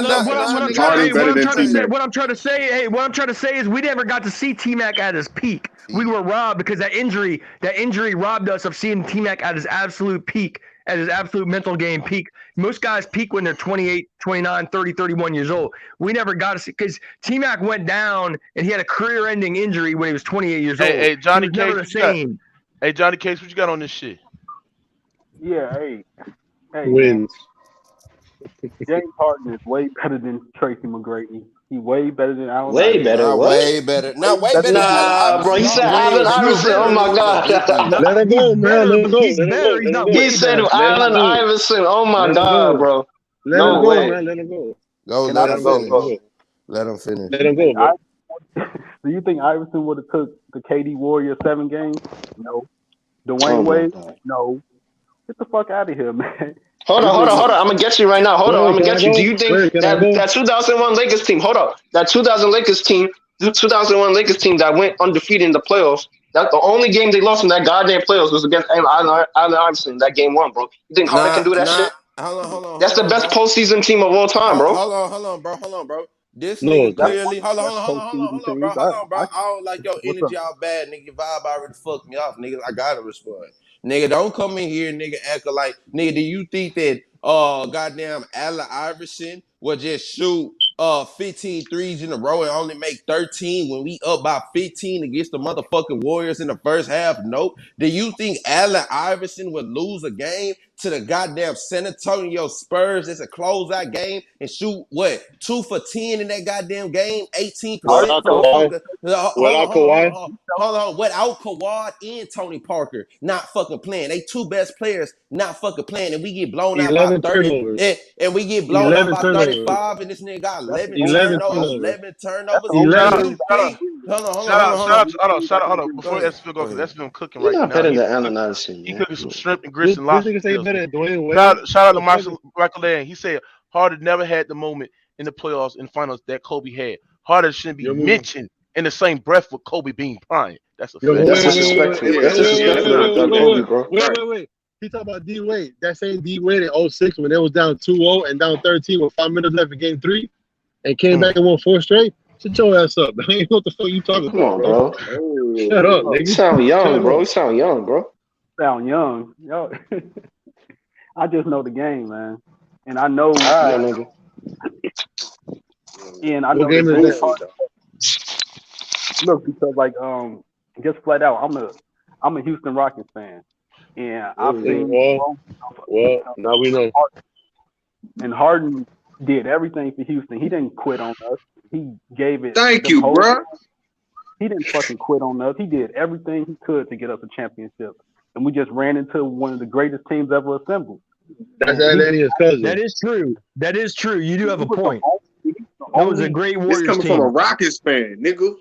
but see, look, what I'm trying to, Harden hey, what better I'm than trying to say, T-Mac. what I'm trying to say is we never got to see T-Mac at his peak. We were robbed because that injury robbed us of seeing T-Mac at his absolute peak, at his absolute mental game peak. Most guys peak when they're 28, 29, 30, 31 years old. We never got to see, because T-Mac went down and he had a career-ending injury when he was 28 years old. Hey, Johnny He was never Case, the what you got? same. Hey, Johnny Case, what you got on this shit? Yeah, hey, man. Wins. James Harden is way better than Tracy McGrady. He way better than Allen Way Iverson. better. What? Way better. Not way better than Allen Nah, bro. Iverson. He Y'all said Allen Iverson. Oh my god. Let him go, man. Let him go. He's Let him go. better. He's Let him not go. He way said better. Let him Allen go. Iverson. Oh my Let him god, go. bro. Let No him go, way. man. Let him go. Go. Can Let I him go? finish. Let him finish. Let him go, bro. Do you think Iverson would have took the KD Warrior 7 games? No. Oh Dwayne my Wade? god. No. Get the fuck out of here, man. Hold on. I'm gonna get you right now. Hold on, I'm Wait, gonna can I get you. go? Do you think Wait, can I go? that 2001 Lakers team? Hold up, that 2001 Lakers team that went undefeated in the playoffs. That the only game they lost in that goddamn playoffs was against Allen Iverson. That game 1, bro. You think Harden can do that shit? That's the best Bro. postseason team of all time, bro. Hold on, bro. This No, nigga it's not. clearly. Hold Best on, postseason bro. teams. Hold on, bro. I, I don't like your what's up? energy all bad, nigga. Your vibe already fucked me off, nigga. I gotta respond. Nigga, don't come in here, nigga, acting like, nigga, do you think that goddamn Allen Iverson will just shoot 15 threes in a row and only make 13 when we up by 15 against the motherfucking Warriors in the first half? Nope. Do you think Allen Iverson would lose a game to the goddamn San Antonio Spurs? It's a closeout game and shoot what 2 for 10 in that goddamn game, 18% Without from the Kawhi. fucking Without Kawhi. hold on. Without Kawhi and Tony Parker not fucking playing. They two best players not fucking playing, and we get blown out by 11 30 turnovers. and we get blown out 11 by turnovers. 35, and this nigga got That's the 11 only 11 turnovers. turnovers. 11 that's the turnovers. only Do 11. you team that I think? agree with. Hold on. Go Before ahead. SFL go, because that's been cooking You're right not now. better than Allen Iverson, He man. cooking some shrimp and grits This and lobster nigga say tails. better than Dwayne Wade. Shout out to Michael Land. He said Harden never had the moment in the playoffs and finals that Kobe had. Harden shouldn't be Yo, mentioned in the same breath with Kobe being prime. That's a yo, fact. but That's disrespectful. That's disrespectful to Kobe, bro. wait. He talking about D Wade. That same D Wade in 06 when they was down 2-0 and down 13 with 5 minutes left in game 3 and came back and won 4 straight. Shut your ass up. Man. What the fuck you talking Come about, on, bro? bro. Shut up, nigga. You sound young, Shut bro. up. You sound young, bro. Sound young. Yo, I just know the game, man. And I know All right, nigga. and I What know that game is James that? Harden. Look, because like just flat out, I'm a Houston Rockets fan. And I've seen Well, now we know. And Harden did everything for Houston. He didn't quit on us. He gave it. Thank you, bro. He didn't fucking quit on us. He did everything he could to get us a championship. And we just ran into one of the greatest teams ever assembled. That's Atlanta's cousin. That is true. That is true. You do have a point. That was a great This Warriors coming team. from a Rockets fan, nigga.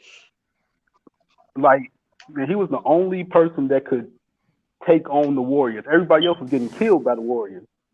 Like, man, he was the only person that could take on the Warriors. Everybody else was getting killed by the Warriors.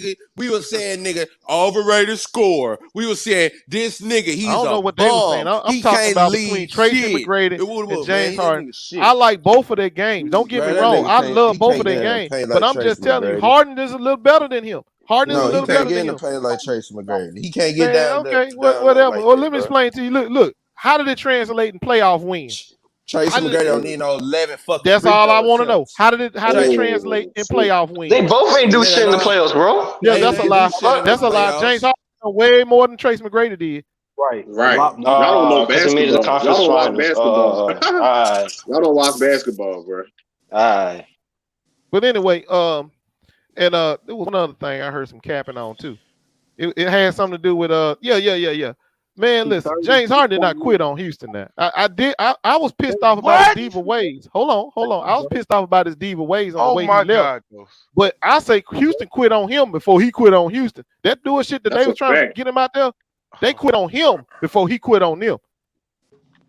nigga, we was saying, nigga, overrated score. We was saying, this nigga, I he's don't a know what they were saying. bum. I'm He talking can't about between lead Tracy shit. McGrady and Man, James that Harden. nigga shit. I like both of their games. Don't get me Bro, that wrong. nigga I can't. love He both can't of their get in the games. paint But like I'm just Tracy telling you, McGrady. Harden is a little better than him. Harden is a No, he little can't better get than in the him. paint like Tracy McGrady. He can't get Man, down okay, down low whatever. like Well, that, let me bro. explain to you. Look, how did it translate in playoff wins? Tracy McGrady don't need no 11 fucking That's free all I throw want to know. attempts. How did it translate in playoff wins? They both ain't do shit in the playoffs, bro. Yeah, They that's a didn't lie. do shit in the That's a lie. James playoffs. Harden way more than Trace McGrady did. Right. Right. A lot more. Y'all don't know Because he made it to the basketball. Y'all conference don't watch finals. basketball. Alright. Y'all don't watch basketball, bro. Alright. But anyway, there was one other thing I heard some capping on too. It had something to do with yeah. Man, listen, James Harden did not quit on Houston now. I was pissed off about his diva ways. Hold on. I was pissed off about his diva ways on the way he left. God. But I say Houston quit on him before he quit on Houston. That doing shit that That's they was a trying to fact. get him out there, they quit on him before he quit on them.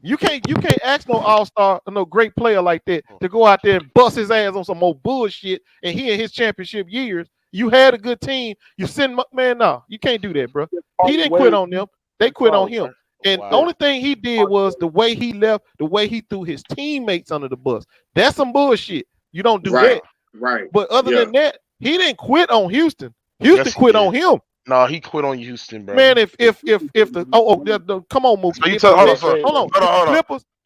You can't ask no all-star, no great player like that to go out there and bust his ass on some more bullshit. And he in his championship years, you had a good team. You send man, no, you can't do that, bro. He didn't quit on them. They quit on him. And the only thing he did was the way he left, the way he threw his teammates under the bus. That's some bullshit. You don't do that. Right. But other than that, he didn't quit on Houston. Houston quit on him. No, he quit on Houston, bro. Man, if the come on, Mookie. So you tell hold on.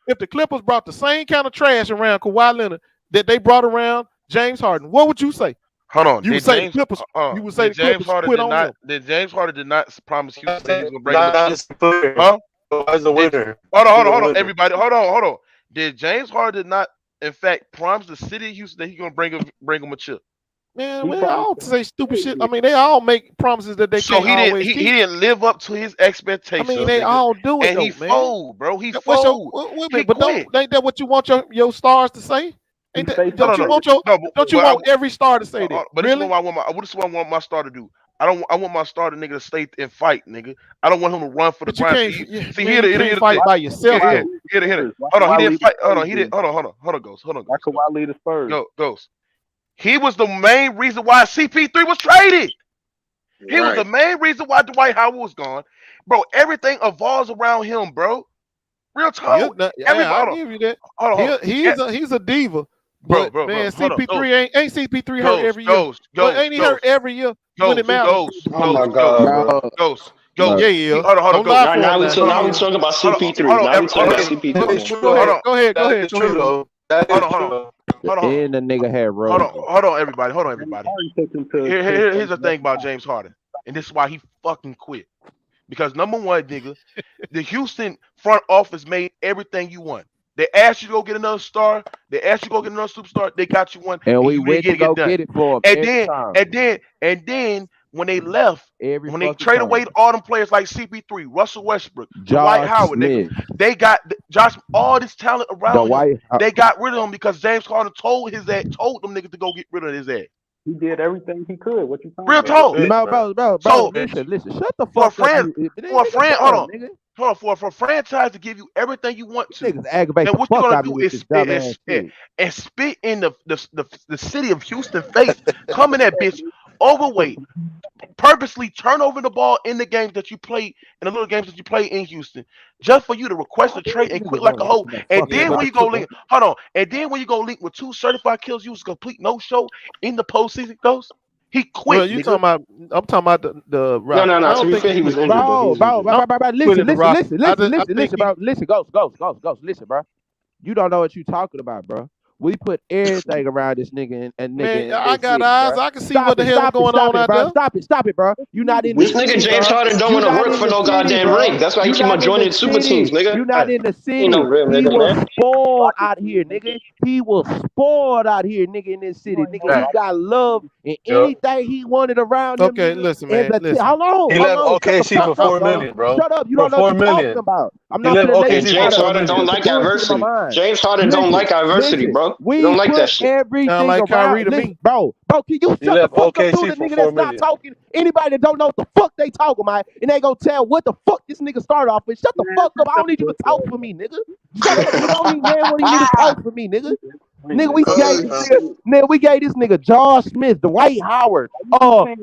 If the Clippers brought the same kind of trash around Kawhi Leonard that they brought around James Harden, what would you say? Hold on. You would say the Clippers. You would say the Clippers quit on him. Did James Harden did not promise Houston he was gonna bring him? Huh? As a winner. Hold on, everybody. Hold on. Did James Harden not, in fact, promise the city of Houston that he's gonna bring him a chip? Man, we all say stupid shit. I mean, they all make promises that they can't always keep. He didn't live up to his expectations. I mean, they all do it, and though, he man. fold, bro. He fold. But ain't that what you want your stars to say? Don't you want every star to say that? But really? this is what I want my star to do. I want my star to nigga to stay and fight, nigga. I don't want him to run for the grind. See, you can't fight by yourself. Hold on, he didn't fight. Hold on, Ghost. Why Kawhi lead the Spurs? Ghost. He was the main reason why CP3 was traded. He was the main reason why Dwight Howard was gone. Bro, everything evolves around him, bro. Real talk. I'll give you that. He's a diva. But man, CP3 ain't CP3 hurt every year. Ain't he hurt every year when it matters? Oh my God, Ghost. Yeah. Hold on. Now we talking about CP3. Now we talking about CP3. Go ahead. That's true, though. Hold on. And the nigga had road. Hold on, everybody. Here's the thing about James Harden, and this is why he fucking quit. Because number one, nigga, the Houston front office made everything you want. They asked you to go get another star. They asked you to go get another superstar. They got you one. And we went to go get it for him. And then when they left, when they traded away all them players like CP3, Russell Westbrook, Dwight Howard, nigga, they got all this talent around him. They got rid of him because James Harden told them niggas to go get rid of his ass. He did everything he could. What you talking Real about? talk. Bro, listen, shut the fuck up. For a franchise to give you everything you want to, then what you're gonna do is spit in the city of Houston face, come in that bitch overweight, purposely turn over the ball in the games that you play, in the little games that you play in Houston, just for you to request a trade and quit like a hoe. And then when you go link, with 2 certified kills, you was a complete no show in the postseason. Those he quit. Well, I'm talking about the No. To be fair, he was injured. Listen, Ghost. Listen, bro. You don't know what you talking about, bro. We put everything around this nigga and nigga. Man, I got eyes. I can see what the hell is going on out there. Stop it, bro. You not in this nigga James Harden don't want to work for no goddamn ring. That's why he keep on joining super teams, nigga. You not in the city. Ain't no real He nigga, was man. spoiled out here, nigga. He was spoiled out here, nigga, in this city. Nigga, he got love and anything he wanted around him. Okay, listen, man. How long? He left OKC for $4 million, bro. Shut up. You don't know what you're talking about. I'm not Okay, James Harden don't like adversity. James Harden don't like adversity, bro. He don't like that shit. Everything like Kyrie to me. Bro, can you shut the fuck up to the nigga that's not talking? Anybody that don't know what the fuck they talking about, and they gonna tell what the fuck this nigga started off with. Shut the fuck up. I don't need you to talk for me, nigga. Shut up. You don't need man what you need to talk for me, nigga. Nigga, we gave this nigga Josh Smith, Dwight Howard,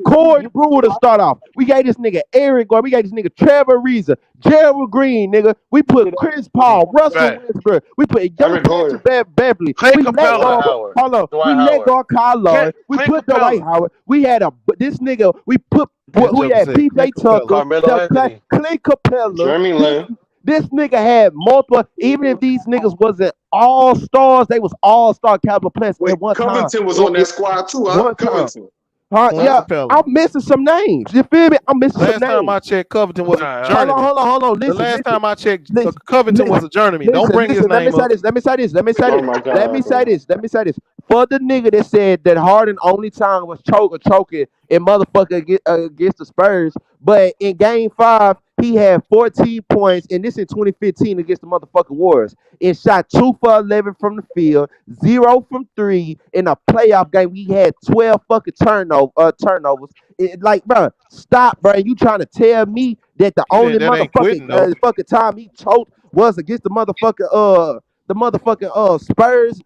Corey Brewer to start off. We gave this nigga Eric Gordon. We gave this nigga Trevor Ariza, Gerald Green, nigga. We put Chris Paul, Russell Westbrook. We put Patrick Beverly. We let go Kyle Lowry. We put Dwight Howard. We had this nigga. We put we had PJ Tucker, Clay Capella. Jeremy Lin. This nigga had multiple. Even if these niggas wasn't all stars. They was all star caliber players Wait, at one time. Covington was on that squad too, huh? One time. Covington. Yeah, I'm missing some names. You feel me? I'm missing some Last names. time I checked, Covington was a journeyman. Hold on. The Listen, last time I checked, Covington was a journeyman. Don't Listen, bring his let me name say up. this. Let me say this. Let me say Oh this. my God, Let me say bro. this. Let me say this. For the nigga that said that Harden only time was choking and motherfucker against the Spurs, but in Game 5 he had 14 points, and this in 2015 against the motherfucking Warriors, and shot 2 for 11 from the field, 0 from 3. In a playoff game, we had 12 fucking turnovers. Like, bro, stop, bro. You trying to tell me that the only That ain't quitting, though. fucking time he choked was against the motherfucking Spurs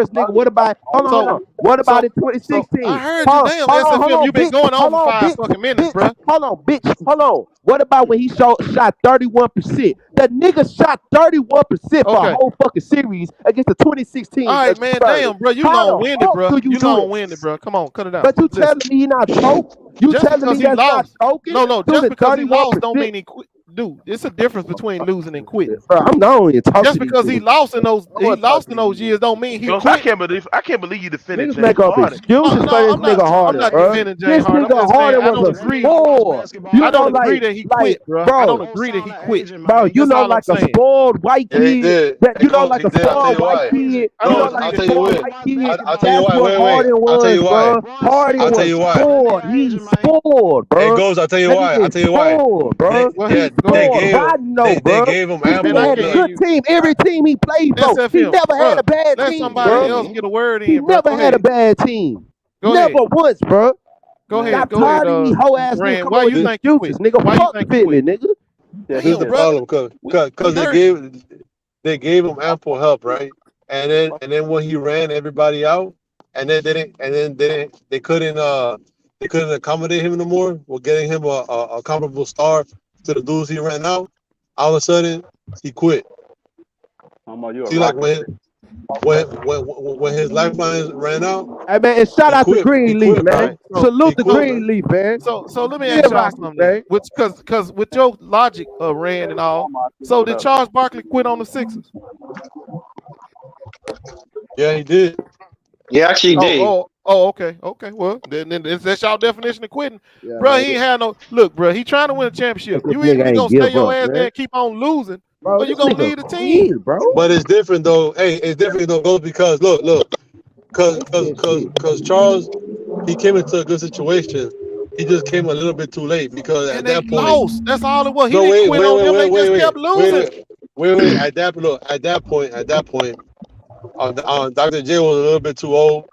nigga? What about hold on. What about in 2016? I heard you. Damn, SFM, you been going on for 5 fucking minutes, bro. Hold on, bitch. Hold on. What about when he shot 31%? The nigga shot 31% for a whole fucking series against the 2016. All right, man. Spurs. Damn, bro. You How the long-winded, fuck bro. do You do that? long-winded, bro. Come on, cut it out. But you telling me he not choked? You Just telling because me he that's not lost. choking? No. Just because he lost don't 31%? mean he quit. Dude, it's a difference between losing and quitting. Bro, I'm not only talking. Just because he lost in those years don't mean he Ghost, quit. I can't believe you defended Niggas James make up Harden. excuses for this nigga Harden, I'm not bro. defending This James Harden. I'm nigga just saying Harden I don't was a agree. spoiled. I don't agree that he quit, bro. I don't agree that he quit. Bro, you That's know, all I'm like a saying. spoiled white Yeah, he kid. did. That you know, Ghost, like he a did. I'll tell spoiled you white why. kid. I You know, Ghost, like I'll a tell you spoiled what. white kid. I'll tell you That's why. what Harden I'll tell was, you why. bro. Harden I'll tell was you why. spoiled. He's spoiled, Hey, bro. Ghost, I'll tell you That why. nigga I'll is tell you why. spoiled, bro. Well, They Spoiled. gave Why no, they bro? gave him This ample. nigga had a Look, good team. Every team he played for, he SFM, never had bro. a bad Let team, somebody bro. else get a word He in, bro. never Go had a ahead. bad team. Go Never ahead. once, bro. Go ahead. I'm Go ahead. tired of these hoe ass niggas Rand, coming why up with you think he excuses, quit? nigga. Why you Fuck think he Philly, quit? nigga. this is the Damn, problem, we because heard they gave him ample help, right? And then when he ran everybody out, and then they couldn't accommodate him no more. We're getting him a comparable star to the dudes he ran out. All of a sudden, he quit. See, like when his lifelines ran out, Hey man, and shout he out to quit. He Greenleaf, quit, man. bro. Salute He the quit, man. Greenleaf, man. So let me Yeah, ask y'all Rocky, something man. then. Because with your logic, Rand and all, so did Charles Barkley quit on the Sixers? Yeah, he did. Yeah, actually did. Okay. Well, then that's y'all definition of quitting, Yeah, bro. man. He ain't had no look, bro. He trying to win a championship. This You nigga either ain't gonna stay give your up, ass man. there and keep on losing, Bro, or you this gonna nigga leave the team. quit, bro. But it's different though. Hey, it's different though, Ghost, because look, because Charles, he came into a good situation. He just came a little bit too late because And at they that point, lost. That's all it was. He no, didn't wait, quit wait, on wait, them. wait, They wait, just wait, kept losing. wait. At that point, Dr. J was a little bit too old,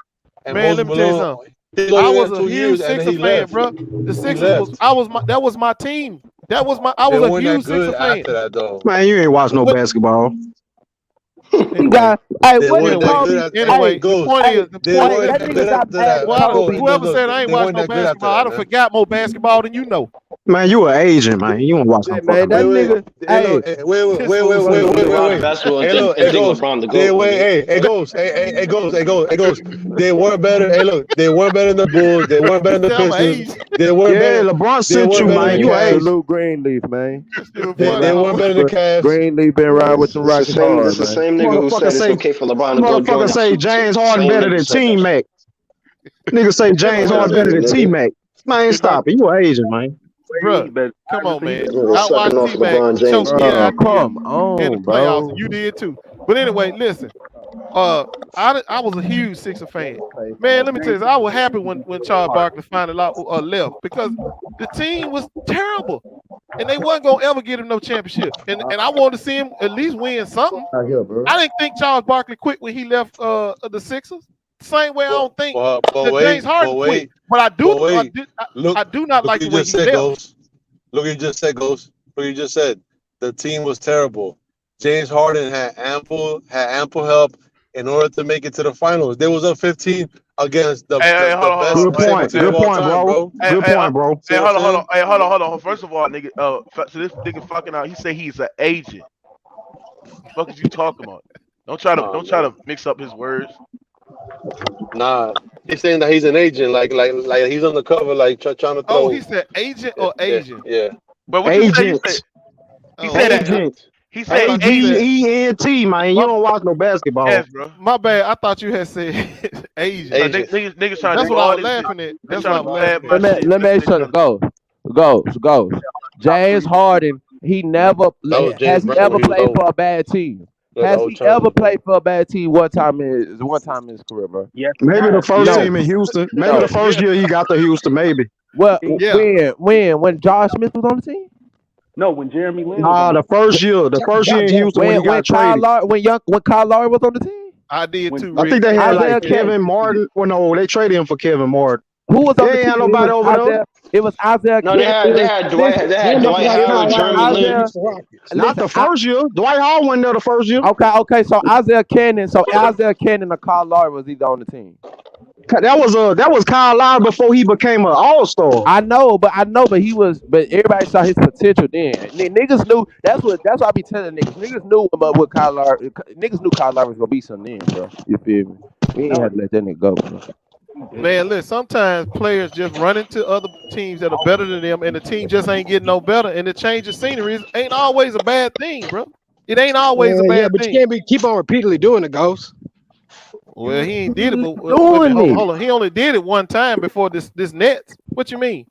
and Man, Moses let me tell you Malone, something. he was I only there was a 2 huge years, and then Sixer he fan, left. bro. The He Sixers left. that was my team. I They was a weren't that huge Sixer good fan. after that though. Man, you ain't watch no What? basketball. You Anyway, got, hey, They what did weren't that good Kobe? at. Hey, anyway, the Ghost. point Hey, is, They weren't that that nigga good got after mad that. at well, Kobe. whoever Look, said I ain't they watched weren't no that good after basketball, I that, done man. forgot more basketball than you know. Man, you an Asian, man. You don't watch no Hey man, fucking that Wait. nigga. Hey, Hey, look. Wait. This fool Some said niggas you only know. watch basketball Hey, and look. think Hey, Ghost. LeBron the They GOAT, my wait. nigga. Hey, Ghost. Hey, Ghost. They weren't better. Hey, look. They weren't better than the Bulls. They weren't better He than the said I'm an Pistons. Asian. They weren't Yeah, better. LeBron They sent weren't you, better than man. the You an Cavs. Asian. salute Greenleaf, man. That's still Been funny, They riding weren't dog. better than the Cavs. Greenleaf been riding with them It's the Rockets same. hard, It's the man. same nigga who Motherfucker said it's say, okay for LeBron to go join motherfucker the say suits. James Harden Same better nigga than said T that. Mac. Nigga say James Fuck Harden out of better here, than T nigga. Mac. Man, stop it. You an Asian, man. Bruh, come on, man. Nigga I sucking watched off T-Mac LeBron James choke year dick. Bro, after year come in the on, playoffs, and bro. you did too. But anyway, listen. I was a huge Sixer fan. Man, let me tell you, I was happy when Charles Barkley finally left because the team was terrible, and they wasn't gonna ever get him no championship. And I wanted to see him at least win something. Out here, bro. I didn't think Charles Barkley quit when he left the Sixers. Same way I don't think that James Harden quit. But I do not Look, like you the way just he said, left. Ghost. Look, you just said, Ghost. Look, you just said the team was terrible. James Harden had ample help in order to make it to the finals. They was up 15 against the best Good point. team of Good all point, time, bro. bro. Good point, bro. See what I'm saying? Hey, hold on. First of all, nigga, so this nigga fucking out. He say he's an agent. The fuck is you talking about? Don't try to mix up his words. Nah, he's saying that he's an agent, like he's undercover, like trying to Oh, throw. he said agent or Asian? Yeah. But what you say? Agent. He said Agent. He said Asian. A-G-E-N-T, man. You don't watch no basketball. Yes, bro. My bad. I thought you had said Asian. Niggas trying to That's do what I all was this laughing shit. at. They That's trying what to I was blab my laughing shit. Let me show go. James Harden, he never That was has James he Brown ever when he was played old. for a bad team. That Has old he Charles. ever played for a bad team one time in his career, bro? Yes, Maybe the first No. team in Houston. Maybe No. the first year he got to Houston. Maybe. Well, Yeah. when Josh Smith was on the team? No, when Jeremy Lin was Nah, on the first year in Houston when he got traded. When Kyle Lowry was on the team? I did too. I think they had Isaiah like Kevin Martin. Well, no, they traded him for Kevin Martin. Who was on They the ain't team? had nobody over there. It was Isaiah. No, they had Dwight Howard, Jeremy Lin. Not the first year. Dwight Howard wasn't there the first year. Okay. So Isaiah Cannon or Kyle Lowry was either on the team. That was Kyle Lowry before he became an all-star. I know, but he was. But everybody saw his potential then. Niggas knew. That's what I be telling niggas. Niggas knew about what Kyle Lowry. Niggas knew Kyle Lowry was gonna be something then, bro. You feel me? We ain't had to let that nigga go, bro. Man, listen, sometimes players just run into other teams that are better than them, and the team just ain't getting no better, and the change of scenery ain't always a bad thing, bro. It ain't always a bad but thing. you can't keep on repeatedly doing it, Ghost. Well, he ain't did it, but hold on. He only did it one time before this Nets. What you mean?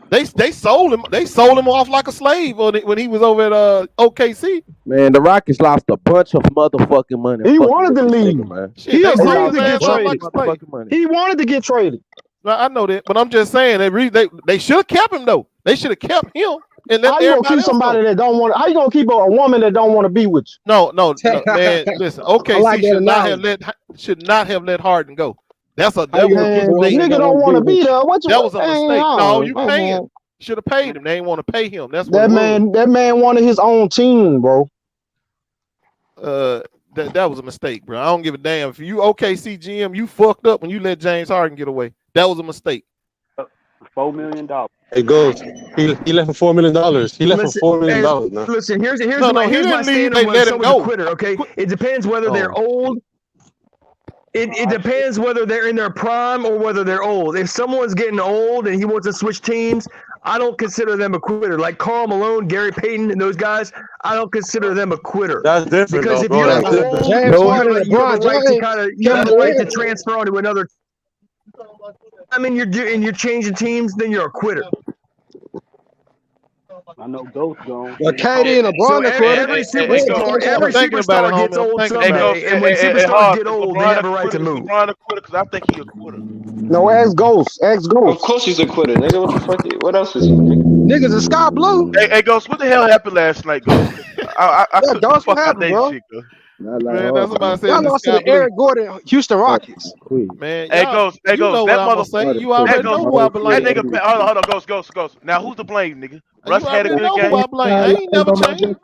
They sold him. They sold him off like a slave when he was over at OKC. Man, the Rockets lost a bunch of motherfucking money. He wanted to leave. Man. He They agreed sold to his get ass off traded. like a slave. He wanted to get traded. Well, I know that, but I'm just saying they should have kept him though. They should have kept him and let How you gonna everybody keep else somebody go. that don't want? How you gonna keep a woman that don't want to be with you? No, man. Listen, OKC like that should not have let Harden go. That was a Nigga mistake. don't want to be there. What you? That was a Man, mistake. No, you man, paying. man. Should have paid him. They ain't want to pay him. That's what That it was. man wanted his own team, bro. That was a mistake, bro. I don't give a damn. If you OKC GM, you fucked up when you let James Harden get away. That was a mistake. $4 million. It goes. He left for $4 million. He left for $4 million. Man. Listen, here's he my didn't leave. standard They when let him someone's a go. quitter. Okay, it depends whether they're old. It depends whether they're in their prime or whether they're old. If someone's getting old and he wants to switch teams, I don't consider them a quitter. Like Karl Malone, Gary Payton, and those guys, I don't consider them a quitter. That's different, because though, if bro. you're That's old, different. James Harden and you have a LeBron right to James. kind of you have a right to transfer onto another. I mean, you're changing teams, then you're a quitter. I know Ghost gone. Well, KD and LeBron are quitter. Every superstar gets old someday, and when Hey, superstars Hard, get old, they LeBron have a right to move. LeBron a quitter because I think he a quitter. No, ask Ghost. Ask Ghost. Of course he's a quitter, nigga. What the fuck? What else is he, nigga? Niggas are sky blue. Hey, Ghost, what the hell happened last night, Ghost? I couldn't Ghost, fuck what out happened, that bro? shit, Ghost. Man, that's what I said. Y'all lost to the Eric Gordon Houston Rockets. Man, Hey, Ghost, you know that what I'm gonna say. You already know who I blame. That nigga, hold on, Ghost. Now, who's to blame, nigga? Russ You had a already good know game. who I blame. I ain't never changed.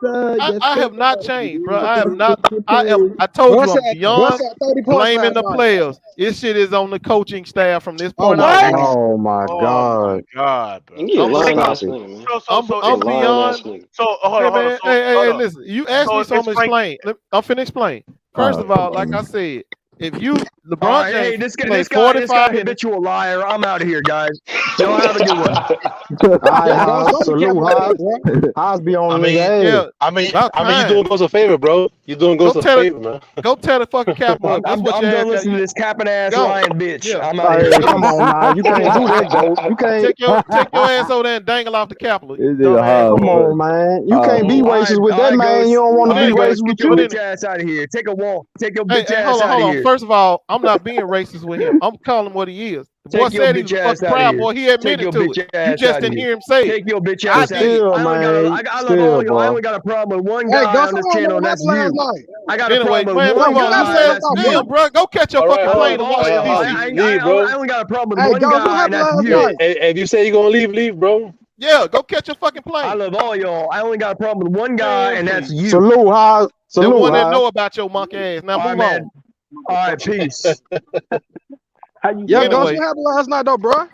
I have not changed, bro. I have not. I told you I'm beyond blaming the players. This shit is on the coaching staff from this point on. Oh my God. God, bro. You a lying ass nigga, man. I'm beyond. Hold on. Hey, listen. You asked me, so I'm gonna explain. I'm finna explain. First of all, like I said, if you LeBron James Hey, this played guy 45 minutes. habitual liar. I'm out of here, guys. Y'all have a good one. All right, Haas, salute Haas. Haas be on the nigga. I mean, you doing Ghost a favor, bro. You doing Ghost a favor, man. Go tell the fucking Capitol. I'm done listening to this capping ass lying bitch. Yeah. I'm out of here. Come on now, you can't do that, Ghost. You can't. Take your ass over there and dangle off the Capitol. Come on, man. You can't be racist with that man. You don't want to be racist with Get your you. bitch ass out of here. Take a walk. Take your Hey, bitch ass hold out of on. here. First of all, I'm not being racist with him. I'm calling him what he is. The boy Take your said he was bitch a ass fucking out of proud here. boy. He Take admitted your to bitch it. ass You just out of didn't here. hear him say it. Take your bitch I ass out of did. here. Still, I man. love Still, all y'all. I bro. only got a problem with one Hey, guy Ghost, on this I channel, don't and know that's what happened you. last night. I got a Anyway, problem man, with one move on. guy, You and said, that's you. damn, bro, go catch your fucking plane and watch I DC. only got a problem with Hey, one Ghost, what guy, and happened that's last you. night? If you say you're gonna leave, bro. Yeah, go catch your fucking I plane. love all y'all. I only got a problem with one guy, Man, and that's please. you. Salute, Haas. The Salute, one that Haas. know about your monkey ass. Now All right, move man. on. All right, peace. Yeah, Ghost, Anyway, what happened last night, though, bro?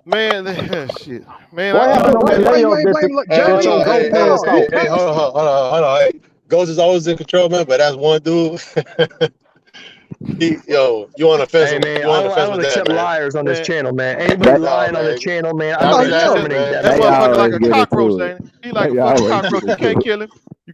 man, shit, man. What happened on that Why you layup ain't that blame the Jeremy your Lin? goat passed He out? Hey, passed hold on. Hey, Ghost is always in control, man. But that's one dude. You on the fence? Hey, man, You on the I fence don't with that, accept man? liars on this Man, channel, man. Anybody Nah, lying on the man. channel, man, That'd I'm be going to nasty, terminate man. that. that man. motherfucker like a cockroach, ain't he? He like a fucking cockroach. You can't kill him. You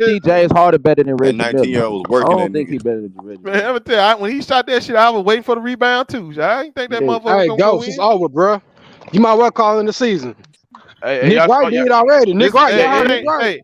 don't think James Harden better than That Reggie 19-year-old was Miller. I working don't that think nigga. he better than Reggie Man, Miller. I'm gonna tell you, when he shot that shit, I was waiting for the rebound too. I didn't think that motherfucker was Hey, gonna go Ghost, it's in. over, bro. You might well call in the season. Hey, Nick y'all Wright saw y'all. did already. Nick Listen, Wright, y'all Hey, heard it Nick ain't. Wright. Hey,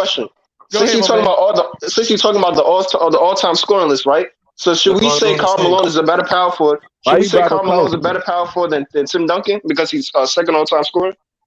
question. Go Since ahead, you're my talking man. about the all-time scoring list, right? So should we LeBron say on the Karl team. Malone is a better power forward? Why Should we you say brought up Karl Malone is a Kobe? better power forward than Tim Duncan because he's second all-time scorer?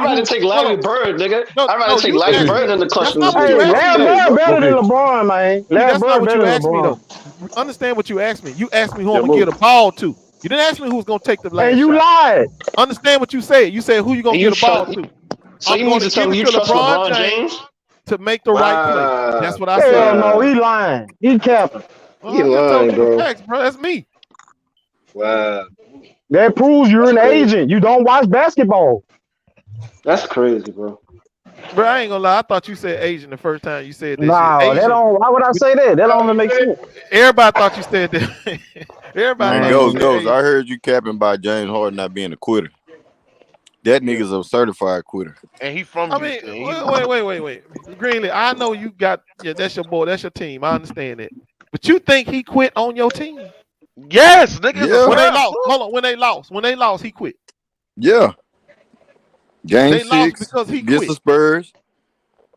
I'd rather take Larry Bird, nigga. I'd rather take you Larry asked me. Bird in the clutch That's than not this what dude. you asked me. Larry though. Bird better than LeBron, man. See, Larry that's not Bird what better you than asked me LeBron. though. Understand what you asked me. You asked me who I'm Yeah, gonna get move. a ball to. You didn't ask me who's gonna take the And last you shot. lied. Understand what you said. You said who you gonna And get you a ball trust. to. So I'm you mean going to to tell give me it you to trust LeBron LeBron James James? to make the right play. That's what I Hell said. no, he lying. He capping. Well, He I just told lying, you the bro. facts, bro. That's me. Wow. That proves you're That's an crazy. agent. You don't watch basketball. That's crazy, bro. Bro, I ain't gonna lie. I thought you said Asian the first time you said that shit. No, that Asian. don't. Why would I say that? That don't even make sense. Everybody thought you said that. Everybody Man, thought you Ghost, said Man. Ghost. Asian. I heard you capping by James Harden not being a quitter. That nigga's a certified quitter. And he from I mean, Houston. wait. Greenlee, I know you got, yeah, that's your boy, that's your team. I understand that. But you think he quit on your team? Yes, nigga is a Yeah, When they prime. lost, hold on, when they lost, he quit. yeah. Game They lost 6 because he against the quit. Spurs.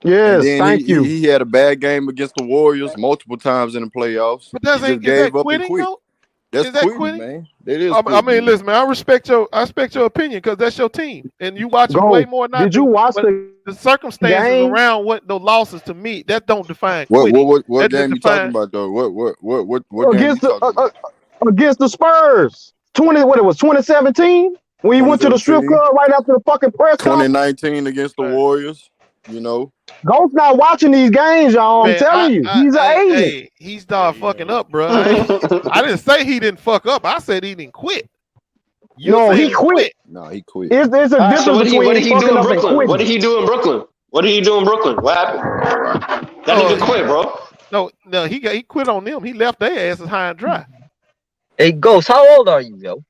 And Yes, then thank you. he had a bad game against the Warriors multiple times in the playoffs. But He just is that gave up and quitting quit. though? That's Is that quitting, quitting? man. That is I quitting, mean, man. listen, man, I respect your opinion because that's your team, and you watch them way Go. more than I Did you do. watch But the the circumstances game around what the losses to me, that don't define What quitting. That just game you talking define. about though? What game you against talking about? against the Spurs? 20. What it was? 2017. When he went to the strip 2017, club right after the fucking press conference. 2019 against the Warriors. You know, Ghost not watching these games, y'all. I'm Man, telling you, he's an agent. hey, he started fucking up, bro. I didn't say he didn't fuck up. I said he didn't quit. You No, said he quit. no, he quit. It's a difference So what did between he fucking do in up and Brooklyn? quitting. What did he do in Brooklyn? What did he do in Brooklyn? What happened? That nigga quit, bro. No, he quit on them. He left their asses high and dry. Hey, Ghost, how old are you, yo?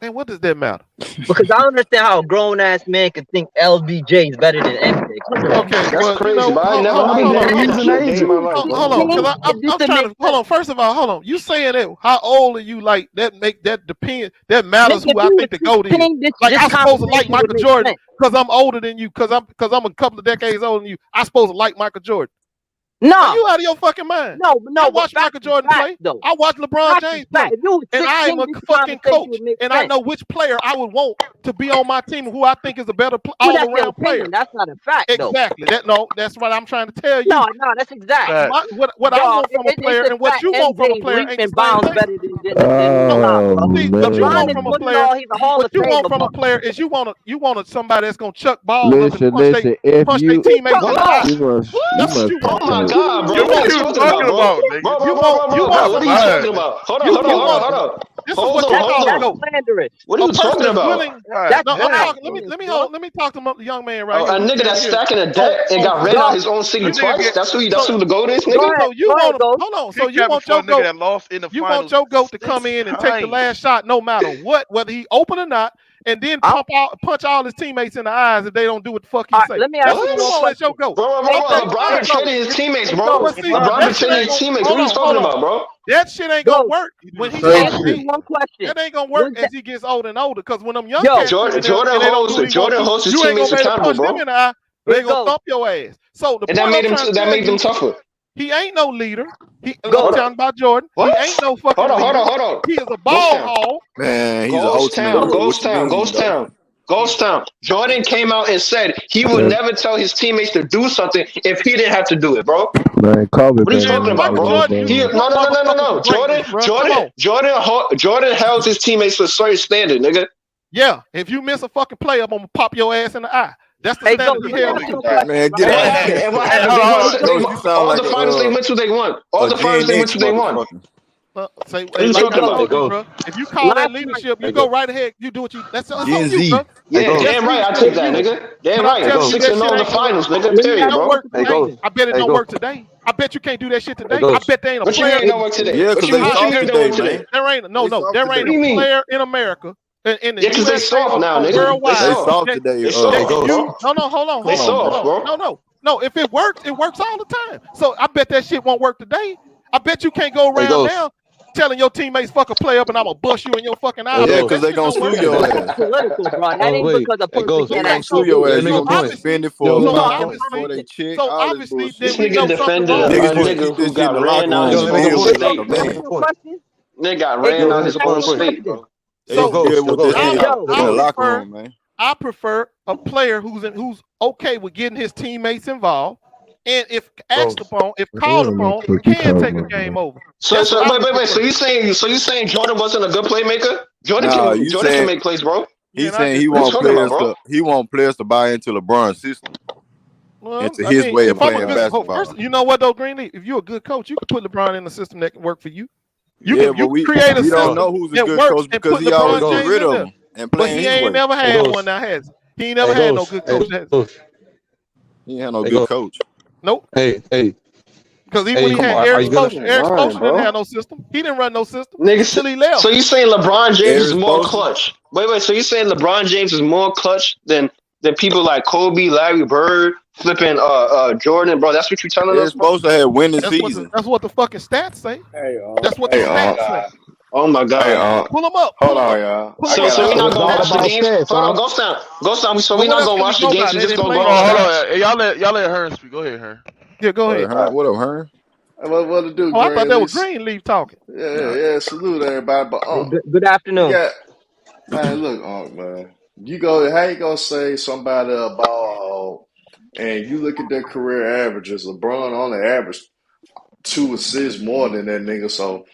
Man, what does that matter? Because I don't understand how a grown ass man can think LBJ is better than MJ. Come on. Okay, That's well, crazy, but I never He's an agent. Hold on, because I'm trying to hold on. First of all, hold on. You saying that? How old are you? Like that make that depend? That matters who I think the GOAT is. Like I'm supposed to like Michael Jordan because I'm older than you. Because I'm a couple of decades older than you. I'm supposed to like Michael Jordan. No, are you out of your fucking mind? No. I watch Michael Jordan play. Though. I watch LeBron James play. And I am a fucking coach. And I know which player I would want to be on my team, who I think is a better all-around player. That's not a fact. Exactly. That's what I'm trying to tell you. No, that's exact. What I want from a player and what you want from a player ain't the same thing. Better than What you want from a player? What you want from a player is you want somebody that's gonna chuck balls up and punch their teammates in the eye. That's what you want. Oh my God, bro. What you talking about, nigga? What are you talking about? Hold on. This is what you call a GOAT. What are you talking about? Let me talk to the young man right here. A nigga that's stacking a debt and got ran out his own city twice. That's who the GOAT is, nigga. So you want hold on. So you want your GOAT? You want your GOAT to come in and take the last shot, no matter what, whether he open or not. And then punch all his teammates in the eyes if they don't do what the fuck he say. Let me ask you what you want. Bro, LeBron been trading his teammates, bro. LeBron been trading his teammates. What are you talking about, bro? That shit ain't gonna work when he one question. That ain't gonna work as he gets older and older. Because when them young cats Jordan holds his teammates accountable, bro. They gonna thump your ass. So the that made them tougher. He ain't no leader. I'm talking about Jordan. What? He ain't no fucking Hold leader. on. He is a ball hog. Man, he's Ghost Town. Jordan came out and said he would never tell his teammates to do something if he didn't have to do it, bro. Man, what are you talking about, bro? No. Jordan held his teammates to a certain standard, nigga. Yeah, if you miss a fucking play, I'm gonna pop your ass in the eye. That's the standard he held. Man, get out. And what happened? All the finals they went to, they won. All the finals they went to, they won. What are you talking about, bro? If you call that leadership, you go right ahead. You do what you. That's on you, bro. Yeah, damn right. I take that, nigga. Damn right. 6-0 in the finals, nigga. Period, bro. I bet it don't work today. I bet you can't do that shit today. I bet there ain't a player. What you mean don't work today? Yeah, because they soft today, man. There ain't a player in America. In the because they soft now, nigga. Worldwide, they soft today. No, hold on. They soft, bro. No. If it works all the time. So I bet that shit won't work today. I bet you can't go around now telling your teammates fuck a play up and I'm gonna bust you in your fucking eye. Yeah, because they gonna sue your ass. Political, bro. That ain't because a person can't sue your ass. You gonna get suspended for they check. So obviously, this nigga defended a nigga who got ran out his own state, bro. Nigga got ran out his own state, bro. I prefer a player who's okay with getting his teammates involved, and if asked upon, if called upon, can take a game over. So wait. So you saying Jordan wasn't a good playmaker? Jordan can make plays, bro. He's saying he want players to buy into LeBron's system. Into his way of playing basketball. You know what though, Greenlee? If you're a good coach, you can put LeBron in the system that can work for you. You create a system. We don't know who's a good coach because he always get rid of him and but he ain't never had one. Now has he? Ain't never had no good coach. He ain't had no good coach. Nope. Hey. Because when he had Eric Spoelstra didn't have no system. He didn't run no system until he left. So you saying LeBron James is more clutch? Wait. So you saying LeBron James is more clutch than people like Kobe, Larry Bird, flipping Jordan, bro? That's what you telling us? They're supposed to have winning season. That's what the fucking stats say. That's what the stats say. Oh my God! Pull them up. Hold on, y'all. So we're not gonna watch the games. Hold on, Ghost Town. So we're not gonna watch the games. We just gonna go. Hold on, hey, y'all let Hearn speak. Go ahead, Hearn. Yeah, go ahead. What up, Hearn? What to do? I thought that was Greenleaf talking. Yeah. Salute everybody. But good afternoon. Man, look, man. How you gonna say somebody a ball hog, and you look at their career averages? LeBron only averaged 2 assists more than that nigga. So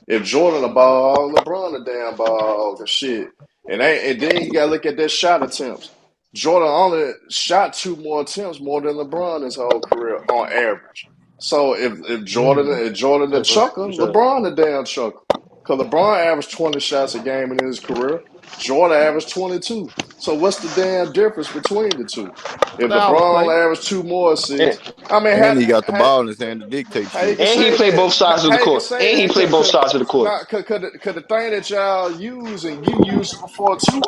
if Jordan a ball hog, LeBron a damn ball hog and shit. And then you gotta look at their shot attempts. Jordan only shot 2 more attempts more than LeBron his whole career on average. So if Jordan the chucker, LeBron the damn chucker. Because LeBron averaged 20 shots a game in his career. Jordan averaged 22. So what's the damn difference between the two? If Style of LeBron play. only averaged 2 more assists, I mean, And he got the ball in his hand to dictate how you shit. can And he say played that? both sides of the How you can court. say And he that? played both sides of the court. Cause the thing that y'all use and you used it before too,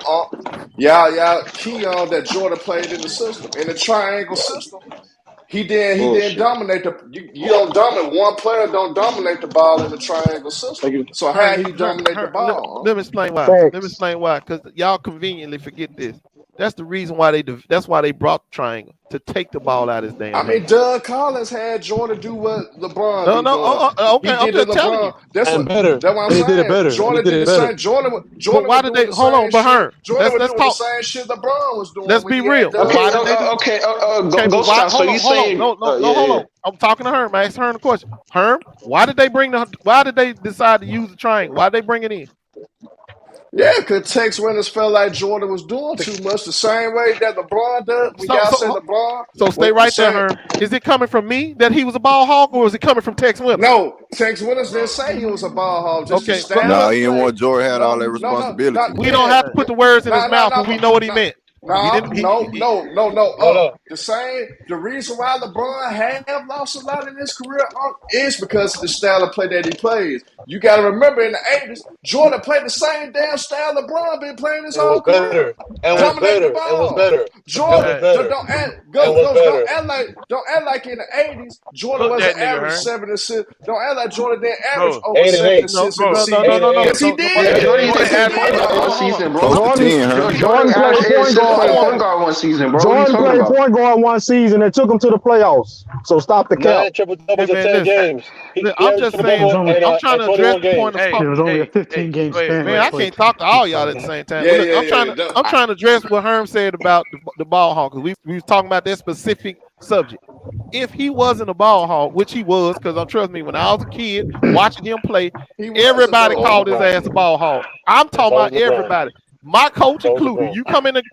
y'all key on that Jordan played in the system, in the triangle system. He didn't Bullshit. dominate you don't dominate one player. Don't dominate the ball in the triangle system. So how he dominate the ball? Let me explain why. Let me explain why. Because y'all conveniently forget this. That's the reason why that's why they brought the triangle to take the ball out of his damn I mean, hand. Doug Collins had Jordan do what LeBron No, be doing. okay, He I'm did it, just telling you. LeBron. That's And what better. I'm And he did it saying. better. Jordan did the same. Jordan But why was did doing they the hold on, same but shit. her? Jordan was Let's doing the talk. same shit LeBron was doing Let's when be he had real. Doug. Why did they do? Okay, Okay, go but why? stop. So Hold you on, hold on. saying? No, Yeah, hold yeah. on. I'm talking to Herm. I asked Herm the question. Herm, why did they bring the? Why did they decide to use the triangle? Why did they bring it in? Yeah, because Tex Winners felt like Jordan was doing too much, the same way that LeBron does. When y'all say LeBron, So stay right there, Herm. Is it coming from me that he was a ball hog, or is it coming from Tex Winners? No, Tex Winners didn't say he was a ball hog. Just the style Nah, he he didn't played. want Jordan had all that No, responsibility. We don't have to put the words in his mouth when we know what he meant. He No. didn't. The reason why LeBron have lost a lot in his career is because of the style of play that he plays. You got to remember in the 80s, Jordan played the same damn style LeBron been playing his whole career. Dominate the ball. Jordan, don't act like in the 80s, Jordan Cook wasn't that nigga, average Herm. 7 assists. Don't act like Jordan didn't average Bro. over 7 assists in the season. Yes, he did. Jordan used to Yes, he play point guard one did. season, bro. Close to 10, huh? Jordan played averaged 8 point assists playing guard. point guard one season, bro. What are you Jordan talking played about? point guard one season and took him to the playoffs. So stop the count. 9 triple doubles in man, 10 listen. games. I'm just saying. I'm trying in to address 21 the point games. of. It was only a 15 Hey, game go ahead, span. go Man, ahead. I can't talk to all y'all at the same time. Yeah, But look, I'm trying to address what Herm said about the ball hog, because we was talking about that specific subject. If he wasn't a ball hog, which he was, because trust me, when I was a kid watching him play, everybody called his ass a ball hog. I'm talking about everybody. My coach included. You come in the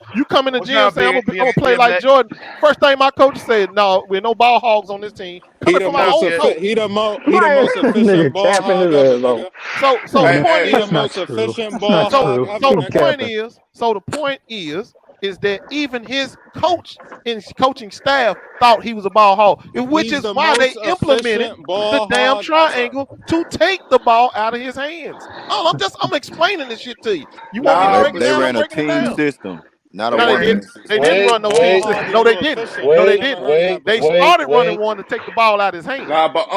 What's gym and up, say, I'm big gonna play like DMX? Jordan. First thing my coach said, no, we're no ball hogs on this team. Coming from my own coach. He the most Nigga efficient ball capping hog his ever, ass off. nigga. So the point He the is, most efficient ball hog ever, so the nigga. point is that even his coach and his coaching staff thought he was a ball hog, which He's is the why they most implemented efficient the ball damn hog triangle to take the ball out of his hands. Oh, I'm explaining this shit to you. You want me to Nah, break it they down? I'm ran a breaking it team down. system, not a No, they one didn't. man system. They didn't run no team system. No, they didn't. No, they didn't. They started running one to take the ball out of his hands. Nah, but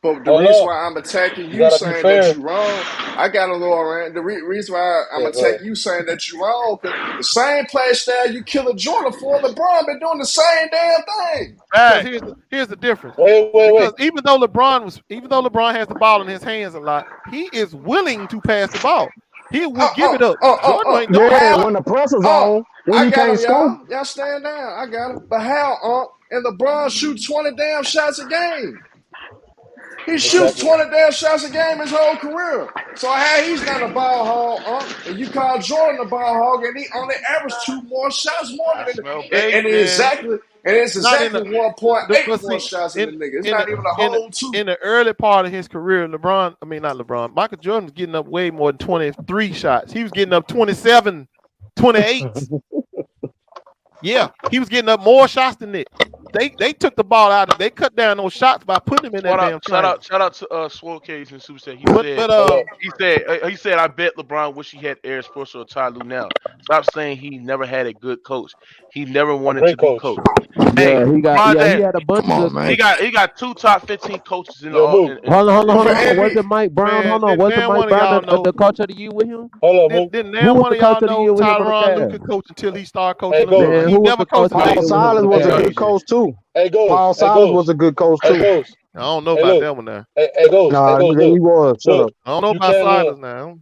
the reason why I'm attacking you saying that you wrong, I got a little rant. The reason why I'm attacking you saying that you wrong, because the same play style you killing Jordan for, LeBron been doing the same damn thing. Because here's the difference. Because even though LeBron has the ball in his hands a lot, he is willing to pass the ball. He will give it up. Jordan ain't doing Yeah, that. when the pressure's on, when I he got can't him, score. y'all stand down. I got him. But how, and LeBron shoot 20 damn shots a game. He shoots 20 damn shots a game his whole career. So how he's not a ball hog, and you call Jordan a ball hog, and he only averaged 2 more shots more I than smell and bacon. it's Not in exactly the 1.8 but more see, shots in the nigga. It's in not the even a in the whole 2. in the early part of his career, Michael Jordan was getting up way more than 23 shots. He was getting up 27, 28. Yeah, he was getting up more shots than Nick. They took the ball out. They cut down those shots by putting him in that damn triangle. Shout out to Swole Case and Super said he said I bet LeBron wish he had Eric Spoelstra or Ty Lue now. Stop saying he never had a good coach. He never wanted to be coached. Hey, He LeBron's had a bunch of he got 2 top 15 coaches in the Hold on. NBA. Was it Mike Brown? Man, Hold on. Was it now Mike one of y'all Brown know. the coach of the year with him? Didn't Who now was one the of y'all coach of the know year with him on the Tyronn Lue Cavs? could coach until he started coaching Man, LeBron. He who was never the coach coached of the Paul year with him on Silas the was a Cavs? good coach too. Paul Silas was a good coach too. I don't know about that one now. Nah, nigga, he was. Shut up. I don't know about Silas now.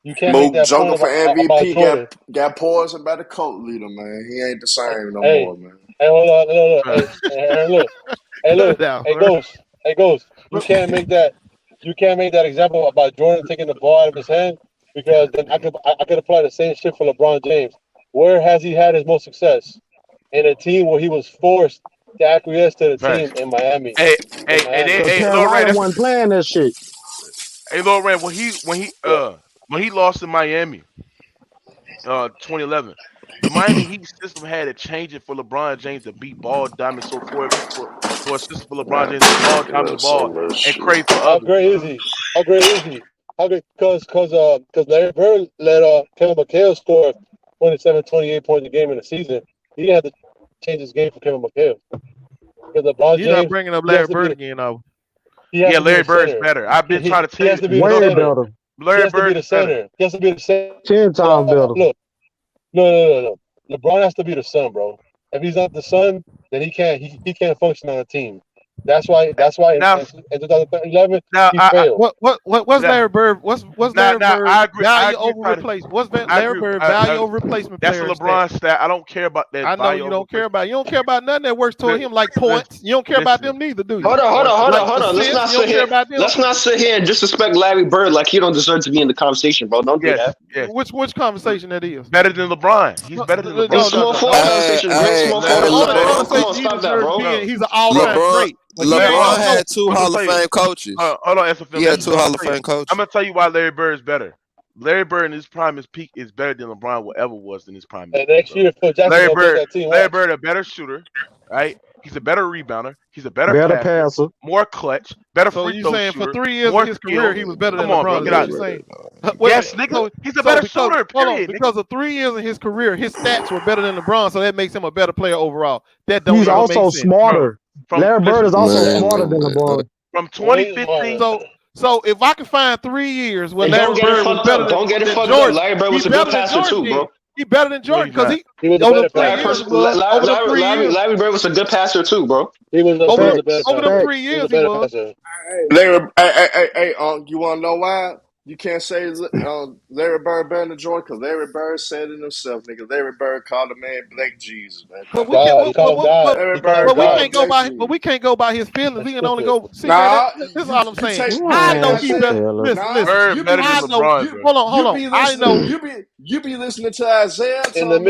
You can't make Mook that joking point for about MVP Jordan. got poisoned by the cult leader, man. He ain't the same no Hey, more, man. hey, hold on, look. Hey, Ghost. You can't make that example about Jordan taking the ball out of his hand because then I could apply the same shit for LeBron James. Where has he had his most success? In a team where he was forced to acquiesce to the team in Miami. Hey, Lil Ryan wasn't playing that shit. Hey, Lil Rand, when he lost to Miami, 2011, the Miami Heat system had to change it for LeBron James to beat ball dominant. So for a system for LeBron James to ball dominant the ball and crave for How others. great is he? How great is he? How great? Because Larry Bird let Kevin McHale score 27, 28 points a game in the season. He didn't have to change his game for Kevin McHale. Because LeBron You're James, not bringing up Larry Bird again, though. Yeah, Larry Bird's better. I've been trying to tell you. He has to be Way the center. better. Larry Bird is center. He has to be the center. 10 times better. Look, no. LeBron has to be the son, bro. If he's not the son, then he can't function on a team. That's why Now, in 2011 now, he failed. What's Larry Bird? What's Larry Bird I agree, value I over agree, replacement? What's Larry Bird value over replacement That's player? a LeBron stat. I don't care about that. I know you don't care about. You don't care about nothing that works toward him like points. You don't care about them neither, do you? Hold on. Let's not sit here and disrespect Larry Bird like he don't deserve to be in the conversation, bro. Don't do that. Yes. Which conversation that is? Better than LeBron. He's better than LeBron. It's small forward conversation. Small forward. Come on, stop that, bro. He's an all-time great. LeBron had two Hall of Fame coaches. Hold on, he had two Hall of Fame coaches. I'm gonna tell you why Larry Bird is better. Larry Bird in his prime, his peak is better than LeBron will ever was in his prime. And next year, Phil Jackson Larry Bird, a better shooter, right? He's a better rebounder. He's a better passer, more clutch, better free throw shooter. So you saying for 3 years of his career, he was better than LeBron? Get out of here. Yes, nigga, he's a better shooter. Period. Because of 3 years in his career, his stats were better than LeBron, so that makes him a better player overall. That don't He's also smarter. Larry Bird is also smarter than LeBron. From 2015. So if I can find 3 years where Larry Bird was better than Jordan, Larry Bird was a good passer too, bro. He better than Jordan because he was over a better passer. Larry Bird was a good passer too, bro. He was over the 3 years. He was. Larry, hey, you want to know why? You can't say Larry Bird better than Jordan because Larry Bird said it himself, nigga. Larry Bird called the man Black Jesus, man. But we can't go by his feelings. We can only go. See, this is all I'm saying. I know he better. Listen. Hold on. I know you be listening to Isaiah. No. I'm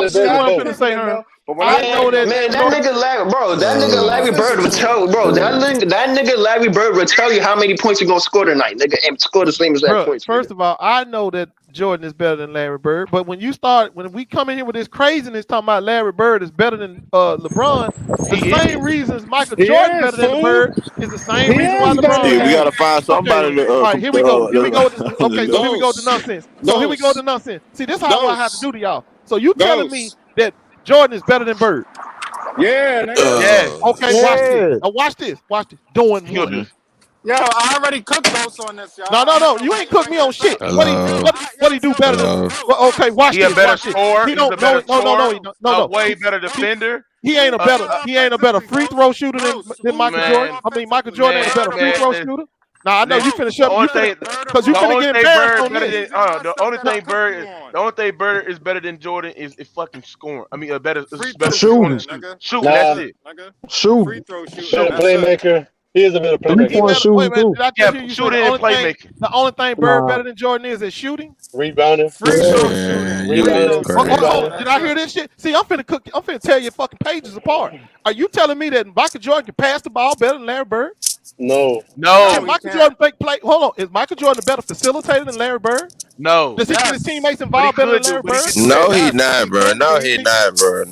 saying what I'm finna say, her. I know that that nigga Larry Bird would tell, bro. That nigga Larry Bird would tell you how many points you're gonna score tonight, nigga, and score the same exact points. First of all, I know that Jordan is better than Larry Bird, but when we come in here with this craziness talking about Larry Bird is better than LeBron, the same reasons Michael Jordan better than Bird is the same reason why LeBron. We gotta find somebody. All right, here we go. Here we go with this. Okay, so here we go to nonsense. See, this is how I have to do to y'all. So you telling me that Jordan is better than Bird? Yeah. Okay, watch this. Now watch this. Doing what? Yo, I already cooked those on this, y'all. No. You ain't cooked me on shit. What he do better than? Okay, watch this. He a better scorer. He don't. No. Way better defender. He ain't a better free throw shooter than Michael Jordan. I mean, Michael Jordan ain't a better free throw shooter. Now I know you finna shut because you finna get embarrassed on this. The only thing Bird is better than Jordan is fucking scoring. I mean, better shooting. Shooting. That's it. Shooting. Free throw shooter. Playmaker. He is a better playmaker. Shooting and playmaking. The only thing Bird better than Jordan is shooting. Rebounding. Did I hear this shit? See, I'm finna tear your fucking pages apart. Are you telling me that Michael Jordan can pass the ball better than Larry Bird? No. Can Michael Jordan play? Hold on. Is Michael Jordan a better facilitator than Larry Bird? No. Does he get his teammates involved better than Larry Bird? No, he not, bro. No, he not, bro.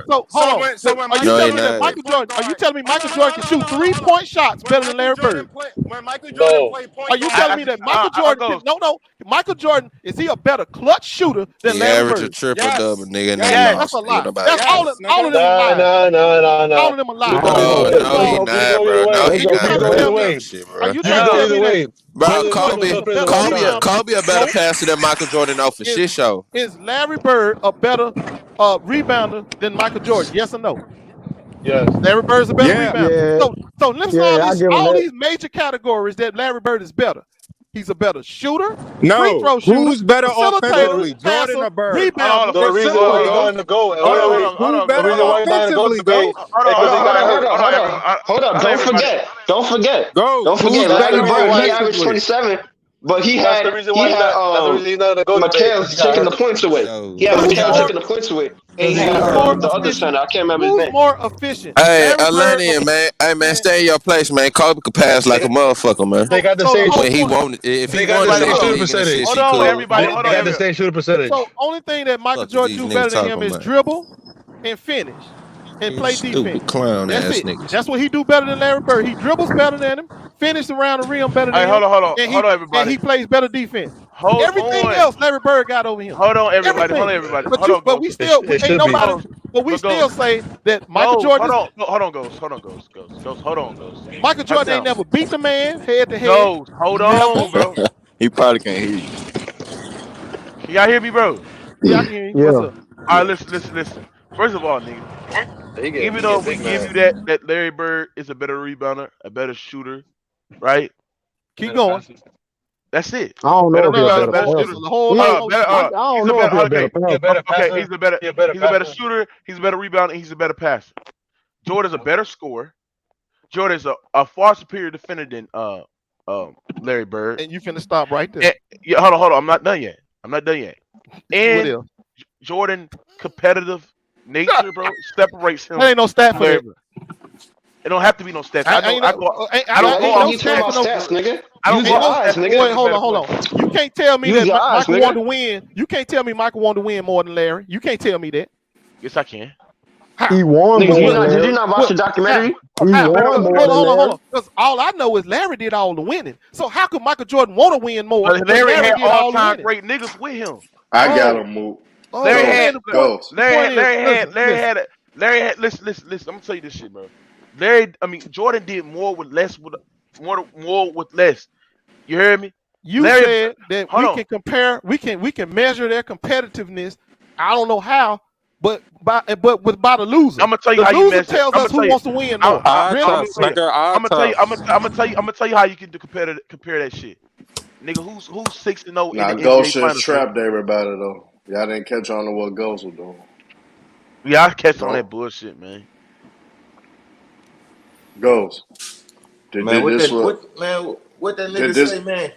So hold on. Are you telling me Michael Jordan can shoot 3-point shots better than Larry Bird? When Michael Jordan played point Are you telling me that Michael Jordan? No. Michael Jordan, is he a better clutch shooter than Larry Bird? Average a triple double, nigga. That's a lie. That's all of them a lie. No. All of them a lie. No, he not, bro. No, he not. Are you telling me that? Bro, Kobe a better passer than Michael Jordan for shit show. Is Larry Bird a better rebounder than Michael Jordan? Yes or no? Yes. Larry Bird's a better rebounder. Yeah. So let's all these major categories that Larry Bird is better. He's a better shooter. No. Free throw shooter. Who's better offensively, Jordan or Bird? Rebounder. The reason why he's going to go. Who's better offensively, though? Hold up. Don't forget. Larry Bird, he averaged 27. But he That's had the reason why he's not in the Golden State. Mikhail taking the points away. He had Mikhail taking the points away, and he had the other center. I can't remember his Who's name. more efficient? Hey, Larry Bird. Atlantean, man. Hey, man, stay in your place, man. Kobe could pass like a motherfucker, man. They got the same. When he wanted, if he wanted to lead the league, Hold on, everybody. Hold on, They got the same shooting percentage. So only thing that Michael Fuck Jordan these do niggas better than him talking is about. dribble and finish and play Stupid defense. clown That's ass it. niggas. That's what he do better than Larry Bird. He dribbles better than him, finishes around the rim better than Hey, him, hold on, and everybody. he plays better defense. Hold Everything on. else Larry Bird got over him. Hold on, everybody. Everything. Hold on, everybody. But Hold on, but we Ghost. still It should ain't be. nobody. But we still say that Michael Jordan. Hold on, Ghost. Hold on, Ghost. Hold on, Ghost. Michael Pipe Jordan down. ain't never beat the man head to head. Ghost, hold on, bro. He probably can't hear you. Can y'all hear me, bro? Yeah, I can hear you. Yeah. What's up? All right, listen. First of all, nigga, even though we give you that Larry Bird is a better rebounder, a better shooter, right? Keep going. That's it. I don't know Better if he's a rebounder, better better passer. shooter. I don't know if he's a better passer. Okay, he's a better shooter. He's a better rebounder. And he's a better passer. Jordan's a better scorer. Jordan's a far superior defender than Larry Bird. And you finna stop right there. And, yeah, hold on. I'm not done yet. And else? Jordan competitive nature, bro, separates him. There ain't no stat for that. It don't have to be no stats. I don't go You talking about stats, nigga? Use your eyes, nigga. Wait, hold on. You can't tell me Use that your eyes, Michael nigga. wanted to win. You can't tell me Michael wanted to win more than Larry. You can't tell me that. Yes, I can. He won Nigga, more did than you not watch the documentary? He won more than Hold on. Because all I know is Larry did all the winning. So how could Michael Jordan want to win more? But Larry had did all the all-time winning? great niggas with him. I got him, Moot. Larry had. Listen. I'm gonna tell you this shit, bro. Jordan did more with less. More with less. You heard me? You said that we can compare. We can measure their competitiveness. I don't know how, but by the loser. I'm gonna tell you how you measure. Tells us who wants to win more. I'm gonna tell you how you can compare that shit. Nigga, who's 6-0 in the NBA Ghost Finals? just trapped everybody though. Y'all didn't catch on to what Ghost was doing. Yeah, I catch on that bullshit, man. Ghost. What that nigga say, man?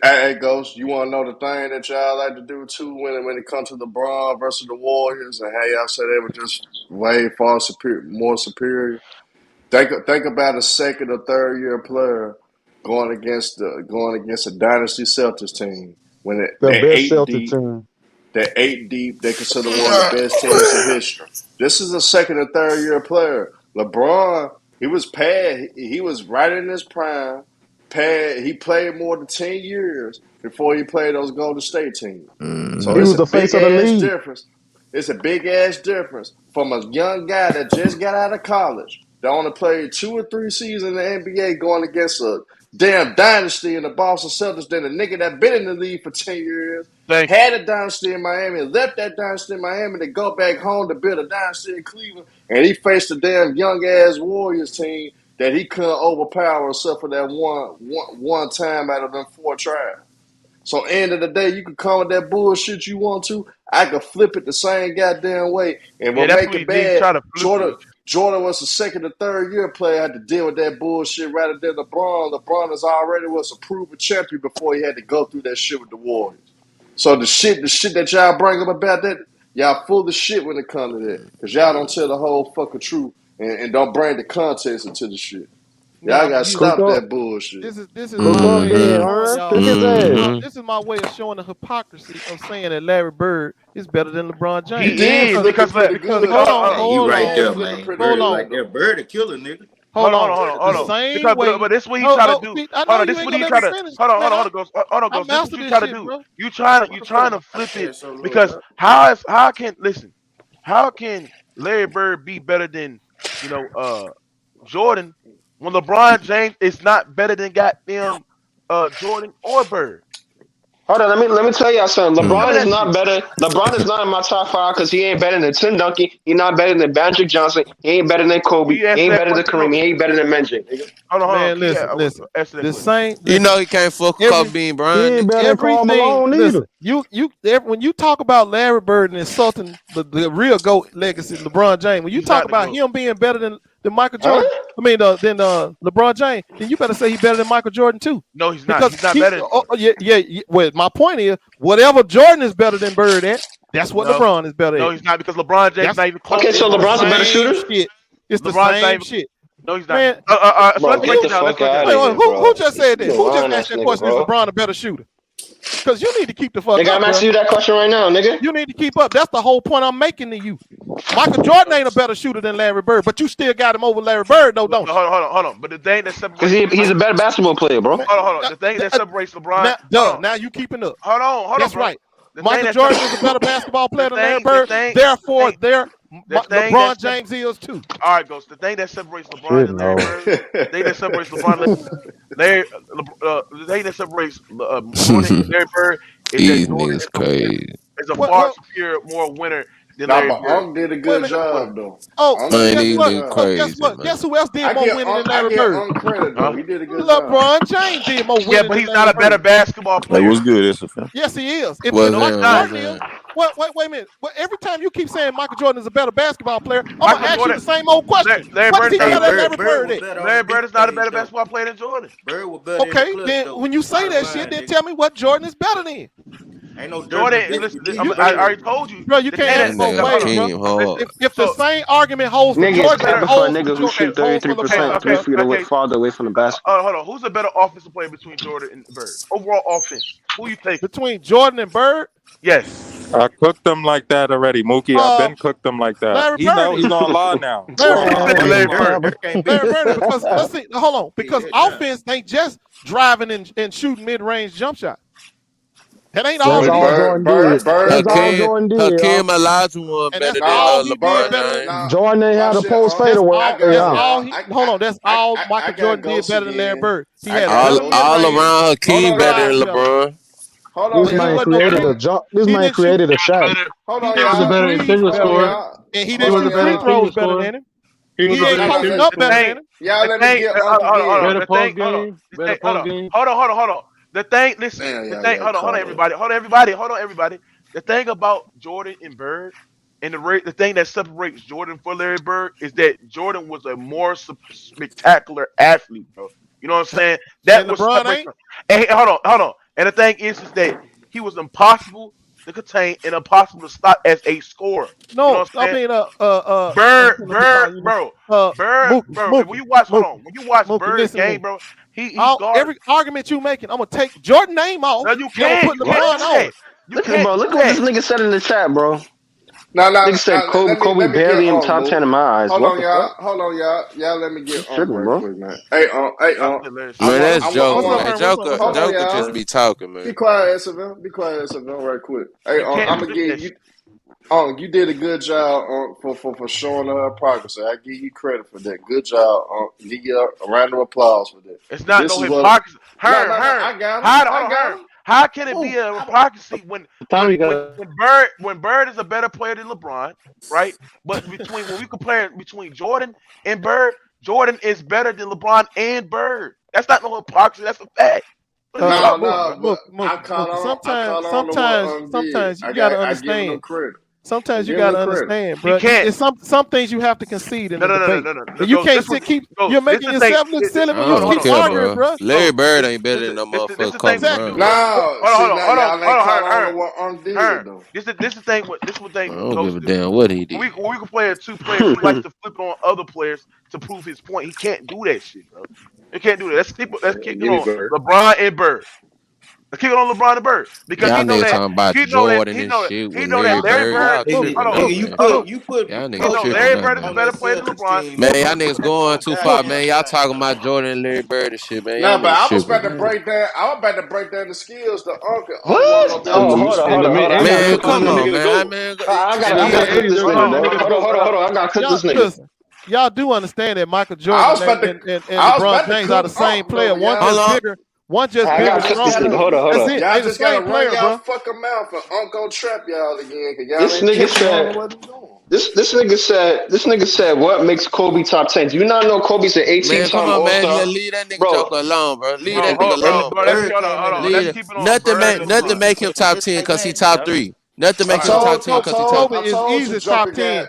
Hey, Ghost, you want to know the thing that y'all like to do too when it comes to LeBron versus the Warriors and how y'all say they were just way far more superior? Think about a second or third year player going against a dynasty Celtics team when they're 8 deep. team. They're 8 deep. They consider one of the best teams in history. This is a second or third year player. LeBron, he was right in his prime. He played more than 10 years before he played those Golden State teams. So He it's was a the face big of the ass league. difference. It's a big ass difference from a young guy that just got out of college that only played 2 or 3 seasons in the NBA going against a damn dynasty in the Boston Celtics than a nigga that been in the league for 10 years, had a dynasty in Miami, and left that dynasty in Miami to go back home to build a dynasty in Cleveland, and he faced a damn young-ass Warriors team that he couldn't overpower except for that one time out of them 4 tries. So end of the day, you can call it that bullshit you want to. I could flip it the same goddamn way. And what make it bad, Jordan was a second or third year player, had to deal with that bullshit rather than LeBron. LeBron was a proven champion before he had to go through that shit with the Warriors. So the shit that y'all bring up about that, y'all full of shit when it comes to that. Because y'all don't tell the whole fucking truth and don't bring the context into the shit. Y'all gotta stop that bullshit. This is my way of showing the hypocrisy of saying that Larry Bird is better than LeBron James. He is because hold on, right there, man. Hold on. Right there, Bird a killer, nigga. Hold on. But this what he try to do. Hold on, this what he try to. Hold on, Ghost. This what you try to do. You trying to flip it because how can Larry Bird be better than Jordan when LeBron James is not better than goddamn Jordan or Bird? Hold on, let me tell y'all something. LeBron is not better. LeBron is not in my top 5 because he ain't better than Tim Duncan. He not better than Magic Johnson. He ain't better than Kobe. He ain't better than Kareem. He ain't better than Magic. Hold on. Man, listen. The same. You know he can't fuck with Kobe Bean Bryant. He ain't better than Karl Malone either. When you talk about Larry Bird and insulting the real GOAT legacy, LeBron James, when you talk about him being better than than Michael Jordan. Than LeBron James. Then you better say he's better than Michael Jordan too. No, he's not. He's not better. Yeah. Well, my point is, whatever Jordan is better than Bird at, that's what LeBron is better at. No, he's not because LeBron James not even close. Okay, so LeBron's a better shooter. It's the same shit. No, he's not. Man, who just said that? Who just asked that question? Is LeBron a better shooter? Because you need to keep the fuck up. I'm asking you that question right now, nigga. You need to keep up. That's the whole point I'm making to you. Michael Jordan ain't a better shooter than Larry Bird, but you still got him over Larry Bird, though, don't you? Hold on. But the thing that separates... Because he's a better basketball player, bro. Hold on. The thing that separates LeBron... Now you keeping up. Hold on. That's right. Michael Jordan is a better basketball player than Larry Bird. Therefore, LeBron James is too. All right, Ghost. The thing that separates LeBron and Larry Bird, the thing that separates LeBron and Larry Bird is that Jordan is a far superior, more winner than Larry Bird. Unc did a good job, though. Guess who else did more winning than Larry Bird? He did a good LeBron James did more winning. Yeah, but he's not a better basketball player. That was good, SFM. Yes, he is. If Well, Michael then, Jordan is, wait a minute. Every time you keep saying Michael Jordan is a better basketball player, I'm gonna ask you the same old question. What is he better than Larry Bird at? Larry Bird is not a better basketball player than Jordan. Bird was better. Okay, then when you say that shit, then tell me what Jordan is better than. Ain't no Jordan. Listen, I already told you, bro. You can't both ways, bro. If the same argument holds for Niggas Jordan, for niggas who shoot 33%, 3 feet farther away from the basket. Hold on. Who's a better offensive player between Jordan and Bird? Overall offense. Who you take? Between Jordan and Bird? Yes. I cooked them like that already, Mookie. I've been cooked them like that. He know he's on law now. Larry Bird, because let's see. Hold on, because offense ain't just driving and shooting mid-range jump shots. That ain't all Jordan did. That's all Jordan did. Hakeem Olajuwon better than LeBron James. Jordan ain't had a post fadeaway. Hold on, that's all Michael Jordan did better than Larry Bird. He had all around Hakeem better than LeBron. This man created a jump. This man created a shot. He was a better interior scorer. And he didn't shoot free throws better than him. He ain't posting up better than him. Y'all let me get better post game. Hold on. The thing, listen. Hold on, everybody. The thing about Jordan and Bird, and the thing that separates Jordan from Larry Bird is that Jordan was a more spectacular athlete, bro. You know what I'm saying? That was LeBron ain't. Hold on. And the thing is that he was impossible to contain and impossible to stop as a scorer. No, you know I mean, Bird, bro. When you watch Bird's game, bro, he every argument you making, I'm gonna take Jordan name off. No, you can't. Put LeBron on. Bro, look what this nigga said in the chat, bro. No. Nigga said Kobe barely in top 10 in my eyes. Hold on, y'all. Y'all let me get on real quick, man. Hey, man, that's Joker. Joker just be talking, man. Be quiet, SFL. Right quick. Hey, I'm gonna give you. You did a good job for showing her progress. I give you credit for that. Good job. Give you a round of applause for that. It's not no hypocrisy. I got him. How can it be a hypocrisy when Bird is a better player than LeBron, right? But when we compare between Jordan and Bird, Jordan is better than LeBron and Bird. That's not no hypocrisy. That's a fact. Sometimes you gotta understand. Sometimes you gotta understand, bro. It's some things you have to concede in the debate. No. You can't you're making yourself look silly when you keep arguing, bro. Larry Bird ain't better than no motherfucker. This is the thing. I don't give a damn what he did. We can play two players who like to flip on other players to prove his point. He can't do that shit, bro. He can't do that. Let's kick it on LeBron and Bird. Let's kick it on LeBron and Bird because y'all he know that. Talking about Jordan and shit. He know that Larry Bird. You put Larry Bird is a better player than LeBron. Man, y'all niggas going too far, man. Y'all talking about Jordan and Larry Bird and shit, man. Nah, but I was about to break down. the skills. The uncle. What? Hold on. Man, come on, man. I gotta cook this nigga. Hold on. I gotta cook this nigga. Y'all do understand that Michael Jordan and LeBron James are the same player. One just bigger, stronger. Hold on. Y'all just gotta run y'all fucking mouth for Uncle trap y'all again. This nigga said what makes Kobe top 10? Do you not know Kobe's an 18-time All-Star? Man, leave that nigga Joker alone, bro. Leave that nigga alone. Nothing make him top 10 because he top 3. Nothing make him top 10 because he top 3. Kobe is easy top 10.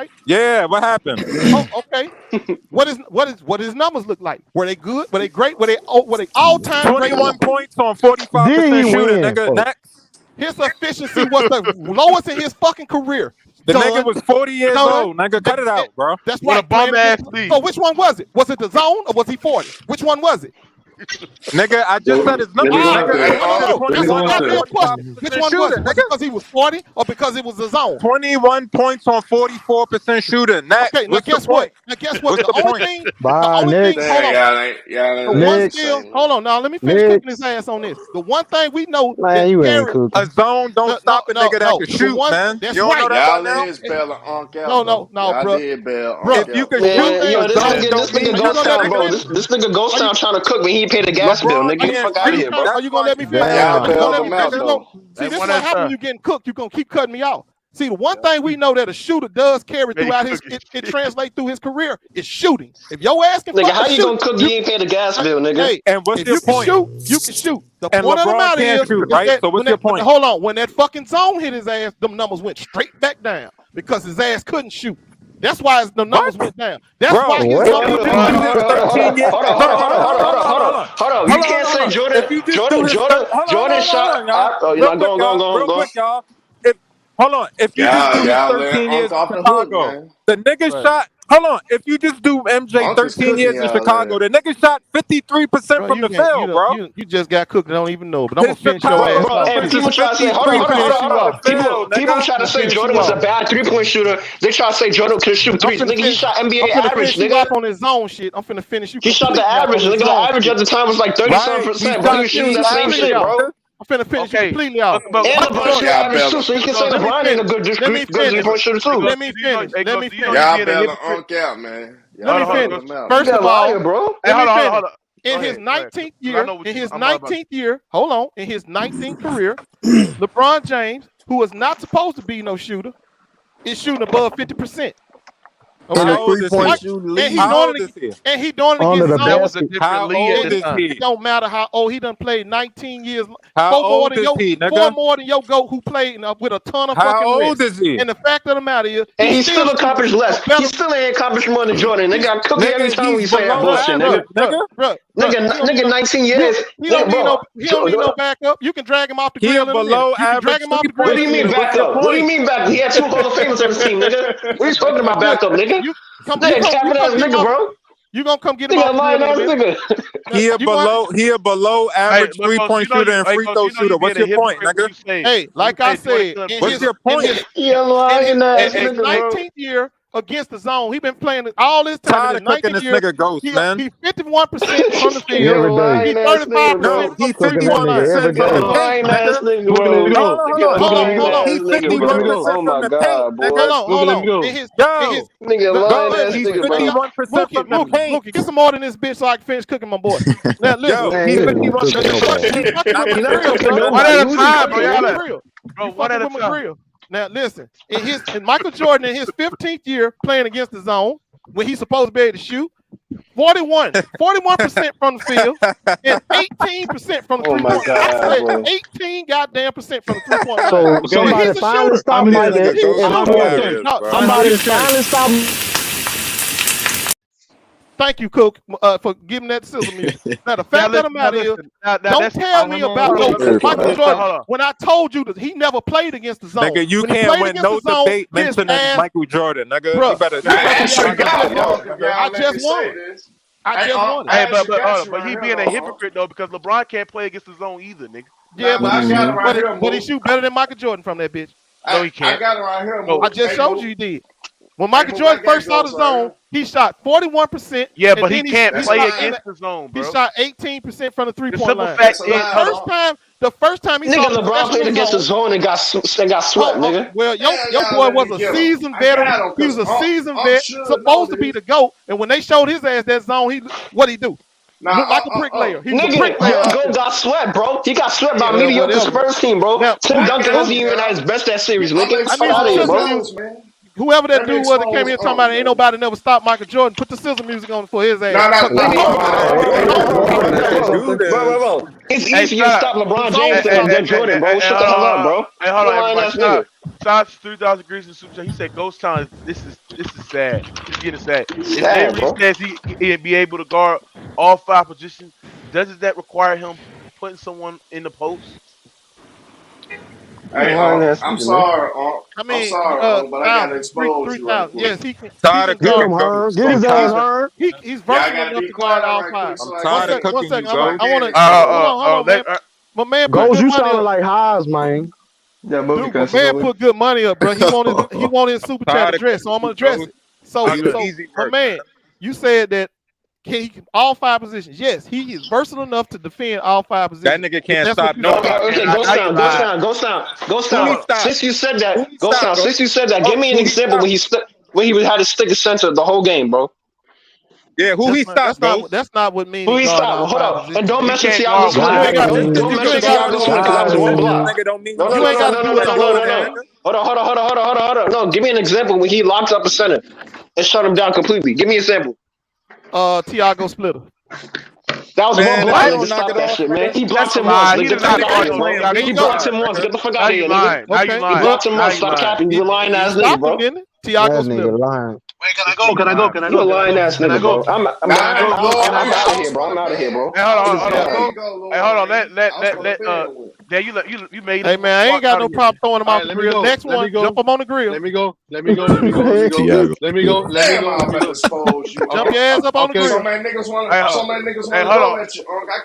right? Yeah, what happened? Oh, okay. What his numbers look like? Were they good? Were they great? Were they all-time great? 21 points on 45% Did he shooting, win, nigga. folks? Next. His efficiency was the lowest in his fucking career. The nigga was 40 years old. Nigga, cut it out, bro. That's What right. a bum ass league. So which one was it? Was it the zone or was he 40? Which one was it? Nigga, I just said his number. That's a goddamn question. Which one was it? Was it because he was 40 or because it was the zone? 21 points on 44% shooting. Next. Okay, now guess what? Now guess what? The only thing, Bye, Nick. hold on. Now let me finish cooking his ass on this. The one thing we know Man, you ain't a cooking. zone don't stop a nigga that can shoot, man. That's You don't know that Y'all by now? is bailing Unc out. No, Y'all bro. did bail Bro, Unc if you out. can Man, shoot, yo, a this zone nigga don't mean Ghost Town, bro. nothing. This nigga Ghost Town trying to cook me. He ain't paid the gas bill, nigga. Get the fuck out of here, bro. Are you gonna let me finish? Y'all You gonna bailed let me him out finish? though. See, this is what happens when you getting cooked. You gonna keep cutting me off. See, the one thing we know that a shooter does carry throughout it translates through his career is shooting. If your ass can Nigga, how fucking you gonna cook? You ain't pay the gas bill, nigga. Hey, And what's if your you can point? shoot, you can shoot. The And point of the LeBron matter can't is shoot, is right? that So what's when your that, point? hold on, when that fucking zone hit his ass, them numbers went straight back down because his ass couldn't shoot. That's why the numbers went down. That's Bro, why his if numbers you went just down. do his 13 years, Hold on. You can't say Jordan. If you just do his Jordan shot. Oh, you're not real quick, y'all. If you just do his Y'all let 13 years Unc in off the hook, Chicago, man. the nigga shot. Hold on. If you just do MJ Unc is 13 years cooking in y'all Chicago, there. the nigga shot 53% Bro, from you the can't- field, bro. You just got cooked and don't even know. But I'm gonna His finish your Chicago ass off. Hey, numbers people is try to say, hold 53% on. from the field, People nigga. try to say finish Jordan you was a off. bad 3-point shooter. They try to say Jordan could shoot threes. Nigga, he shot NBA I'm finna average, finish you nigga. off on his zone shit. I'm finna finish you He shot the completely off average. on his Nigga, the zone average shit. at the time was like 37%, bro. He was shooting that same shit, bro. I'm finna finish you completely off. And LeBron shoot average too, so you can say Let me LeBron ain't a good finish. 3-point shooter too. Let me finish. Y'all bailing Unc out, man. Let me Y'all finish. bailing him out. First of all, bro. let me finish. Hold on. In his 19th year, hold on. In his 19th career, LeBron James, who is not supposed to be no shooter, is shooting above 50%. Okay. How old is he? And he doing it Under against the zone. basket. How old is he? It don't matter how old. He done played 19 years. How old is he, nigga? 4 more than your GOAT who played with a ton of How fucking old rest. is he? And the fact of the matter is, And he still accomplished less. He still ain't accomplished more than Jordan. They got cooking every time we say that bullshit, nigga. Nigga, 19 years. He don't need bro. no backup. You can drag him off the grill in a minute. below You can drag him off the grill. What do you mean backup? What do you mean backup? He had 2 Hall of Famers on his team, nigga. What are you talking about backup, nigga? You gonna come get him off the grill in a minute. He a below average 3-point shooter and free throw shooter. What's your point, nigga? Hey, like I said, what's your point? In his 19th year against the zone, he been playing all this time. Tired of cooking this nigga Ghost, man. He's 51% from the field. Every day. He's 35% No, he's from the 51% from the paint, nigga. Hold on. He's 51% Oh my from the God, paint, boy. nigga. Hold on. Nigga lying ass He's nigga, bro. 51% from the paint. Mookie, get some more than this bitch so I can finish cooking my boy. Now listen, Yo, he's 51% from the paint. One at a time, bro. One at a time. Now listen, in Michael Jordan in his 15th year playing against the zone, when he's supposed to be able to shoot, 41% from the field and 18% from the 3-point line. I said 18 goddamn percent from the 3-point line. So somebody finally stop Mike. Somebody finally stop. Thank you, Cook, for giving that sizzle music. Now, the fact of the matter is, don't tell me about Michael Jordan when I told you that he never played against the zone. Nigga, you can't win no debate mentioning Michael Jordan, nigga. You better I just won. I just won. Hey, but he being a hypocrite though, because LeBron can't play against the zone either, nigga. Yeah, but he shoot better than Michael Jordan from that bitch. No, he can't. I got it right here. I just showed you he did. When Michael Jordan first saw the zone, he shot 41%. Yeah, but he can't play against the zone, bro. He shot 18% from the 3-point line. The first time he saw LeBron played against the zone and got swept, nigga. Well, your boy was a seasoned veteran. He was a seasoned vet, supposed to be the GOAT. And when they showed his ass that zone, what'd he do? Looked like a bricklayer. He was a bricklayer. Nigga, got swept, bro. He got swept by mediocre Spurs team, bro. Tim Duncan wasn't even at his best that series, nigga. Get out of here, bro. Whoever that dude was that came here talking about it, ain't nobody never stopped Michael Jordan. Put the sizzle music on for his ass. Bro. It's easier to stop LeBron James than Jordan, bro. Shut the hell up, bro. Hey, hold on, everybody. Shots 3,000 degrees in Super Chat. He said Ghost Town, this is sad. It's getting sad. If Avery says he'd be able to guard all 5 positions, doesn't that require him putting someone in the post? Hey, I'm sorry, but I gotta expose you right quick. Yes, he can. Get him, Herb. Get his ass, Herb. He's versatile enough to guard all 5. I'm tired of cooking you, Ghost. I want to. Hold on, man. My man put Ghost, good you money sounding up. like Haas, man. Yeah, Dude, my man put good money up, bro. He wanted his super chat address, so I'm gonna address it. So my man, you said that he all 5 positions. Yes, he is versatile enough to defend all 5 positions. That nigga can't stop nobody. Okay, go down. Since you said that, give me an example when he had to stick a center the whole game, bro. Yeah, who he stopped, Ghost? That's not what means. Who he stopped? Hold up. And don't mention Tiago Splitter. Don't mention Tiago Splitter because that was one block. Nigga don't mean No. Hold on. No, give me an example when he locks up a center and shut him down completely. Give me an example. Tiago Splitter. That was Man, one block. I don't Nigga, stop knock it that off, shit, nigga. man. He blocked him That's once. a lie. Nigga, get the fuck out of here, bro. There you He go. blocked him once. Get the fuck out of here, lying. nigga. Now He blocked him once. Stop capping. You a lying ass nigga, Stopped bro. him, didn't it? Tiago That Splitter. nigga lying. Wait, can I go? You a lying ass nigga, bro. I'm out of here, bro. I'm out of here, bro. Hey, hold on. Let Dad, you made it. Hey man, I ain't got no problem throwing him off the grill. Next one, jump him on the grill. Let me go. Tiago. Damn, I'm about to expose you. Jump your ass up on the grill. So many niggas want to go at you. I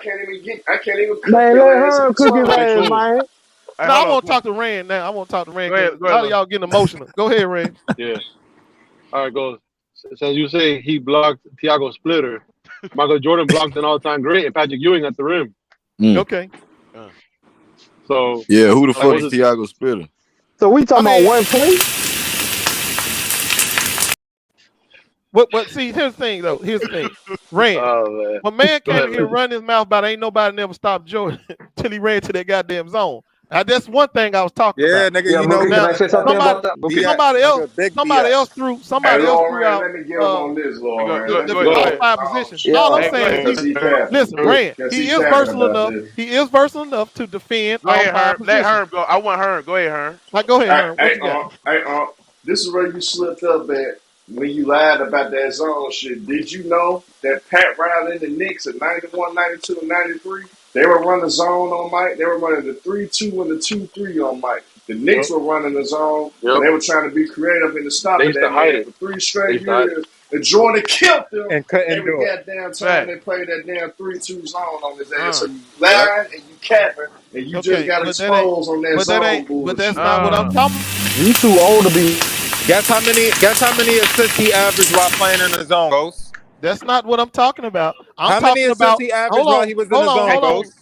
can't even cook Man, your let ass her in cook his the ass, sun. man. No, I want to talk to Rand now. I want to talk to Rand. A lot of y'all getting emotional. Go ahead, Rand. Yeah. All right, go. Since you say he blocked Tiago Splitter, Michael Jordan blocked an all-time great and Patrick Ewing at the rim. Okay. So yeah, who the fuck is Tiago Splitter? So we talking about one play? But see, here's the thing though. Here's the thing. Rand. When man came here and run his mouth about ain't nobody never stopped Jordan till he ran to that goddamn zone. Now that's one thing I was talking about. Yeah, nigga, you know now, somebody else threw out let me get him on this, Lord. the 5 positions. All I'm saying is listen, Rand, he is versatile enough. He is versatile enough to defend all 5 positions. Let Herm go. I want Herm. Go ahead, Herm. Like, go ahead, Herm. What you got? This is where you slipped up at when you lied about that zone shit. Did you know that Pat Riley and the Knicks at 91, 92, and 93, they were running zone on Mike. They were running the 3-2 and the 2-3 on Mike. The Knicks were running the zone. And they were trying to be creative in the stopping that man for 3 straight years. And Jordan killed them. And couldn't every do it. goddamn time they played that damn 3-2 zone on his ass. So you lied and you capping and you just got exposed on that zone bullshit. But that's not what I'm talking about. You too old to be. Guess how many assists he averaged while playing in the zone, Ghost? That's not what I'm talking about. How many assists he averaged while he was in the zone, Ghost?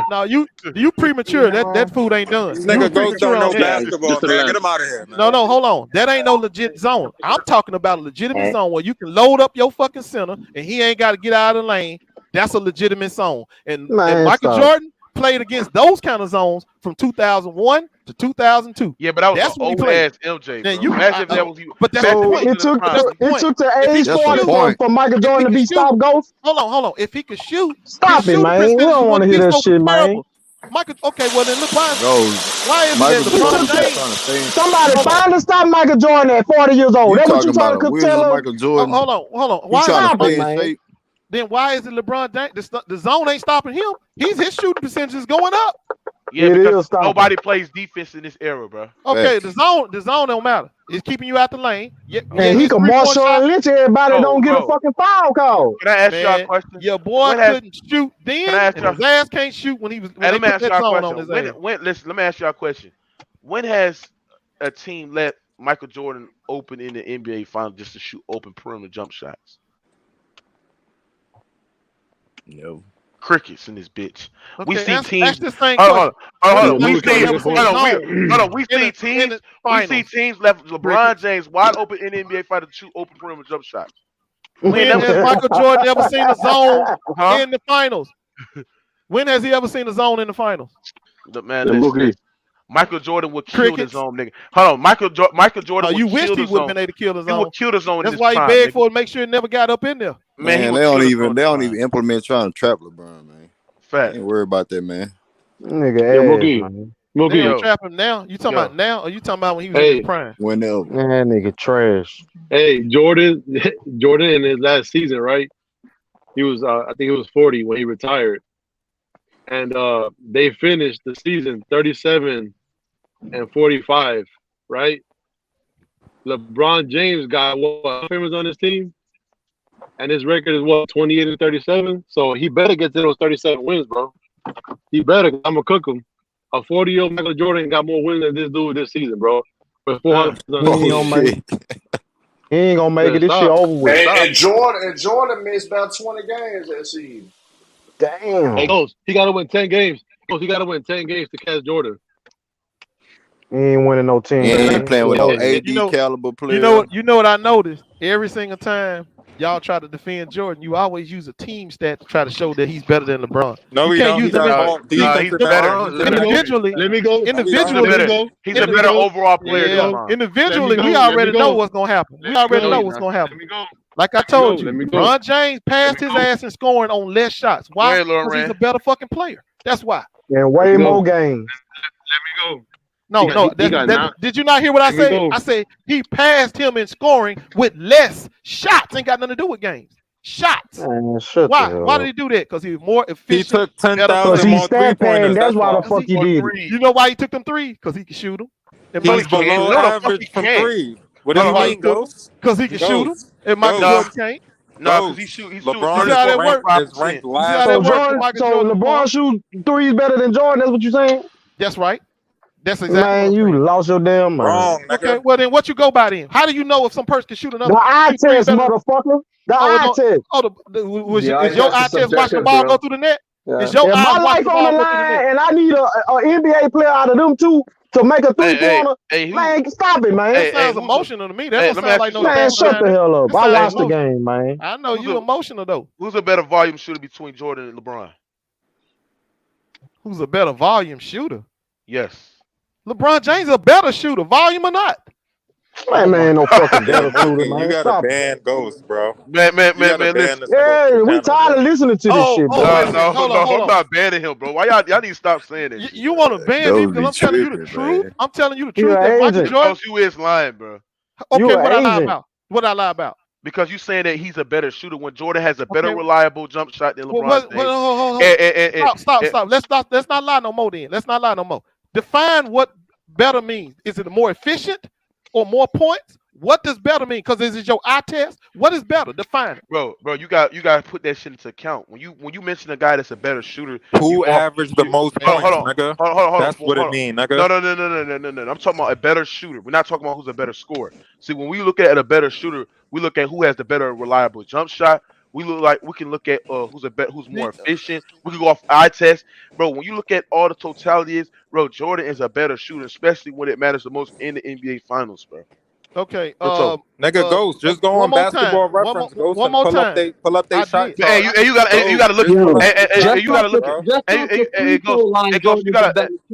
No, you premature. That food ain't done. This nigga Ghost don't know basketball, man. Get him out of here, man. No, hold on. That ain't no legit zone. I'm talking about a legitimate zone where you can load up your fucking center and he ain't got to get out of the lane. That's a legitimate zone. And Michael Jordan played against those kind of zones from 2001 to 2002. Yeah, but that was an old ass MJ. Now but that's so it took the age for Michael Jordan to be stopped, Ghost. Hold on. If he could shoot, stop it, man. We don't want to hear that shit, man. Michael, okay, well then look, why is Michael it Jordan LeBron somebody finally stop Michael Jordan at 40 years old? That's what you trying to tell him? Michael Jordan. Hold on. Why stop it, man? Then why is it LeBron James? The zone ain't stopping him. His shooting percentage is going up. Yeah, because nobody plays defense in this era, bro. Okay, the zone don't matter. It's keeping you out the lane. And he can Marshall and Lynch everybody don't get a fucking foul call. Can I ask y'all a question? Your boy couldn't shoot then, and his ass can't shoot when he was. Let me ask y'all a question. Let me ask y'all a question. When has a team let Michael Jordan open in the NBA Finals just to shoot open perimeter jump shots? No. Crickets in this bitch. Okay, we see teams. That's the same hold on. We see teams left LeBron James wide open in the NBA Finals to shoot open perimeter jump shots. When has Michael Jordan ever seen a zone in the finals? When has he ever seen a zone in the finals? Michael Jordan would kill the zone, nigga. Hold on, Michael Jordan. You wished he would have been able to kill the zone. He would kill the zone. That's why he begged for it, make sure it never got up in there. Man, they don't even implement trying to trap LeBron, man. Fact. Ain't worry about that, man. Nigga, they don't trap him now. You talking about now, or you talking about when he was in his prime? Whenever. Man, nigga, trash. Hey, Jordan in his last season, right? He was, I think he was 40 when he retired, and they finished the season 37 and 45, right? LeBron James got what famous on his team, and his record is what 28 and 37. So he better get to those 37 wins, bro. He better. I'm gonna cook him. A 40-year-old Michael Jordan got more wins than this dude this season, bro. With 400. He ain't gonna make it. This shit over with. And Jordan missed about 20 games that season. Damn. Hey, Ghost, he got to win 10 games. He got to win 10 games to catch Jordan. He ain't winning no 10 He games. ain't playing with no AD caliber players. You know what I noticed? Every single time y'all try to defend Jordan, you always use a team stat to try to show that he's better than LeBron. No, you we can't don't. use He's him better. individually. Let me go. Individually, He's a better overall player than LeBron. Individually, we already know what's gonna happen. We already know what's gonna happen. Like I told you, LeBron James passed his ass in scoring on less shots. Why? Because he's a better fucking player. That's why. And way more games. Let me go. No, did you not hear what I said? I said he passed him in scoring with less shots. Ain't got nothing to do with games. Shots. Man, why? Why did he do that? Because he was more efficient. He took 10,000 more three-pointers. That's why the fuck he did it. You know why he took them three? Because he could shoot them. He's below average from three. What do you mean, Ghost? Because he can shoot them. And Michael Jordan can't. No, because he shoots. LeBron is ranked last. So LeBron shoot threes better than Jordan. That's what you saying? That's right. That's exactly. Man, you lost your damn mind. Wrong. Okay, well then, what you go by then? How do you know if some person can shoot another? The eye test, motherfucker. The eye test. Is your eye test watching the ball go through the net? Yeah. Is your my life on the line, and I need a NBA player out of them two to make a three-pointer. Man, stop it, man. That sounds emotional to me. That don't sound like no. Man, shut the hell up. I watched the game, man. I know you emotional though. Who's a better volume shooter between Jordan and LeBron? Who's a better volume shooter? Yes. LeBron James a better shooter, volume or not. Man, no fucking better shooter, man. You gotta ban Ghost, bro. Man, listen. Yeah, we tired of listening to this shit, bro. No, I'm not banning him, bro. Why y'all need to stop saying that? You want to ban me because I'm telling you the truth? Man. I'm telling you the truth. That Michael Jordan, you is lying, bro. Okay, what I lie about? What I lie about? Because you saying that he's a better shooter when Jordan has a better reliable jump shot than LeBron. Stop. Let's not lie no more then. Let's not lie no more. Define what better means. Is it more efficient or more points? What does better mean? Because this is your eye test. What is better? Define it. Bro, you got to put that shit into account. When you mention a guy that's a better shooter, who averaged the most points, nigga? Hold on. That's what it mean, nigga. No. I'm talking about a better shooter. We're not talking about who's a better scorer. See, when we look at a better shooter, we look at who has the better reliable jump shot. We can look at who's more efficient. We can go off eye test, bro. When you look at all the totality is, bro, Jordan is a better shooter, especially when it matters the most in the NBA Finals, bro. Okay, nigga, Ghost, just go on Basketball Reference, Ghost, one more time. Pull up they shot. Hey, you gotta look. You gotta look.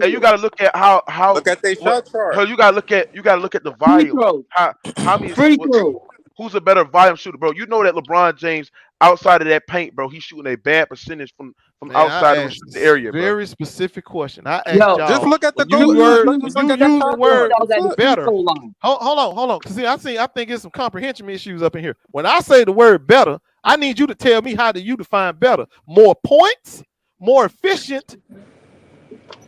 You gotta look at how. Look at they shot chart. You gotta look at the volume. How many free throw? Who's a better volume shooter, bro? You know that LeBron James outside of that paint, bro, he's shooting a bad percentage from outside of the area, bro. Very specific question. I asked y'all. Just look at the you use the word better. Hold on. See, I think it's some comprehension issues up in here. When I say the word better, I need you to tell me how do you define better? More points, more efficient.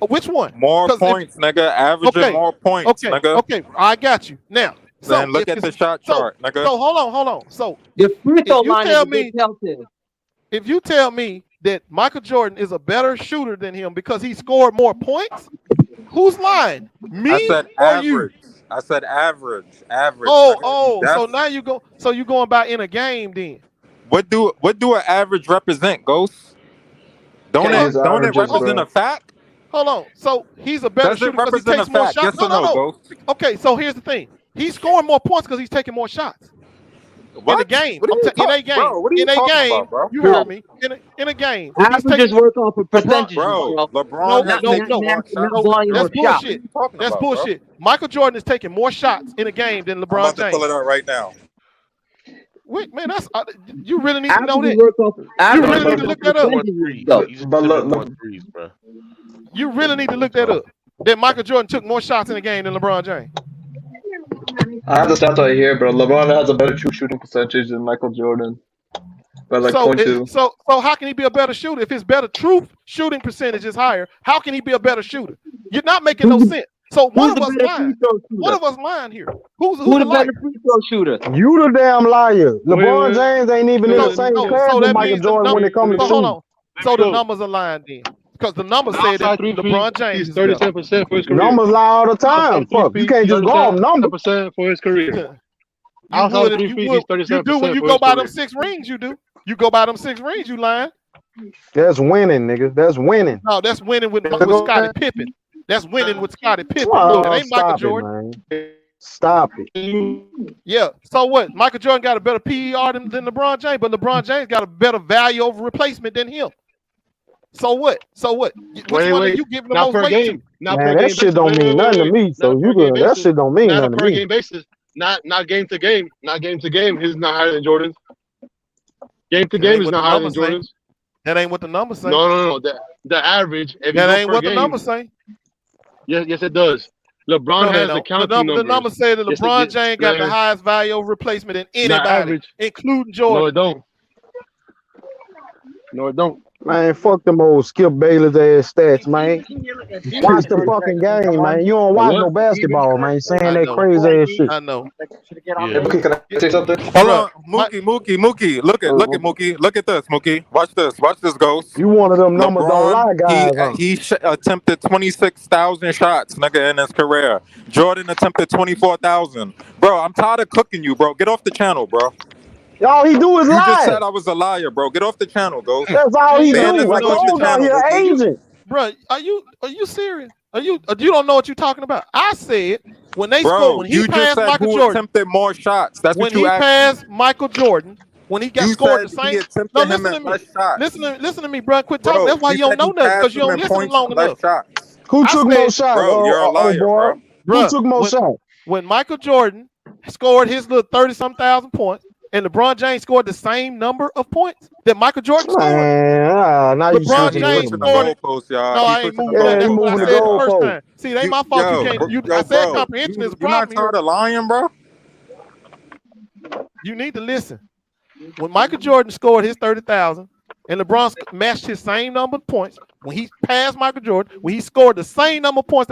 Which one? More points, nigga. Averaging more points, nigga. Okay, I got you. Now, then look at the shot chart, nigga. So hold on. So the free throw line is a big telltale. If you tell me that Michael Jordan is a better shooter than him because he scored more points, who's lying? Me I said or average. you? I said average. So now you going by in a game then? What do an average represent, Ghost? Don't it represent a fact? Hold on. So he's a better shooter because he takes more shots. Yes no. Ghost? Okay, so here's the thing. He's scoring more points because he's taking more shots. What? In a game. In a game. Bro, what are you talking about, bro? You heard me. In a game. Averages work off of percentages, bro. LeBron no. That's bullshit. That's bullshit. Michael Jordan is taking more shots in a game than LeBron James. I'm about to pull it out right now. Wait, man, that's you really need to know that. You really need to look that up. You really need to look that up. That Michael Jordan took more shots in the game than LeBron James. I have the stats right here, bro. LeBron has a better true shooting percentage than Michael Jordan. By like 0.2. So how can he be a better shooter if his better true shooting percentage is higher? How can he be a better shooter? You're not making no sense. So one of us lying. One of us lying here. Who's the better free throw shooter? You the damn liar. LeBron James ain't even in the same class with Michael Jordan when it comes to shooting. Hold on. So the numbers are lying then. Because the numbers say that LeBron James is 37% for his career. Numbers lie all the time. Fuck, you can't just go off numbers. 37% for his career. You do when you go by them 6 rings, you do. You go by them 6 rings, you lying. That's winning, nigga. That's winning. No, that's winning with Scottie Pippen. That's winning with Scottie Pippen. It ain't Michael Jordan. Stop it. Yeah. So what? Michael Jordan got a better PER than LeBron James, but LeBron James got a better value over replacement than him. So what? So what? Which one are you giving the not most per weight game. to? Not Man, per that game shit basis. don't mean nothing to me. So Not you per game good. That basis. shit don't mean Not a nothing to per me. game basis. Not game to game. Not game to game. His is not higher than Jordan's. Game to game is not higher than Jordan's. That ain't what the numbers say. No. The average. If that you ain't go per what game, the numbers say. Yes, it does. LeBron No, has the counting numbers. The numbers say that Yes, LeBron James got the man. highest value over replacement than Not anybody, average. including Jordan. No, it don't. No, it don't. Man, fuck them old Skip Bayless ass stats, man. Watch the fucking game, man. You don't watch no basketball, man. Saying that crazy ass shit. I know. Yeah. Mookie, can I say something? Hold on, Mookie. Look at Mookie. Look at this, Mookie. Watch this, Ghost. You one of them numbers don't lie guys. He attempted 26,000 shots, nigga, in his career. Jordan attempted 24,000. Bro, I'm tired of cooking you, bro. Get off the channel, bro. All he do is You lie. just said I was a liar, bro. Get off the channel, Ghost. That's all he Stand do. the I fuck off told the y'all he channel, an Mookie. agent. Bro, are you serious? You don't know what you're talking about? I said when they Bro, scored, when he you just passed said Michael who Jordan, attempted more shots. That's when what you he asked. passed Michael Jordan, when he got You scored the said he same. attempted No, him listen at to me. less shots. Listen to me, bro. Quit talking. Bro, That's why you don't said know he nothing, passed because you him don't in listen points long for less enough. shots. Who took more shots? Bro, you're a liar, bro. Who took more shots? When Michael Jordan scored his little 30-some thousand points, and LeBron James scored the same number of points that Michael Jordan scored. Now you LeBron switching James the scored it. goalposts, y'all. No, He I ain't switching the moving like that. he What I moving the said the first goalposts. time. See, it ain't my fault. I said bro, comprehension is a you're not problem here. tired of lying, bro? You need to listen. When Michael Jordan scored his 30,000 and LeBron matched his same number of points, when he passed Michael Jordan, when he scored the same number of points